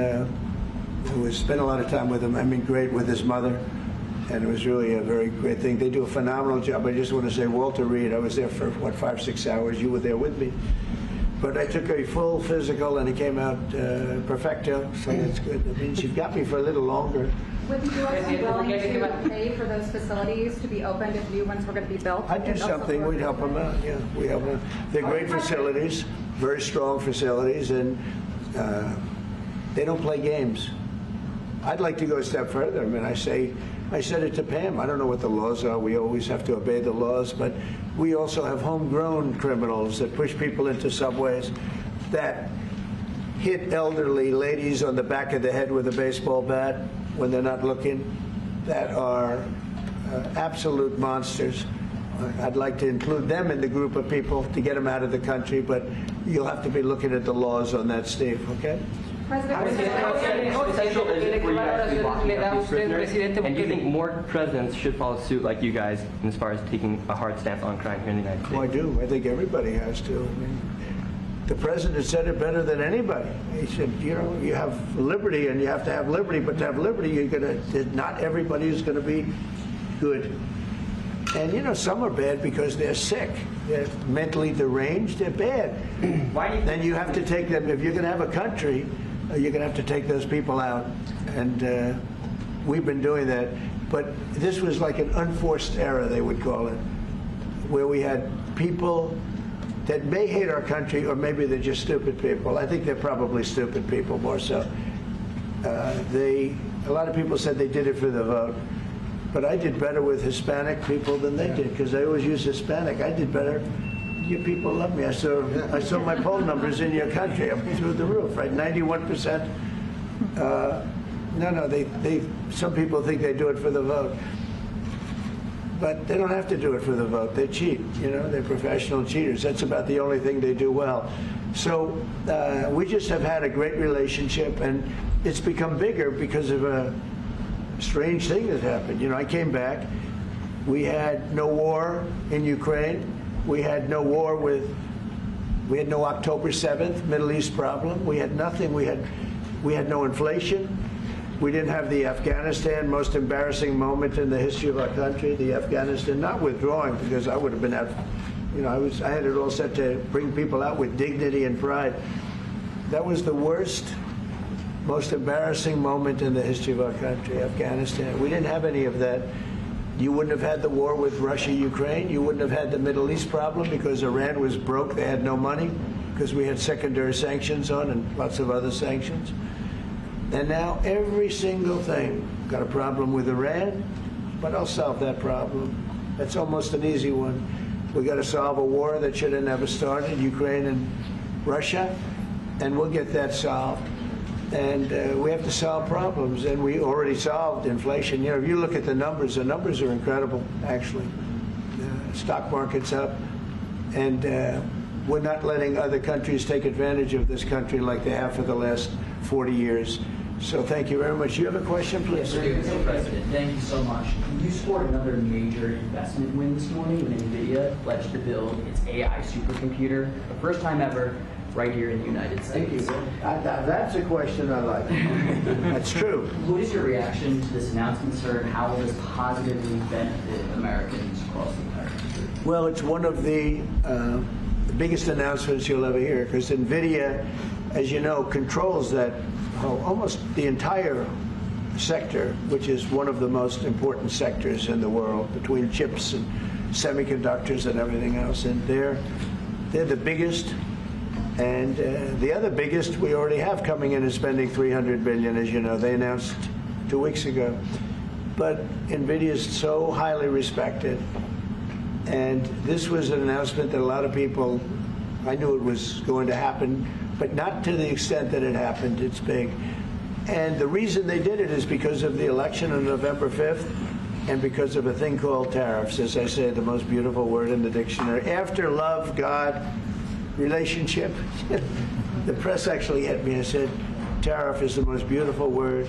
spent a lot of time with him. I mean, great with his mother, and it was really a very great thing. They do a phenomenal job. I just want to say, Walter Reed, I was there for, 5-6 hours. You were there with me. But I took a full physical, and it came out perfecto, so that's good. That means you've got me for a little longer. Would the U.S. be willing to pay for those facilities to be opened if new ones were going to be built? I'd do something. We'd help them out. Yeah, we help them. They're great facilities, very strong facilities, and they don't play games. I'd like to go a step further. I mean, I said it to Pam. I don't know what the laws are. We always have to obey the laws, but we also have homegrown criminals that push people into subways, that hit elderly ladies on the back of the head with a baseball bat when they're not looking, that are absolute monsters. I'd like to include them in the group of people to get them out of the country, but you'll have to be looking at the laws on that, Steve, okay? How essential is it for you guys to be locking up these prisoners? And do you think more presidents should follow suit like you guys as far as taking a hard stance on crime here in the United States? Oh, I do. I think everybody has to. I mean, the president said it better than anybody. He said, you know, you have liberty and you have to have liberty, but to have liberty, not everybody is going to be good. And, you know, some are bad because they're sick. They're mentally deranged. They're bad. Why do you then you have to take them. If you're going to have a country, you're going to have to take those people out. And we've been doing that. But this was like an unforced error, they would call it, where we had people that may hate our country, or maybe they're just stupid people. I think they're probably stupid people more so. A lot of people said they did it for the vote. But I did better with Hispanic people than they did, because they always use Hispanic. I did better. You people love me. I saw my poll numbers in your country up through the roof, right? 91%. Some people think they do it for the vote. But they don't have to do it for the vote. They cheat, you know, they're professional cheaters. That's about the only thing they do well. So we just have had a great relationship, and it's become bigger because of a strange thing that happened. You know, I came back. We had no war in Ukraine. We had no war we had no October 7th Middle East problem. We had nothing. We had no inflation. We didn't have the Afghanistan most embarrassing moment in the history of our country. The Afghanistan, not withdrawing, because I would have been out. You know, I had it all set to bring people out with dignity and pride. That was the worst, most embarrassing moment in the history of our country, Afghanistan. We didn't have any of that. You wouldn't have had the war with Russia, Ukraine. You wouldn't have had the Middle East problem because Iran was broke. They had no money because we had secondary sanctions on and lots of other sanctions. And now every single thing, got a problem with Iran, but I'll solve that problem. That's almost an easy one. We got to solve a war that should have never started, Ukraine and Russia, and we'll get that solved. And we have to solve problems, and we already solved inflation. You know, if you look at the numbers are incredible, actually. Stock market's up, and we're not letting other countries take advantage of this country like they have for the last 40 years. So thank you very much. You have a question, please? Yes, Mr. President, thank you so much. You scored another major investment win this morning when NVIDIA pledged to build its AI supercomputer, the first time ever, right here in the United States. Thank you. That's a question I like. That's true. What is your reaction to this announcement, sir, and how will this positively benefit Americans across the entire country? Well, it's one of the biggest announcements you'll ever hear, because NVIDIA, as you know, controls that almost the entire sector, which is one of the most important sectors in the world, between chips and semiconductors and everything else. And they're the biggest. And the other biggest we already have coming in and spending $300 billion, as you know. They announced 2 weeks ago. But NVIDIA is so highly respected. And this was an announcement that a lot of people, I knew it was going to happen, but not to the extent that it happened. It's big. And the reason they did it is because of the election on November 5th and because of a thing called tariffs. As I say, the most beautiful word in the dictionary. After love, God, relationship. The press actually hit me and said, tariff is the most beautiful word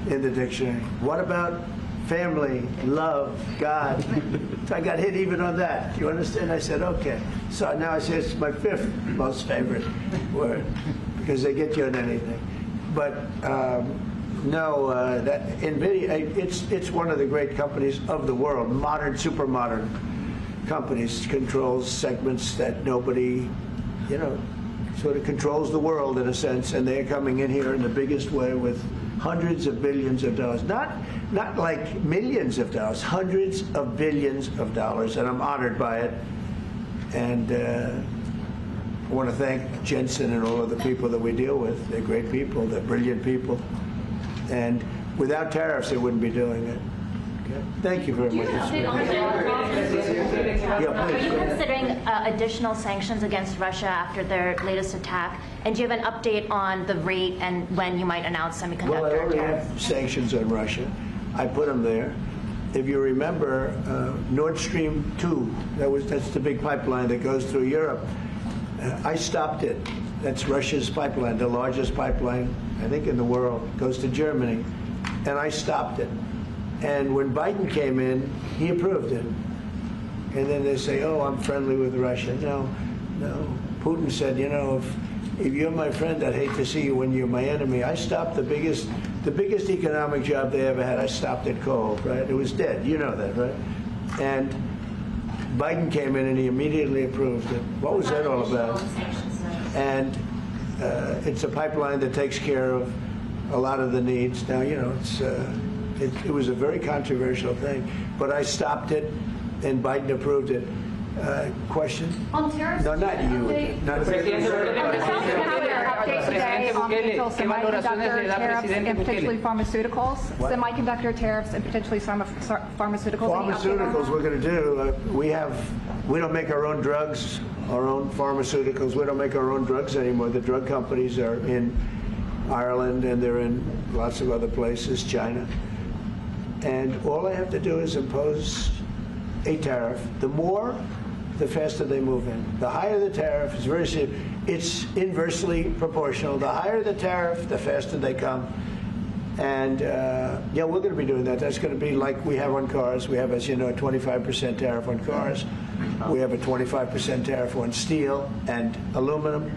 in the dictionary. What about family, love, God? So I got hit even on that. You understand? I said, okay. So now I say it's my 5th most favorite word because they get you on anything. But no, that NVIDIA, it's one of the great companies of the world, modern, super modern companies, controls segments that nobody, you know, sort of controls the world in a sense, and they're coming in here in the biggest way with hundreds of billions of dollars. Not like millions of dollars, hundreds of billions of dollars, and I'm honored by it. And I want to thank Jensen and all of the people that we deal with. They're great people, they're brilliant people. And without tariffs, they wouldn't be doing it. Okay. Thank you very much. Are you considering additional sanctions against Russia after their latest attack? And do you have an update on the rate and when you might announce semiconductor Well, I already tariffs? have sanctions on Russia. I put them there. If you remember, Nord Stream 2, that's the big pipeline that goes through Europe. I stopped it. That's Russia's pipeline, the largest pipeline, I think, in the world. Goes to Germany. And I stopped it. And when Biden came in, he approved it. And then they say, oh, I'm friendly with Russia. No. Putin said, you know, if you're my friend, I'd hate to see you when you're my enemy. I stopped the biggest economic job they ever had. I stopped it cold, right? It was dead. You know that, right? And Biden came in and he immediately approved it. What was that all about? And it's a pipeline that takes care of a lot of the needs. Now, you know, it was a very controversial thing, but I stopped it, and Biden approved it. Question? On tariffs? No, not you. Not Update today on potential semiconductor tariffs and potentially pharmaceuticals. Semiconductor tariffs and potentially pharmaceuticals. Pharmaceuticals we're going to do. We don't make our own drugs, our own pharmaceuticals. We don't make our own drugs anymore. The drug companies are in Ireland and they're in lots of other places, China. And all I have to do is impose a tariff. The more, the faster they move in. The higher the tariff, is very simple. It's inversely proportional. The higher the tariff, the faster they come. And yeah, we're going to be doing that. That's going to be like we have on cars. We have, as you know, a 25% tariff on cars. We have a 25% tariff on steel and aluminum.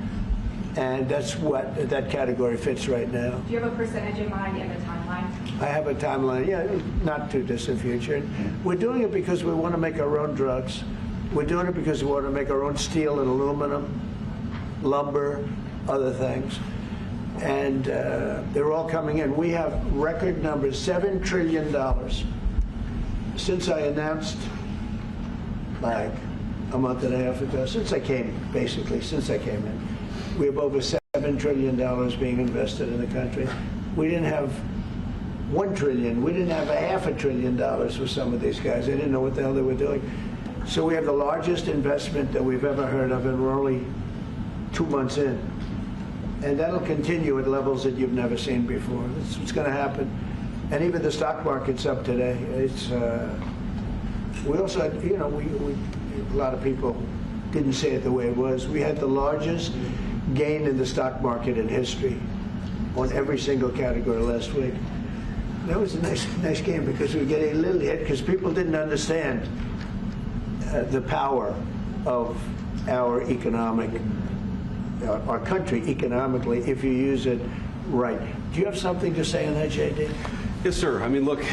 And that's what that category fits right now. Do you have a percentage in mind and a timeline? I have a timeline, yeah, not too distant future. We're doing it because we want to make our own drugs. We're doing it because we want to make our own steel and aluminum, lumber, other things. And they're all coming in. We have record numbers, $7 trillion. Since I announced, like a month and a half ago, since I came in, we have over $7 trillion being invested in the country. We didn't have $1 trillion. We didn't have $500 billion for some of these guys. They didn't know what the hell they were doing. So we have the largest investment that we've ever heard of, and we're only 2 months in. And that'll continue at levels that you've never seen before. That's what's going to happen. And even the stock market's up today. It's we also had, you know, a lot of people didn't say it the way it was. We had the largest gain in the stock market in history on every single category last week. That was a nice game because we were getting a little hit because people didn't understand the power of our country economically if you use it right. Do you have something to say on that, JD? Yes, sir. I mean, look,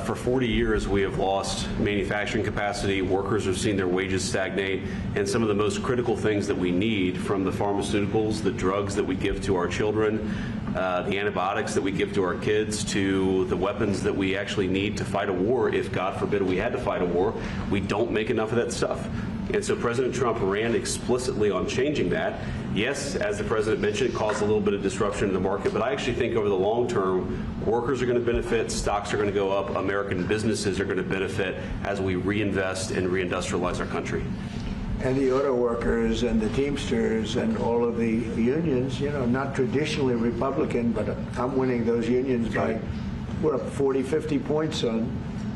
for 40 years we have lost manufacturing capacity. Workers have seen their wages stagnate, and some of the most critical things that we need, from the pharmaceuticals, the drugs that we give to our children, the antibiotics that we give to our kids, to the weapons that we actually need to fight a war, if God forbid we had to fight a war, we don't make enough of that stuff. And so President Trump ran explicitly on changing that. Yes, as the president mentioned, it caused a little bit of disruption in the market, but I actually think over the long term, workers are going to benefit, stocks are going to go up, American businesses are going to benefit as we reinvest and reindustrialize our country. And the auto workers and the Teamsters and all of the unions, you know, not traditionally Republican, but I'm winning those unions by, we're up 40, 50 points on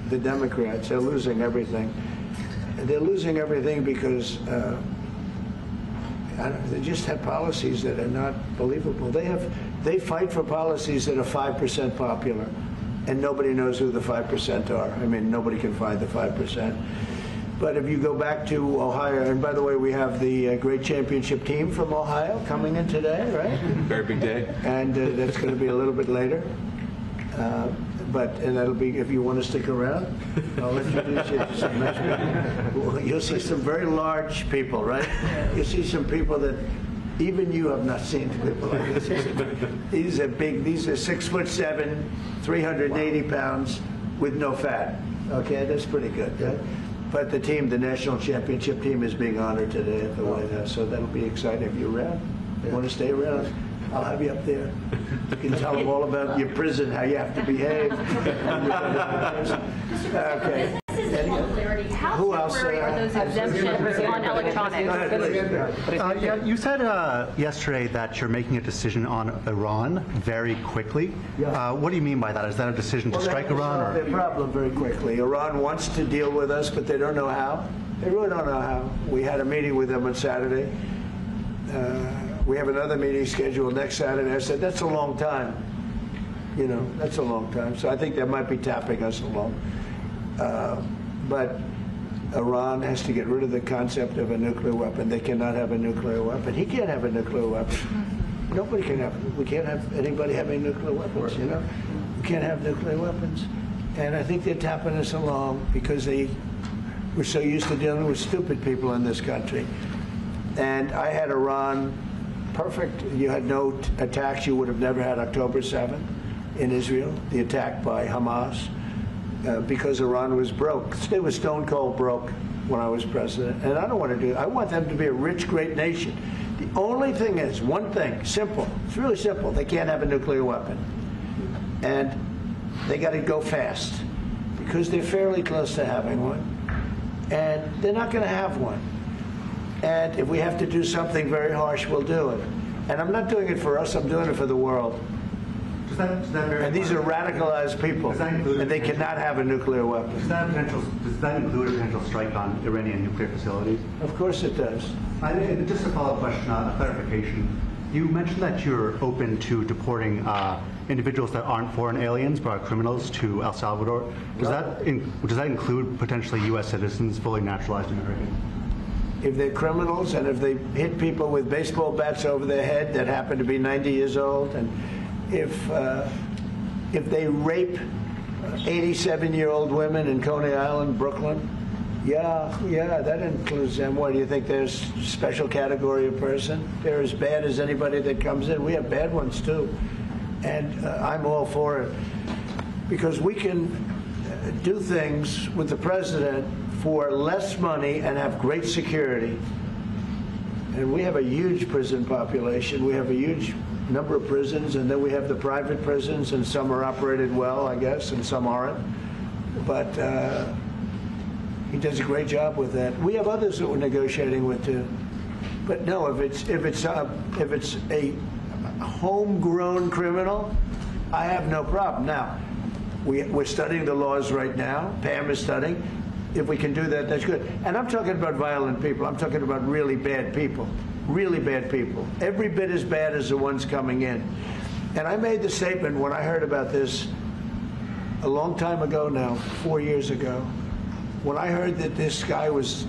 the Democrats. They're losing everything. They're losing everything because they just have policies that are not believable. They fight for policies that are 5% popular, and nobody knows who the 5% are. I mean, nobody can find the 5%. But if you go back to Ohio, and by the way, we have the great championship team from Ohio coming in today, right? Very big day. And that's going to be a little bit later. And that'll be, if you want to stick around, I'll introduce you to some nice people. You'll see some very large people, right? You'll see some people that even you have not seen people like this. These are big, these are 6'7", 380 pounds with no fat. Okay, that's pretty good, right? But the team, the national championship team, is being honored today at the White House, so that'll be exciting. If you're around, you want to stay around, I'll have you up there. You can tell them all about your prison, how you have to behave. Okay. Who else? Are those exemptions on electronics? You said yesterday that you're making a decision on Iran very quickly. What do you mean by that? Is that a decision to strike Iran? Or? Their problem very quickly. Iran wants to deal with us, but they don't know how. They really don't know how. We had a meeting with them on Saturday. We have another meeting scheduled next Saturday. I said, that's a long time. You know, that's a long time. So I think they might be tapping us along. But Iran has to get rid of the concept of a nuclear weapon. They cannot have a nuclear weapon. He can't have a nuclear weapon. Nobody can have. We can't have anybody having nuclear weapons, you know. We can't have nuclear weapons. And I think they're tapping us along because we're so used to dealing with stupid people in this country. And I had Iran perfect. You had no attacks. You would have never had October 7th in Israel, the attack by Hamas, because Iran was broke. They were stone cold broke when I was president. And I don't want to do it. I want them to be a rich, great nation. The only thing is, one thing, simple. It's really simple. They can't have a nuclear weapon. And they got to go fast because they're fairly close to having one. And they're not going to have one. And if we have to do something very harsh, we'll do it. And I'm not doing it for us, I'm doing it for the world. And these are radicalized people, and they cannot have a nuclear weapon. Does that include a potential strike on Iranian nuclear facilities? Of course it does. Just a follow-up question, a clarification. You mentioned that you're open to deporting individuals that aren't foreign aliens but are criminals to El Salvador. Does that include potentially U.S. citizens, fully naturalized Americans? If they're criminals and if they hit people with baseball bats over their head that happen to be 90 years old, and if they rape 87-year-old women in Coney Island, Brooklyn, yeah, that includes them. What do you think? There's a special category of person? They're as bad as anybody that comes in. We have bad ones too, and I'm all for it because we can do things with the president for less money and have great security. And we have a huge prison population. We have a huge number of prisons, and then we have the private prisons, and some are operated well, I guess, and some aren't. But he does a great job with that. We have others that we're negotiating with too. But no, if it's a homegrown criminal, I have no problem. Now, we're studying the laws right now. Pam is studying. If we can do that, that's good. And I'm talking about violent people. I'm talking about really bad people. Really bad people. Every bit as bad as the ones coming in. And I made the statement when I heard about this a long time ago now, 4 years ago. When I heard that this guy was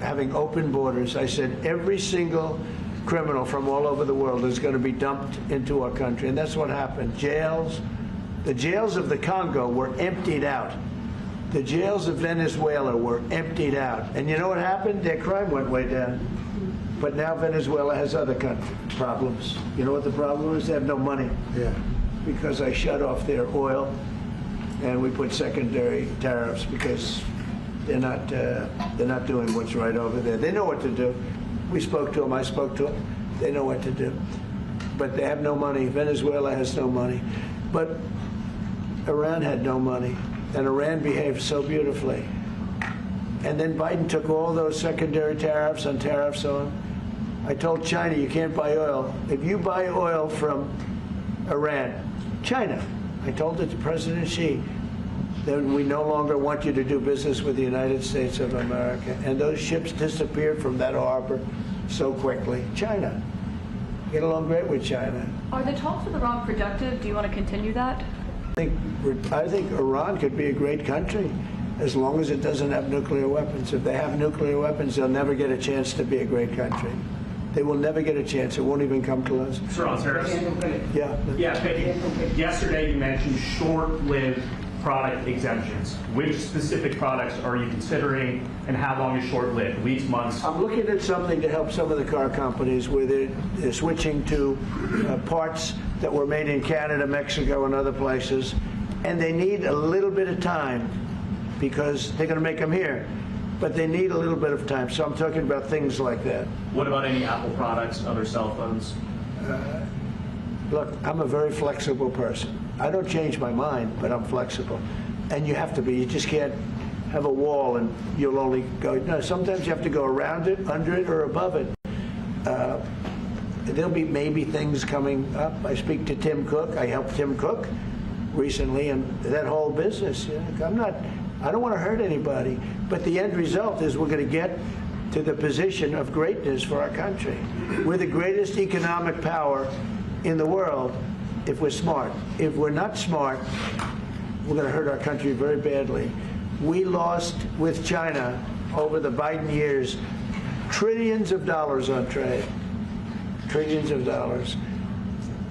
having open borders, I said every single criminal from all over the world is going to be dumped into our country. And that's what happened. Jails, The jails of the Congo were emptied out. The jails of Venezuela were emptied out. And you know what happened? Their crime went way down. But now Venezuela has other problems. You know what the problem is? They have no money. Yeah. Because I shut off their oil, and we put secondary tariffs because they're not doing what's right over there. They know what to do. We spoke to them. I spoke to them. They know what to do. But they have no money. Venezuela has no money. But Iran had no money. And Iran behaved so beautifully. And then Biden took all those secondary tariffs and tariffs on. I told China, you can't buy oil. If you buy oil from Iran, China, I told it to President Xi, then we no longer want you to do business with the United States of America. And those ships disappeared from that harbor so quickly. China. Get along great with China. Are the talks with Iran productive? Do you want to continue that? I think Iran could be a great country as long as it doesn't have nuclear weapons. If they have nuclear weapons, they'll never get a chance to be a great country. They will never get a chance. It won't even come to us. Sir, Harris. Yeah. Yesterday you mentioned short-lived product exemptions. Which specific products are you considering, and how long is short-lived? Weeks, months? I'm looking at something to help some of the car companies where they're switching to parts that were made in Canada, Mexico, and other places, and they need a little bit of time because they're going to make them here, but they need a little bit of time. So I'm talking about things like that. What about any Apple products, other cell phones? Look, I'm a very flexible person. I don't change my mind, but I'm flexible. And you have to be. You just can't have a wall and you'll only go. No, sometimes you have to go around it, under it, or above it. There'll be maybe things coming up. I speak to Tim Cook. I helped Tim Cook recently, and that whole business. I don't want to hurt anybody, but the end result is we're going to get to the position of greatness for our country. We're the greatest economic power in the world if we're smart. If we're not smart, we're going to hurt our country very badly. We lost with China over the Biden years trillions of dollars on trade. Trillions of dollars.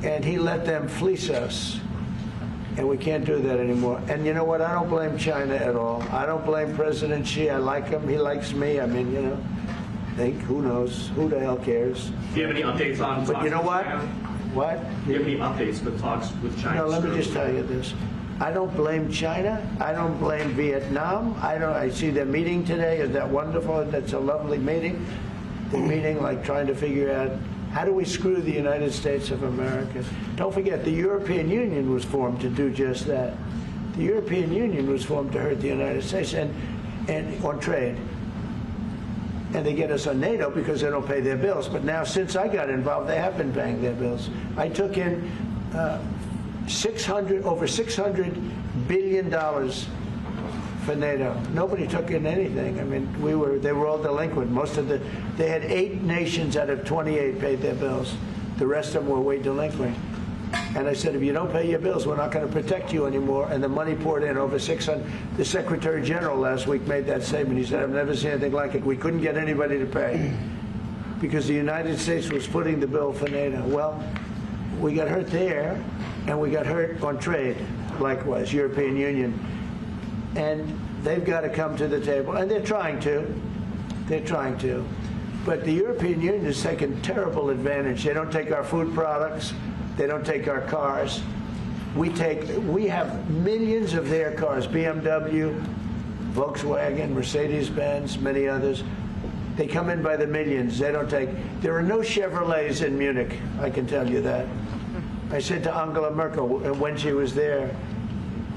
And he let them fleece us. And we can't do that anymore. And you know what? I don't blame China at all. I don't blame President Xi. I like him. He likes me. I mean, you know, who knows? Who the hell cares? Do you have any updates on But you know what? China? What? Do you have any updates with talks with China? No, let me just tell you this. I don't blame China. I don't blame Vietnam. I see their meeting today. Is that wonderful? That's a lovely meeting. They're meeting, like trying to figure out how do we screw the United States of America. Don't forget, the European Union was formed to do just that. The European Union was formed to hurt the United States and on trade. And they get us on NATO because they don't pay their bills. But now, since I got involved, they have been paying their bills. I took in over $600 billion for NATO. Nobody took in anything. I mean, they were all delinquent. They had 8 nations out of 28 paid their bills. The rest of them were way delinquent. And I said, if you don't pay your bills, we're not going to protect you anymore. And the money poured in over 600. The Secretary General last week made that statement. He said, I've never seen anything like it. We couldn't get anybody to pay because the United States was footing the bill for NATO. Well, we got hurt there, and we got hurt on trade, likewise, European Union. And they've got to come to the table, and they're trying to. They're trying to. But the European Union has taken terrible advantage. They don't take our food products. They don't take our cars. We have millions of their cars, BMW, Volkswagen, Mercedes-Benz, many others. They come in by the millions. They don't take. There are no Chevrolets in Munich, I can tell you that. I said to Angela Merkel when she was there,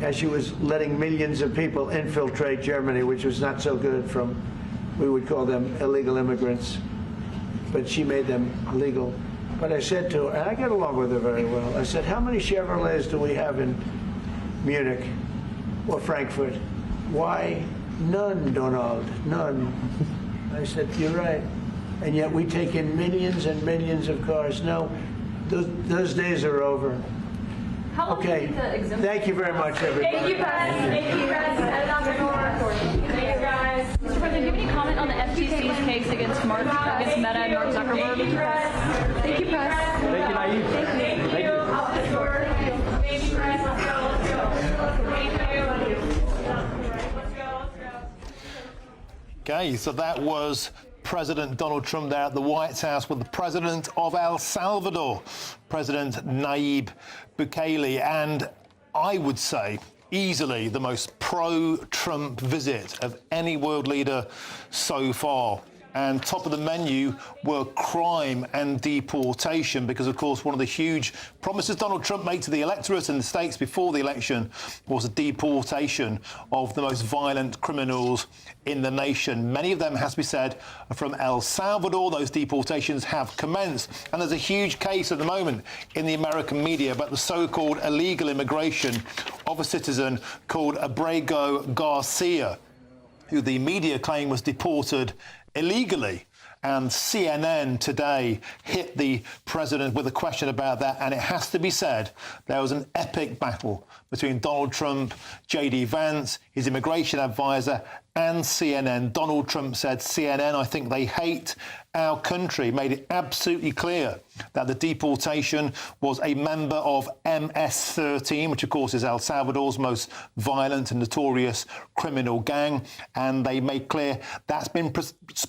as she was letting millions of people infiltrate Germany, which was not so good from, we would call them illegal immigrants, but she made them legal. But I said to her, and I get along with her very well, I said, how many Chevrolets do we have in Munich or Frankfurt? Why, none, Donald, none. I said, you're right. And yet we take in millions and millions of cars. No, those days are over. Okay, thank you very much, everybody. Thank you, guys. Thank you, guys. Thank you, guys. Mr. President, do you have any comment on the FTC's case against Meta and Mark Zuckerberg? Thank you, press. Thank you, press. Thank you, Naive. Thank you. Thank you. Thank you, press. Okay, so that was President Donald Trump there at the White House with the president of El Salvador, President Nayib Bukele, and I would say easily the most pro-Trump visit of any world leader so far. And top of the menu were crime and deportation, because, of course, one of the huge promises Donald Trump made to the electorate in the States before the election was a deportation of the most violent criminals in the nation. Many of them, has to be said, are from El Salvador. Those deportations have commenced. And there's a huge case at the moment in the American media about the so-called illegal immigration of a citizen called Abrego Garcia, who the media claim was deported illegally. And CNN today hit the president with a question about that. And it has to be said, there was an epic battle between Donald Trump, J.D. Vance, his immigration advisor, and CNN. Donald Trump said, CNN, I think they hate our country, made it absolutely clear that the deportation was a member of MS-13, which, of course, is El Salvador's most violent and notorious criminal gang. And they made clear that's been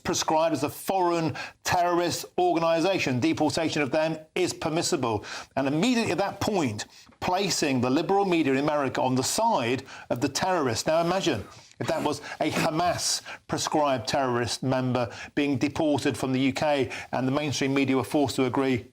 prescribed as a foreign terrorist organisation. Deportation of them is permissible. And immediately at that point, placing the liberal media in America on the side of the terrorists. Now imagine if that was a Hamas-prescribed terrorist member being deported from the UK, and the mainstream media were forced to agree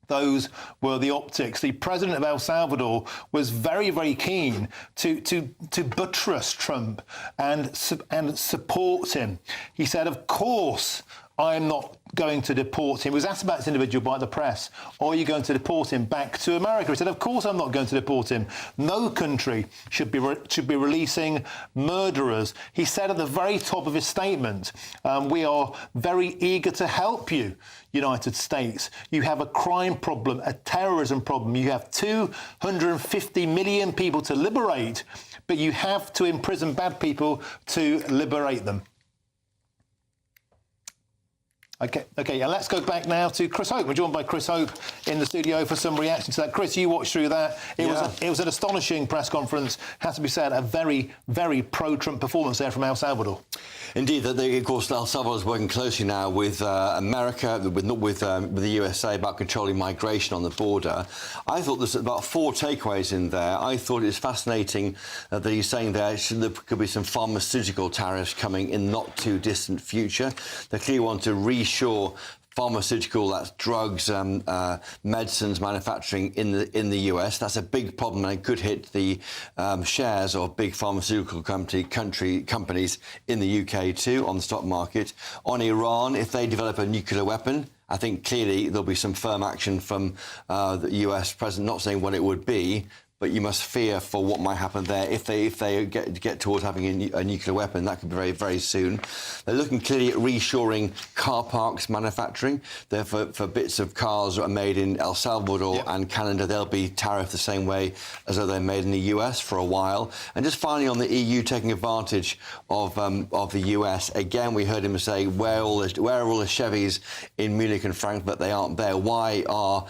those were the optics. The president of El Salvador was very, very keen to buttress Trump and support him. He said, of course, I'm not going to deport him. He was asked about this individual by the press. Are you going to deport him back to America? He said, of course I'm not going to deport him. No country should be releasing murderers. He said at the very top of his statement, we are very eager to help you, United States. You have a crime problem, a terrorism problem. You have 250 million people to liberate, but you have to imprison bad people to liberate them. Okay, and let's go back now to Chris Hope. We're joined by Chris Hope in the studio for some reaction to that. Chris, you watched through that. It was an astonishing press conference. Has to be said, a very, very pro-Trump performance there from El Salvador. Indeed, of course, El Salvador is working closely now with America, with the USA about controlling migration on the border. I thought there's about 4 takeaways in there. I thought it was fascinating that he's saying there could be some pharmaceutical tariffs coming in the not-too-distant future. They clearly want to reshore pharmaceutical, that's drugs, medicines manufacturing in the US. That's a big problem, and it could hit the shares of big pharmaceutical companies in the UK too, on the stock market. On Iran, if they develop a nuclear weapon, I think clearly there'll be some firm action from the US president, not saying what it would be, but you must fear for what might happen there if they get towards having a nuclear weapon. That could be very, very soon. They're looking clearly at reshoring car parks manufacturing. They're for bits of cars that are made in El Salvador and Canada, they'll be tariffed the same way as though they're made in the US for a while. And just finally on the EU taking advantage of the US, again we heard him say, where are all the Chevys in Munich and Frankfurt? They aren't there. Why are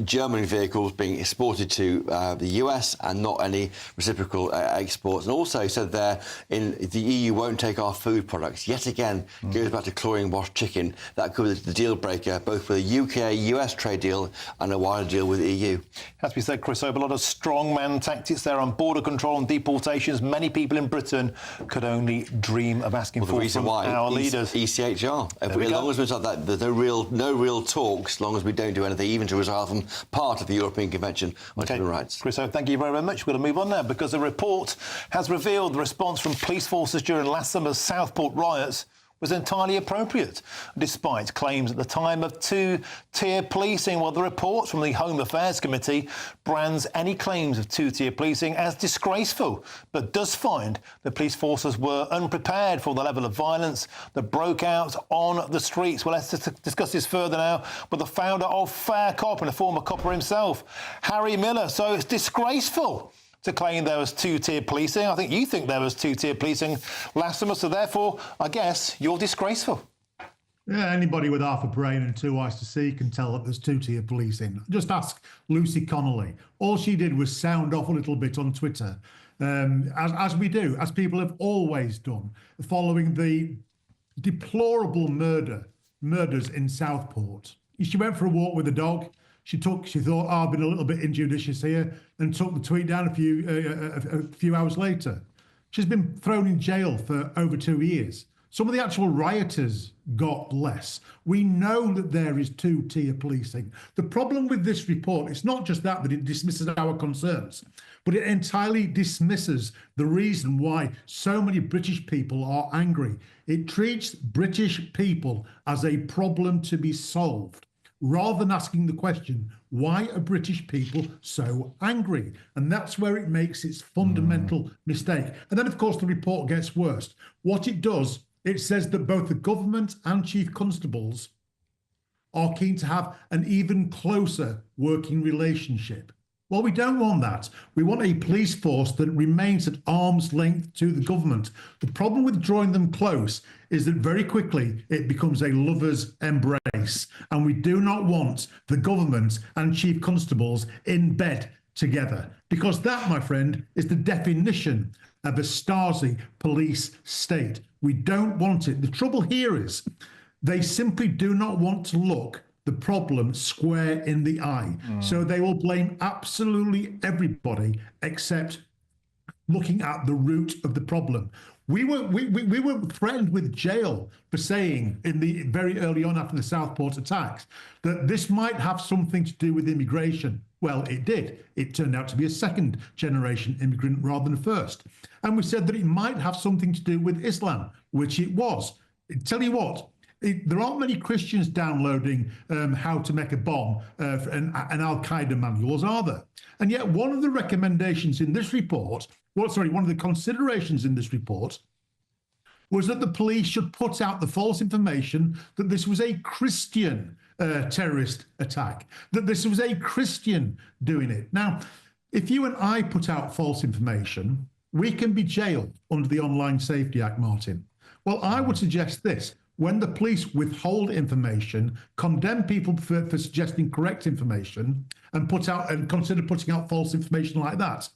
German vehicles being exported to the US and not any reciprocal exports? And also he said there, the EU won't take our food products. Yet again, goes back to chlorine-washed chicken. That could be the deal breaker, both for the UK-US trade deal and a wider deal with the EU. As we said, Chris Hope, a lot of strongman tactics there on border control and deportations. Many people in Britain could only dream of asking for from our leaders. ECHR. As long as it's like that, there's no real talks, as long as we don't do anything, even to resolve them, part of the European Convention on Human Rights. Chris Hope, thank you very much. We're going to move on now because a report has revealed the response from police forces during last summer's Southport riots was entirely appropriate, despite claims at the time of 2-tier policing. Well, the report from the Home Affairs Committee brands any claims of 2-tier policing as disgraceful, but does find the police forces were unprepared for the level of violence that broke out on the streets. Well, let's discuss this further now with the founder of Fair Cop and a former copper himself, Harry Miller. So it's disgraceful to claim there was 2-tier policing. I think you think there was 2-tier policing last summer, so therefore, I guess, you're disgraceful. Yeah, anybody with half a brain and 2 eyes to see can tell that there's 2-tier policing. Just ask Lucy Connolly. All she did was sound off a little bit on Twitter, as we do, as people have always done, following the deplorable murders in Southport. She went for a walk with a dog. She thought, I've been a little bit injudicious here, and took the tweet down a few hours later. She's been thrown in jail for over 2 years. Some of the actual rioters got less. We know that there is two-tier policing. The problem with this report, it's not just that it dismisses our concerns, but it entirely dismisses the reason why so many British people are angry. It treats British people as a problem to be solved, rather than asking the question, why are British people so angry? And that's where it makes its fundamental mistake. And then, of course, the report gets worse. What it does, it says that both the government and chief constables are keen to have an even closer working relationship. Well, we don't want that. We want a police force that remains at arm's length to the government. The problem with drawing them close is that very quickly it becomes a lover's embrace. And we do not want the government and chief constables in bed together, because that, my friend, is the definition of a Stasi police state. We don't want it. The trouble here is they simply do not want to look the problem square in the eye. So they will blame absolutely everybody except looking at the root of the problem. We were threatened with jail for saying in the very early on after the Southport attacks that this might have something to do with immigration. Well, it did. It turned out to be a second generation immigrant rather than a first. And we said that it might have something to do with Islam, which it was. Tell you what, there aren't many Christians downloading how to make a bomb and Al-Qaeda manuals, are there? And yet one of the recommendations in this report, one of the considerations in this report was that the police should put out the false information that this was a Christian terrorist attack, that this was a Christian doing it. Now, if you and I put out false information, we can be jailed under the Online Safety Act, Martin. Well, I would suggest this. When the police withhold information, condemn people for suggesting correct information, and consider putting out false information like that,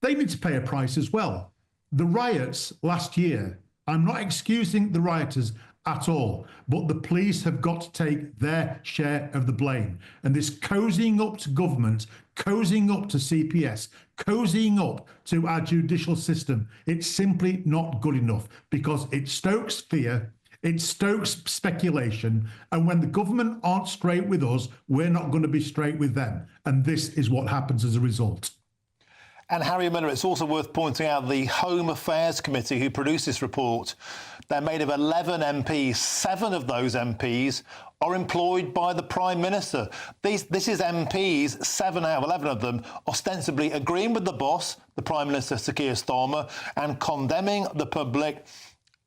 they need to pay a price as well. The riots last year, I'm not excusing the rioters at all, but the police have got to take their share of the blame. And this cozying up to government, cozying up to CPS, cozying up to our judicial system, it's simply not good enough, because it stokes fear, it stokes speculation, and when the government aren't straight with us, we're not going to be straight with them. And this is what happens as a result. And Harry Miller, it's also worth pointing out the Home Affairs Committee who produced this report, they're made of 11 MPs. 7 of those MPs are employed by the Prime Minister. This is MPs, 7 out of 11 of them, ostensibly agreeing with the boss, the Prime Minister, Sir Keir Starmer, and condemning the public.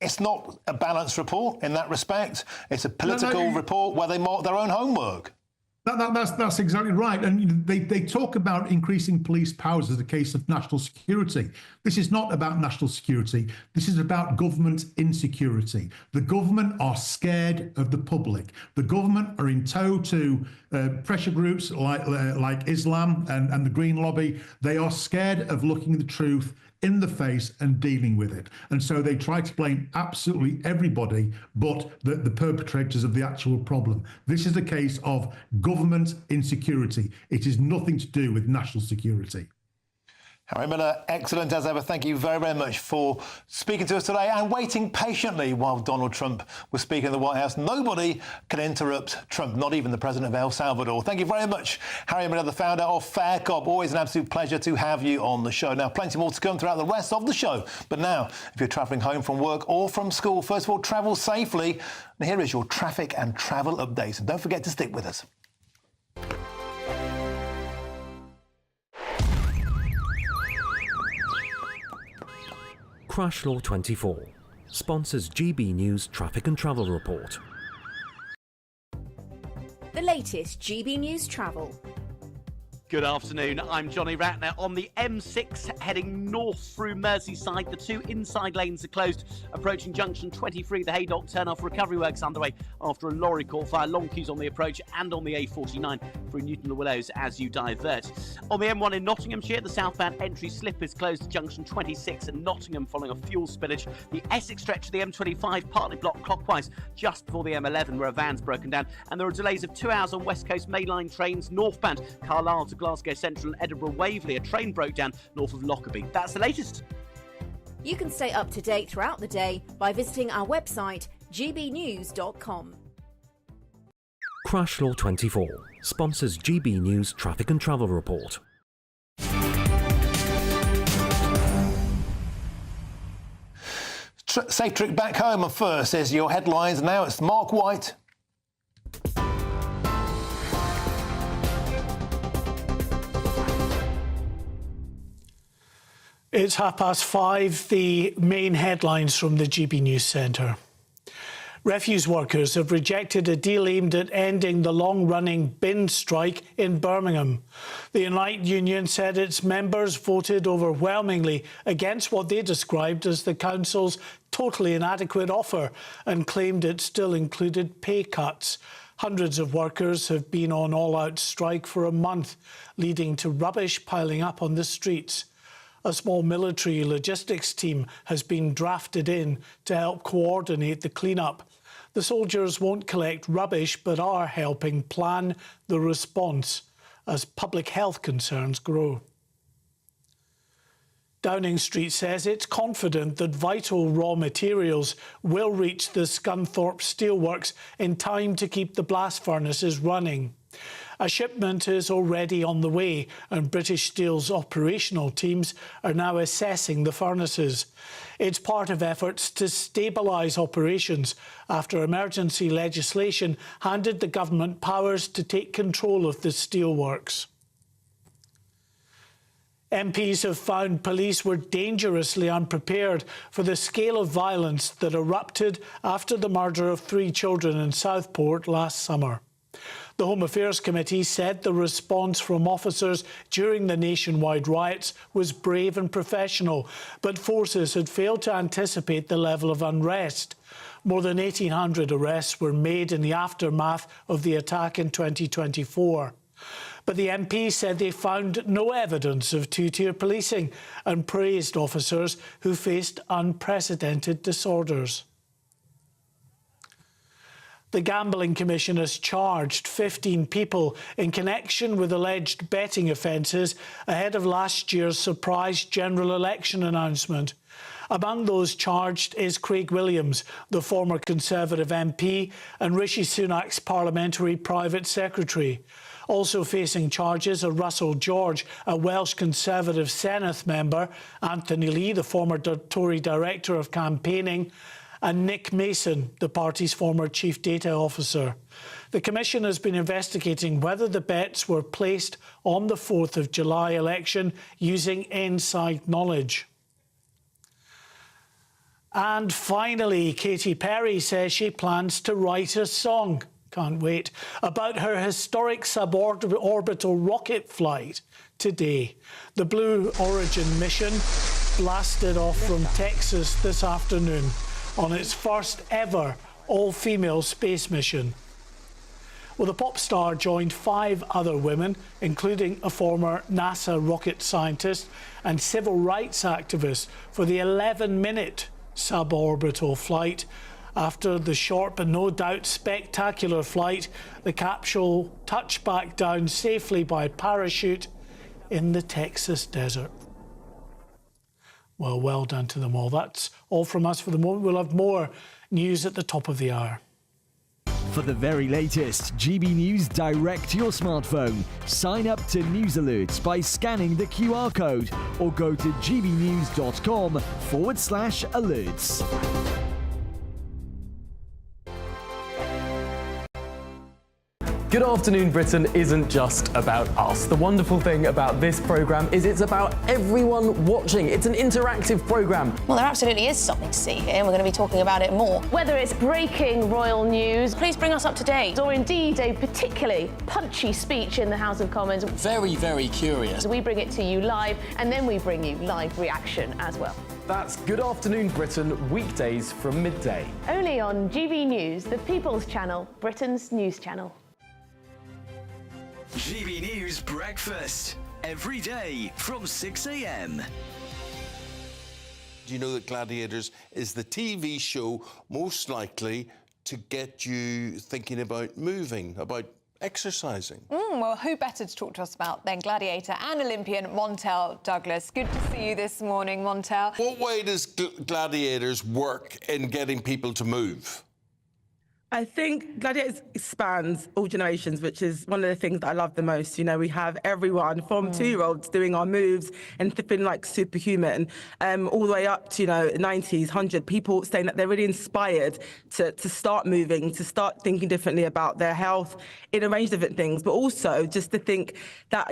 It's not a balanced report in that respect. It's a political report where they mark their own homework. That's exactly right. And they talk about increasing police powers as a case of national security. This is not about national security. This is about government insecurity. The government are scared of the public. The government are in tow to pressure groups like Islam and the Green Lobby. They are scared of looking the truth in the face and dealing with it. And so they try to blame absolutely everybody but the perpetrators of the actual problem. This is a case of government insecurity. It is nothing to do with national security. Harry Miller, excellent as ever. Thank you very, very much for speaking to us today and waiting patiently while Donald Trump was speaking in the White House. Nobody can interrupt Trump, not even the president of El Salvador. Thank you very much, Harry Miller, the founder of Fair Cop. Always an absolute pleasure to have you on the show. Now, plenty more to come throughout the rest of the show. But now, if you're travelling home from work or from school, first of all, travel safely. And here is your traffic and travel update. And don't forget to stick with us. Crash Law 24 sponsors GB News Traffic and Travel Report. The latest GB News travel. Good afternoon, I'm Johnny Ratner. On the M6 heading north through Merseyside, the two inside lanes are closed. Approaching junction 23, the Haydock turn-off, recovery works underway after a lorry caught fire. Long queues on the approach and on the A49 through Newton-le-Willows as you divert. On the M1 in Nottinghamshire, the southbound entry slip is closed to junction 26 in Nottingham following a fuel spillage. The Essex stretch of the M25 partly blocked clockwise just before the M11 where a van's broken down. And there are delays of 2 hours on West Coast mainline trains northbound, Carlisle to Glasgow Central and Edinburgh Waverley. A train broke down north of Lockerbie. That's the latest. You can stay up to date throughout the day by visiting our website, gbnews.com. Crash Law 24 sponsors GB News Traffic and Travel Report. Safe trip back home. And first is your headlines. Now it's Mark White. It's 5:30. The main headlines from the GB News Centre. Refuse workers have rejected a deal aimed at ending the long-running bin strike in Birmingham. The Unite Union said its members voted overwhelmingly against what they described as the council's totally inadequate offer and claimed it still included pay cuts. Hundreds of workers have been on all-out strike for a month, leading to rubbish piling up on the streets. A small military logistics team has been drafted in to help coordinate the clean-up. The soldiers won't collect rubbish but are helping plan the response as public health concerns grow. Downing Street says it's confident that vital raw materials will reach the Scunthorpe Steelworks in time to keep the blast furnaces running. A shipment is already on the way and British Steel's operational teams are now assessing the furnaces. It's part of efforts to stabilise operations after emergency legislation handed the government powers to take control of the steelworks. MPs have found police were dangerously unprepared for the scale of violence that erupted after the murder of 3 children in Southport last summer. The Home Affairs Committee said the response from officers during the nationwide riots was brave and professional, but forces had failed to anticipate the level of unrest. More than 1,800 arrests were made in the aftermath of the attack in 2024. But the MP said they found no evidence of two-tier policing and praised officers who faced unprecedented disorders. The Gambling Commission has charged 15 people in connection with alleged betting offences ahead of last year's surprise general election announcement. Among those charged is Craig Williams, the former Conservative MP, and Rishi Sunak's parliamentary private secretary. Also facing charges are Russell George, a Welsh Conservative Senedd member, Anthony Lee, the former Tory Director of Campaigning, and Nick Mason, the party's former Chief Data Officer. The Commission has been investigating whether the bets were placed on the 4th of July election using inside knowledge. And finally, Katy Perry says she plans to write a song, can't wait, about her historic suborbital rocket flight today. The Blue Origin mission blasted off from Texas this afternoon on its first ever all-female space mission. Well, the pop star joined 5 other women, including a former NASA rocket scientist and civil rights activist, for the 11-minute suborbital flight. After the short but no doubt spectacular flight, the capsule touched back down safely by parachute in the Texas desert. Well done to them all. That's all from us for the moment. We'll have more news at the top of the hour. For the very latest GB News direct to your smartphone, sign up to News Alerts by scanning the QR code or go to gbnews.com/alerts. Good Afternoon Britain isn't just about us. The wonderful thing about this programme is it's about everyone watching. It's an interactive programme. Well, there absolutely is something to see here, and we're going to be talking about it more. Whether it's breaking royal news, please bring us up to date. Or indeed a particularly punchy speech in the House of Commons. Very, very curious. We bring it to you live, and then we bring you live reaction as well. That's Good Afternoon Britain, weekdays from midday. Only on GB News, the People's Channel, Britain's news channel. GB News Breakfast, every day from 6 a.m. Do you know that Gladiators is the TV show most likely to get you thinking about moving, about exercising? Well, who better to talk to us about than Gladiator and Olympian Montel Douglas? Good to see you this morning, Montel. What way does Gladiators work in getting people to move? I think Gladiators spans all generations, which is one of the things that I love the most. You know, we have everyone from 2-year-olds doing our moves and feeling like superhuman, all the way up to, 90s, 100, people saying that they're really inspired to start moving, to start thinking differently about their health in a range of different things, but also just to think that,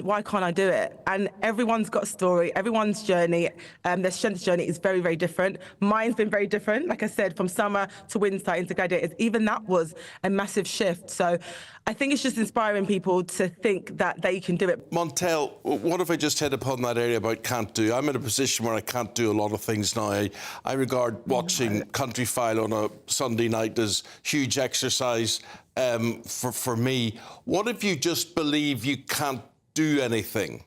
why can't I do it? And everyone's got a story, everyone's journey, their strength journey is very, very different. Mine's been very different, like I said, from summer to winter into Gladiators. Even that was a massive shift. So I think it's just inspiring people to think that they can do it. Montel, what if I just hit upon that area about can't do? I'm in a position where I can't do a lot of things now. I regard watching Country File on a Sunday night as huge exercise for me. What if you just believe you can't do anything?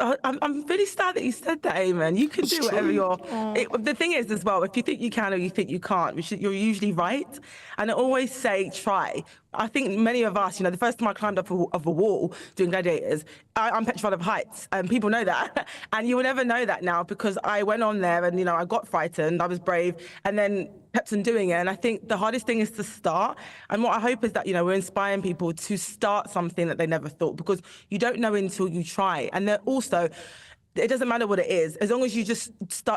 I'm really sad that you said that, Eamon. You can do whatever you're... the thing is, as well, if you think you can or you think you can't, you're usually right. And I always say try. I think many of us, the first time I climbed up of a wall doing Gladiators, I'm petrified of heights, and people know that. And you will never know that now because I went on there and, I got frightened, I was brave, and then kept on doing it. And I think the hardest thing is to start. And what I hope is that, we're inspiring people to start something that they never thought, because you don't know until you try. And then also, it doesn't matter what it is. As long as you just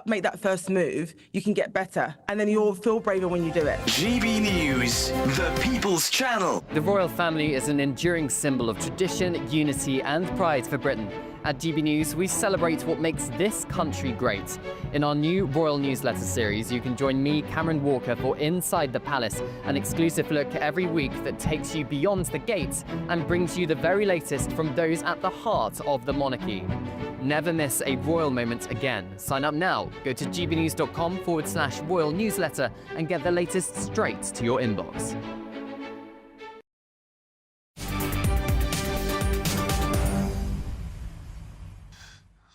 make that first move, you can get better. And then you'll feel braver when you do it. GB News, the People's Channel. The royal family is an enduring symbol of tradition, unity and pride for Britain. At GB News, we celebrate what makes this country great. In our new Royal Newsletter series, you can join me, Cameron Walker, for Inside the Palace, an exclusive look every week that takes you beyond the gates and brings you the very latest from those at the heart of the monarchy. Never miss a royal moment again. Sign up now. Go to gbnews.com/royal newsletter and get the latest straight to your inbox.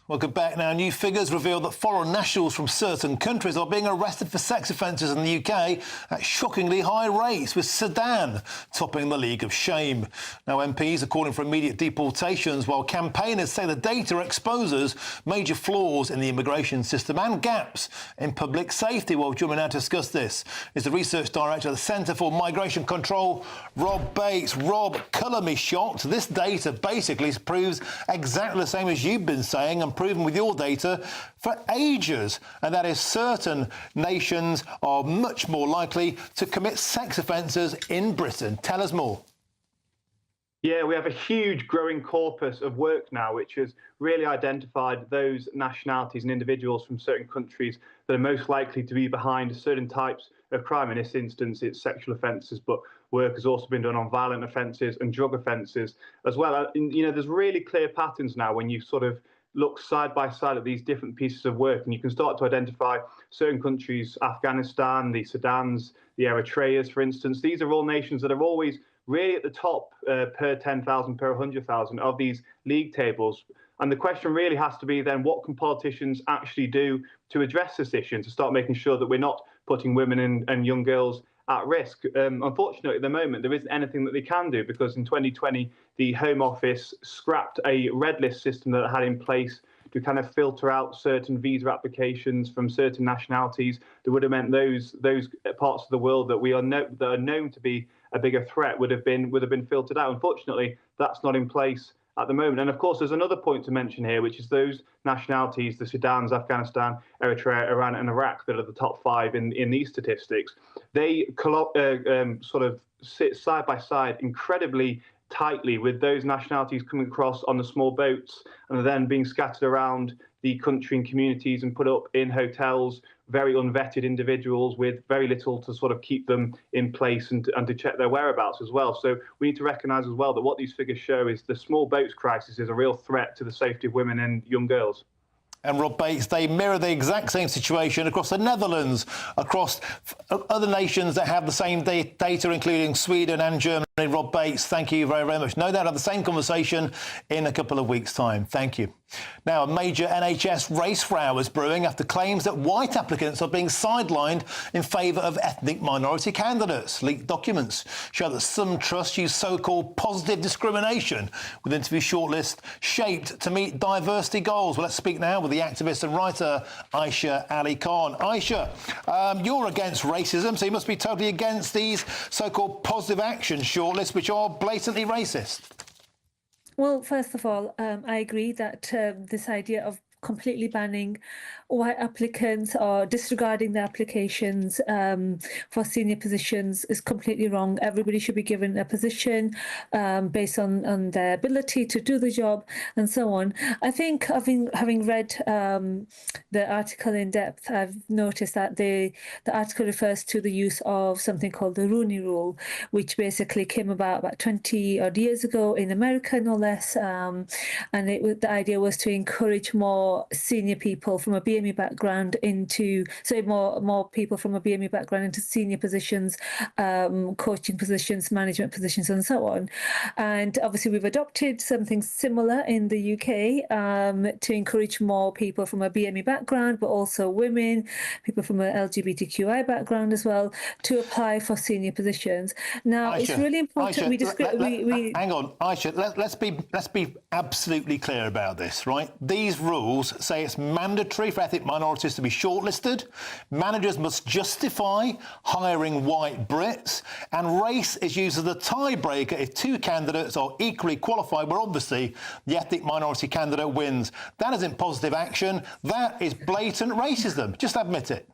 Welcome back. Now, new figures reveal that foreign nationals from certain countries are being arrested for sex offences in the UK at shockingly high rates, with Sudan topping the League of Shame. Now, MPs are calling for immediate deportations, while campaigners say the data exposes major flaws in the immigration system and gaps in public safety. Well, joining me now to discuss this is the Research Director of the Centre for Migration Control, Rob Bates. Rob, colour me shocked. This data basically proves exactly the same as you've been saying and proven with your data for ages, and that is certain nations are much more likely to commit sex offences in Britain. Tell us more. Yeah, we have a huge growing corpus of work now, which has really identified those nationalities and individuals from certain countries that are most likely to be behind certain types of crime. In this instance, it's sexual offences, but work has also been done on violent offences and drug offences as well. And, there's really clear patterns now when you sort of look side by side at these different pieces of work, and you can start to identify certain countries, Afghanistan, the Sudans, the Eritreas, for instance. These are all nations that are always really at the top per 10,000, per 100,000 of these league tables. And the question really has to be then, what can politicians actually do to address this issue and to start making sure that we're not putting women and young girls at risk? Unfortunately, at the moment, there isn't anything that they can do, because in 2020, the Home Office scrapped a red list system that it had in place to kind of filter out certain visa applications from certain nationalities. That would have meant those parts of the world that that are known to be a bigger threat would have been filtered out. Unfortunately, that's not in place at the moment. And of course, there's another point to mention here, which is those nationalities, the Sudans, Afghanistan, Eritrea, Iran, and Iraq, that are the top 5 in these statistics. They sort of sit side by side incredibly tightly, with those nationalities coming across on the small boats and then being scattered around the country and communities and put up in hotels, very unvetted individuals with very little to sort of keep them in place and to check their whereabouts as well. So we need to recognise as well that what these figures show is the small boats crisis is a real threat to the safety of women and young girls. And Rob Bates, they mirror the exact same situation across the Netherlands, across other nations that have the same data, including Sweden and Germany. Rob Bates, thank you very, very much. No doubt have the same conversation in a couple of weeks' time. Thank you. Now, a major NHS race row is brewing after claims that white applicants are being sidelined in favour of ethnic minority candidates. Leaked documents show that some trusts use so-called positive discrimination with interview shortlists shaped to meet diversity goals. Well, let's speak now with the activist and writer Aisha Ali Khan. Aisha, you're against racism, so you must be totally against these so-called positive action shortlists, which are blatantly racist. Well, first of all, I agree that this idea of completely banning white applicants or disregarding their applications for senior positions is completely wrong. Everybody should be given a position based on their ability to do the job and so on. I think having read the article in depth, I've noticed that the article refers to the use of something called the Rooney Rule, which basically came about 20 odd years ago in America, no less. And the idea was to encourage more senior people from a BME background more people from a BME background into senior positions, coaching positions, management positions, and so on. And obviously, we've adopted something similar in the UK to encourage more people from a BME background, but also women, people from an LGBTQI background as well, to apply for senior positions. Now, Aisha, it's really important. Hang on, Aisha. Let's be absolutely clear about this, right? These rules say it's mandatory for ethnic minorities to be shortlisted. Managers must justify hiring white Brits, and race is used as a tiebreaker if two candidates are equally qualified, where obviously the ethnic minority candidate wins. That isn't positive action. That is blatant racism. Just admit it.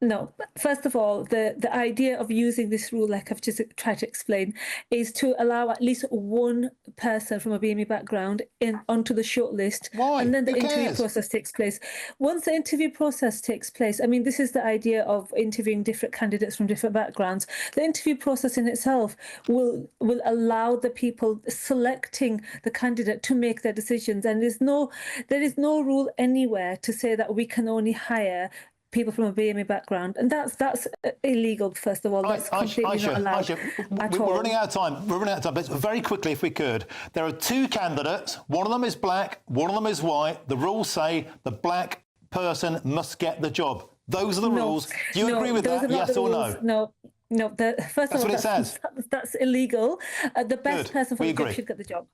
No, first of all, the idea of using this rule, like I've just tried to explain, is to allow at least one person from a BME background onto the shortlist. Why? And then the interview process takes place. Once the interview process takes place, I mean, this is the idea of interviewing different candidates from different backgrounds. The interview process in itself will allow the people selecting the candidate to make their decisions. And there is no rule anywhere to say that we can only hire people from a BME background, and that's illegal. First of all, that's completely not allowed at all. We're running out of time. But very quickly, if we could, there are two candidates. One of them is black. One of them is white. The rules say the black person must get the job. Those are the rules. Do you agree with that? Yes or no? No. First of all, what it says. That's illegal. The best person for the job should get the job.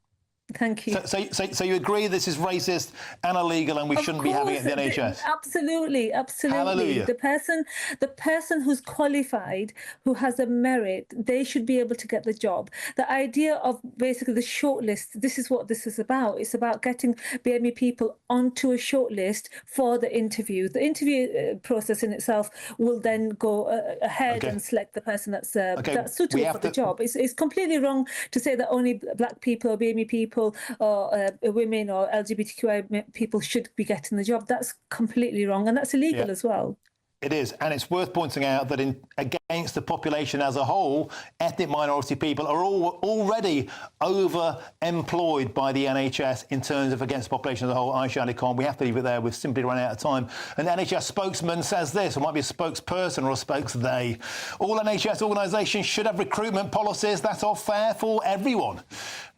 Thank you. So you agree this is racist and illegal, and we shouldn't be having it in the NHS? Absolutely. Hallelujah. The person who's qualified, who has a merit, they should be able to get the job. The idea of basically the shortlist, this is what this is about. It's about getting BME people onto a shortlist for the interview. The interview process in itself will then go ahead and select the person that's suitable for the job. It's completely wrong to say that only black people or BME people or women or LGBTQI people should be getting the job. That's completely wrong, and that's illegal as well. It is, and it's worth pointing out that against the population as a whole, ethnic minority people are already over-employed by the NHS in terms of against the population as a whole. Aisha Ali Khan, we have to leave it there. We've simply run out of time. An NHS spokesman says this, or might be a spokesperson or a spokes-they. All NHS organisations should have recruitment policies that are fair for everyone.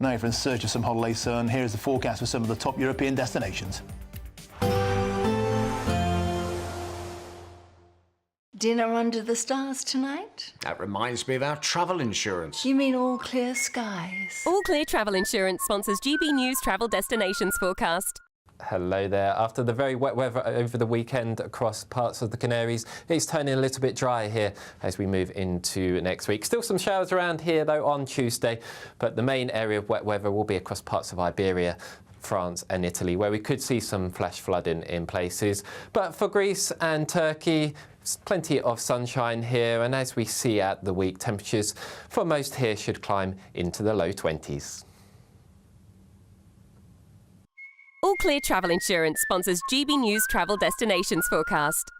Now, if you're in search of some holiday sun, here is the forecast for some of the top European destinations. Dinner under the stars tonight? That reminds me of our travel insurance. You mean All Clear Skies? All Clear Travel Insurance sponsors GB News Travel Destinations Forecast. Hello there. After the very wet weather over the weekend across parts of the Canaries, it's turning a little bit dry here as we move into next week. Still some showers around here though on Tuesday, but the main area of wet weather will be across parts of Iberia, France and Italy, where we could see some flash flooding in places. But for Greece and Turkey, plenty of sunshine here, and as we see at the week, temperatures for most here should climb into the low 20s. All Clear Travel Insurance sponsors GB News Travel Destinations Forecast.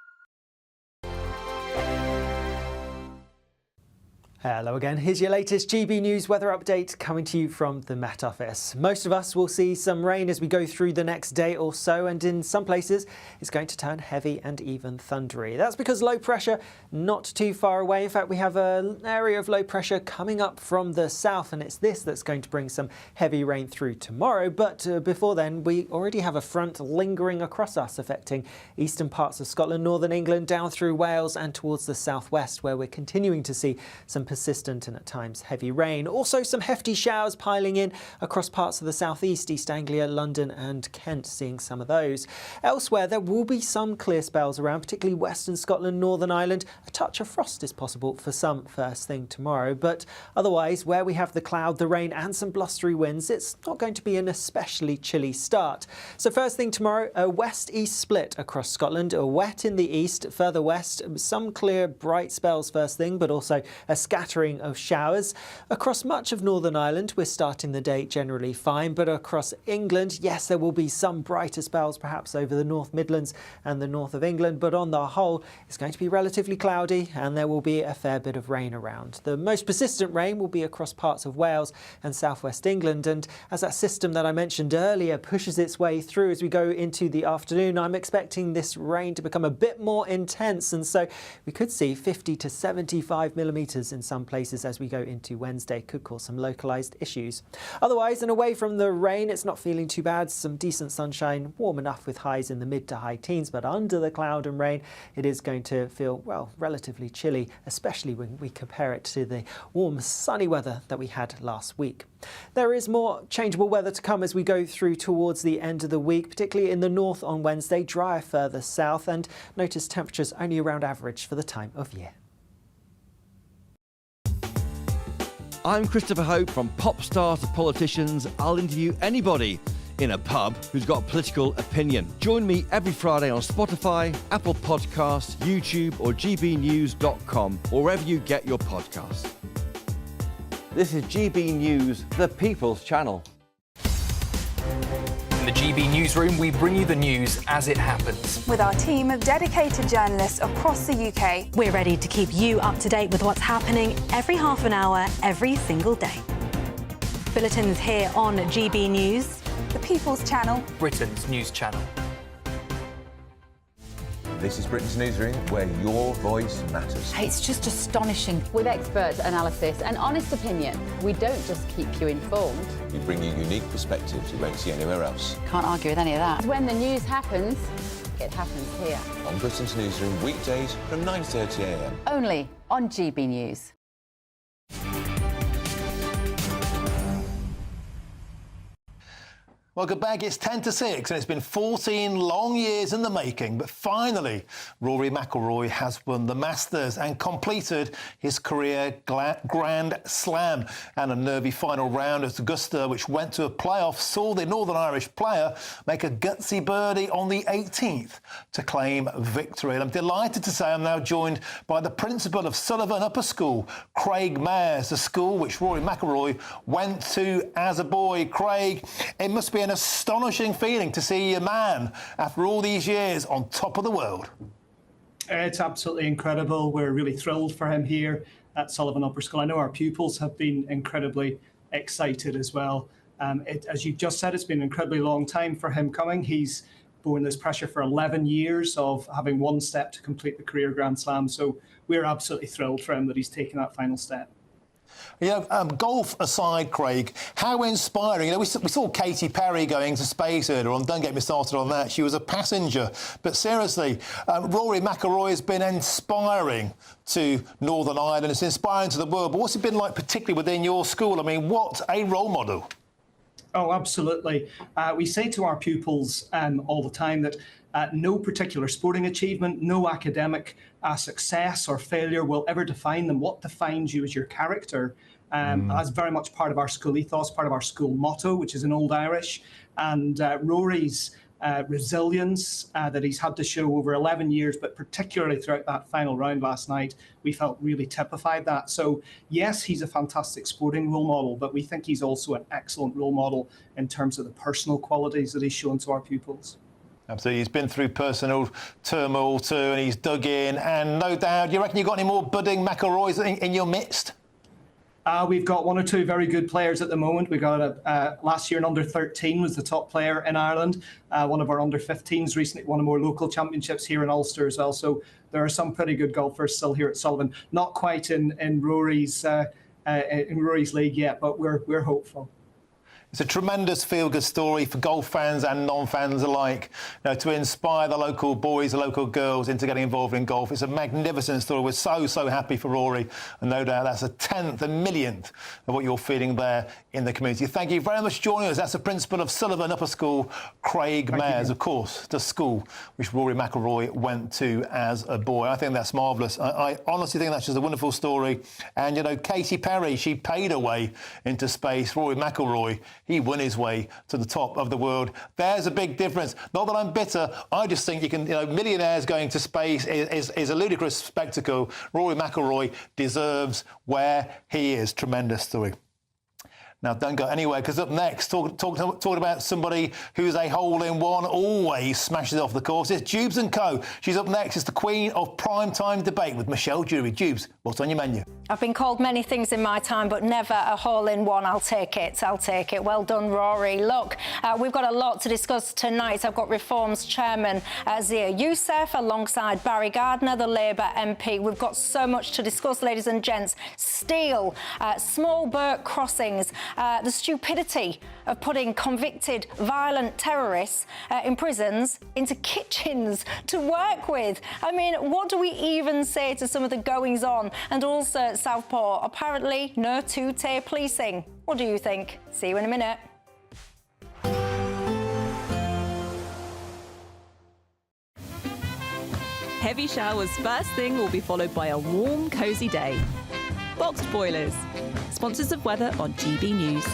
Hello again, here's your latest GB News weather update coming to you from the Met Office. Most of us will see some rain as we go through the next day or so, and in some places it's going to turn heavy and even thundery. That's because low pressure not too far away. In fact, we have an area of low pressure coming up from the south, and it's this that's going to bring some heavy rain through tomorrow. But before then, we already have a front lingering across us, affecting eastern parts of Scotland, northern England, down through Wales and towards the southwest, where we're continuing to see some persistent and at times heavy rain. Also some hefty showers piling in across parts of the southeast, East Anglia, London and Kent, seeing some of those. Elsewhere there will be some clear spells around, particularly western Scotland, Northern Ireland. A touch of frost is possible for some first thing tomorrow, but otherwise where we have the cloud, the rain and some blustery winds, it's not going to be an especially chilly start. So first thing tomorrow, a west-east split across Scotland, a wet in the east, further west, some clear bright spells first thing, but also a scattering of showers. Across much of Northern Ireland, we're starting the day generally fine, but across England, yes, there will be some brighter spells, perhaps over the North Midlands and the north of England, but on the whole, it's going to be relatively cloudy and there will be a fair bit of rain around. The most persistent rain will be across parts of Wales and southwest England, and as that system that I mentioned earlier pushes its way through as we go into the afternoon, I'm expecting this rain to become a bit more intense, and so we could see 50 to 75 millimetres in some places as we go into Wednesday. Could cause some localised issues. Otherwise, and away from the rain, it's not feeling too bad. Some decent sunshine, warm enough with highs in the mid to high teens, but under the cloud and rain, it is going to feel, well, relatively chilly, especially when we compare it to the warm, sunny weather that we had last week. There is more changeable weather to come as we go through towards the end of the week, particularly in the north on Wednesday, drier further south, and notice temperatures only around average for the time of year. I'm Christopher Hope. From pop stars to politicians, I'll interview anybody in a pub who's got a political opinion. Join me every Friday on Spotify, Apple Podcasts, YouTube or gbnews.com, or wherever you get your podcasts. This is GB News, the People's Channel. In the GB Newsroom, we bring you the news as it happens. With our team of dedicated journalists across the UK, we're ready to keep you up to date with what's happening every half an hour, every single day. Bulletins here on GB News, the People's Channel, Britain's news channel. This is Britain's Newsroom, where your voice matters. It's just astonishing. With expert analysis and honest opinion, we don't just keep you informed. We bring you unique perspectives you won't see anywhere else. Can't argue with any of that. When the news happens, it happens here. On Britain's Newsroom, weekdays from 9:30 a.m. Only on GB News. Welcome back. It's 10 to 6 and it's been 14 long years in the making, but finally Rory McIlroy has won the Masters and completed his career Grand Slam. And a nervy final round at Augusta, which went to a playoff, saw the Northern Irish player make a gutsy birdie on the 18th to claim victory. And I'm delighted to say I'm now joined by the principal of Sullivan Upper School, Craig Mayers, the school which Rory McIlroy went to as a boy. Craig, it must be an astonishing feeling to see your man, after all these years, on top of the world. It's absolutely incredible. We're really thrilled for him here at Sullivan Upper School. I know our pupils have been incredibly excited as well. As you just said, it's been an incredibly long time for him coming. He's borne this pressure for 11 years of having one step to complete the career Grand Slam. So we're absolutely thrilled for him that he's taken that final step. Yeah, golf aside, Craig, how inspiring. You know, we saw Katy Perry going to space earlier on. Don't get me started on that. She was a passenger. But seriously, Rory McIlroy has been inspiring to Northern Ireland. It's inspiring to the world. But what's it been like, particularly within your school? I mean, what a role model. Oh, absolutely. We say to our pupils all the time that no particular sporting achievement, no academic success or failure will ever define them. What defines you is your character. That's very much part of our school ethos, part of our school motto, which is in Old Irish. And Rory's resilience that he's had to show over 11 years, but particularly throughout that final round last night, we felt really typified that. So yes, he's a fantastic sporting role model, but we think he's also an excellent role model in terms of the personal qualities that he's shown to our pupils. Absolutely. He's been through personal turmoil too, and he's dug in. And no doubt, you reckon you've got any more budding McElroys in your midst? We've got one or two very good players at the moment. We got last year an under-13 was the top player in Ireland. One of our under-15s recently won a more local championships here in Ulster as well. So there are some pretty good golfers still here at Sullivan. Not quite in Rory's league yet, but we're hopeful. It's a tremendous feel-good story for golf fans and non-fans alike. You know, to inspire the local boys, the local girls into getting involved in golf. It's a magnificent story. We're so happy for Rory, and no doubt that's a tenth, a millionth of what you're feeling there in the community. Thank you very much for joining us. That's the principal of Sullivan Upper School, Craig Mayers, of course, the school which Rory McIlroy went to as a boy. I think that's marvellous. I honestly think that's just a wonderful story. And, you know, Katy Perry, she paid her way into space. Rory McIlroy, he won his way to the top of the world. There's a big difference. Not that I'm bitter. I just think millionaires going to space is a ludicrous spectacle. Rory McIlroy deserves where he is. Tremendous story. Now, don't go anywhere, because up next, talking about somebody who's a hole-in-one, always smashes off the course. It's Jubes & Co. She's up next. It's the queen of primetime debate with Michelle Jury. Jubes, what's on your menu? I've been called many things in my time, but never a hole-in-one. I'll take it. I'll take it. Well done, Rory. Look, we've got a lot to discuss tonight. I've got Reform's chairman, Zia Youssef, alongside Barry Gardner, the Labour MP. We've got so much to discuss, ladies and gents. Steel, small Burke crossings, the stupidity of putting convicted violent terrorists in prisons into kitchens to work with. I mean, what do we even say to some of the goings-on? And also at Southport, apparently no two-tier policing. What do you think? See you in a minute. Heavy showers first thing will be followed by a warm, cosy day. Boxed boilers, sponsors of weather on GB News.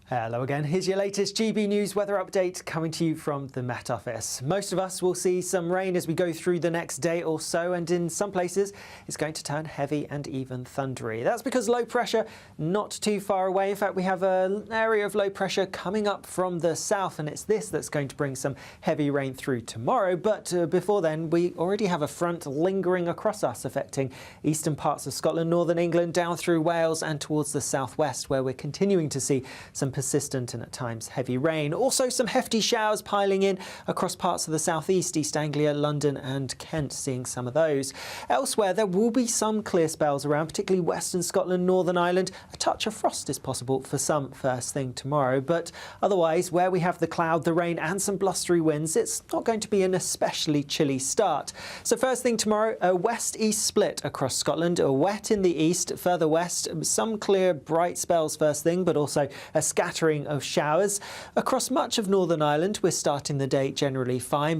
Hello again, here's your latest GB News weather update coming to you from the Met Office. Most of us will see some rain as we go through the next day or so, and in some places it's going to turn heavy and even thundery. That's because low pressure not too far away. In fact, we have an area of low pressure coming up from the south, and it's this that's going to bring some heavy rain through tomorrow. But before then, we already have a front lingering across us, affecting eastern parts of Scotland, northern England, down through Wales and towards the southwest, where we're continuing to see some persistent and at times heavy rain. Also some hefty showers piling in across parts of the southeast, East Anglia, London and Kent, seeing some of those. Elsewhere, there will be some clear spells around, particularly western Scotland, Northern Ireland. A touch of frost is possible for some first thing tomorrow, but otherwise, where we have the cloud, the rain and some blustery winds, it's not going to be an especially chilly start. So first thing tomorrow, a west-east split across Scotland, a wet in the east, further west, some clear bright spells first thing, but also a scattering of showers. Across much of Northern Ireland, we're starting the day generally fine.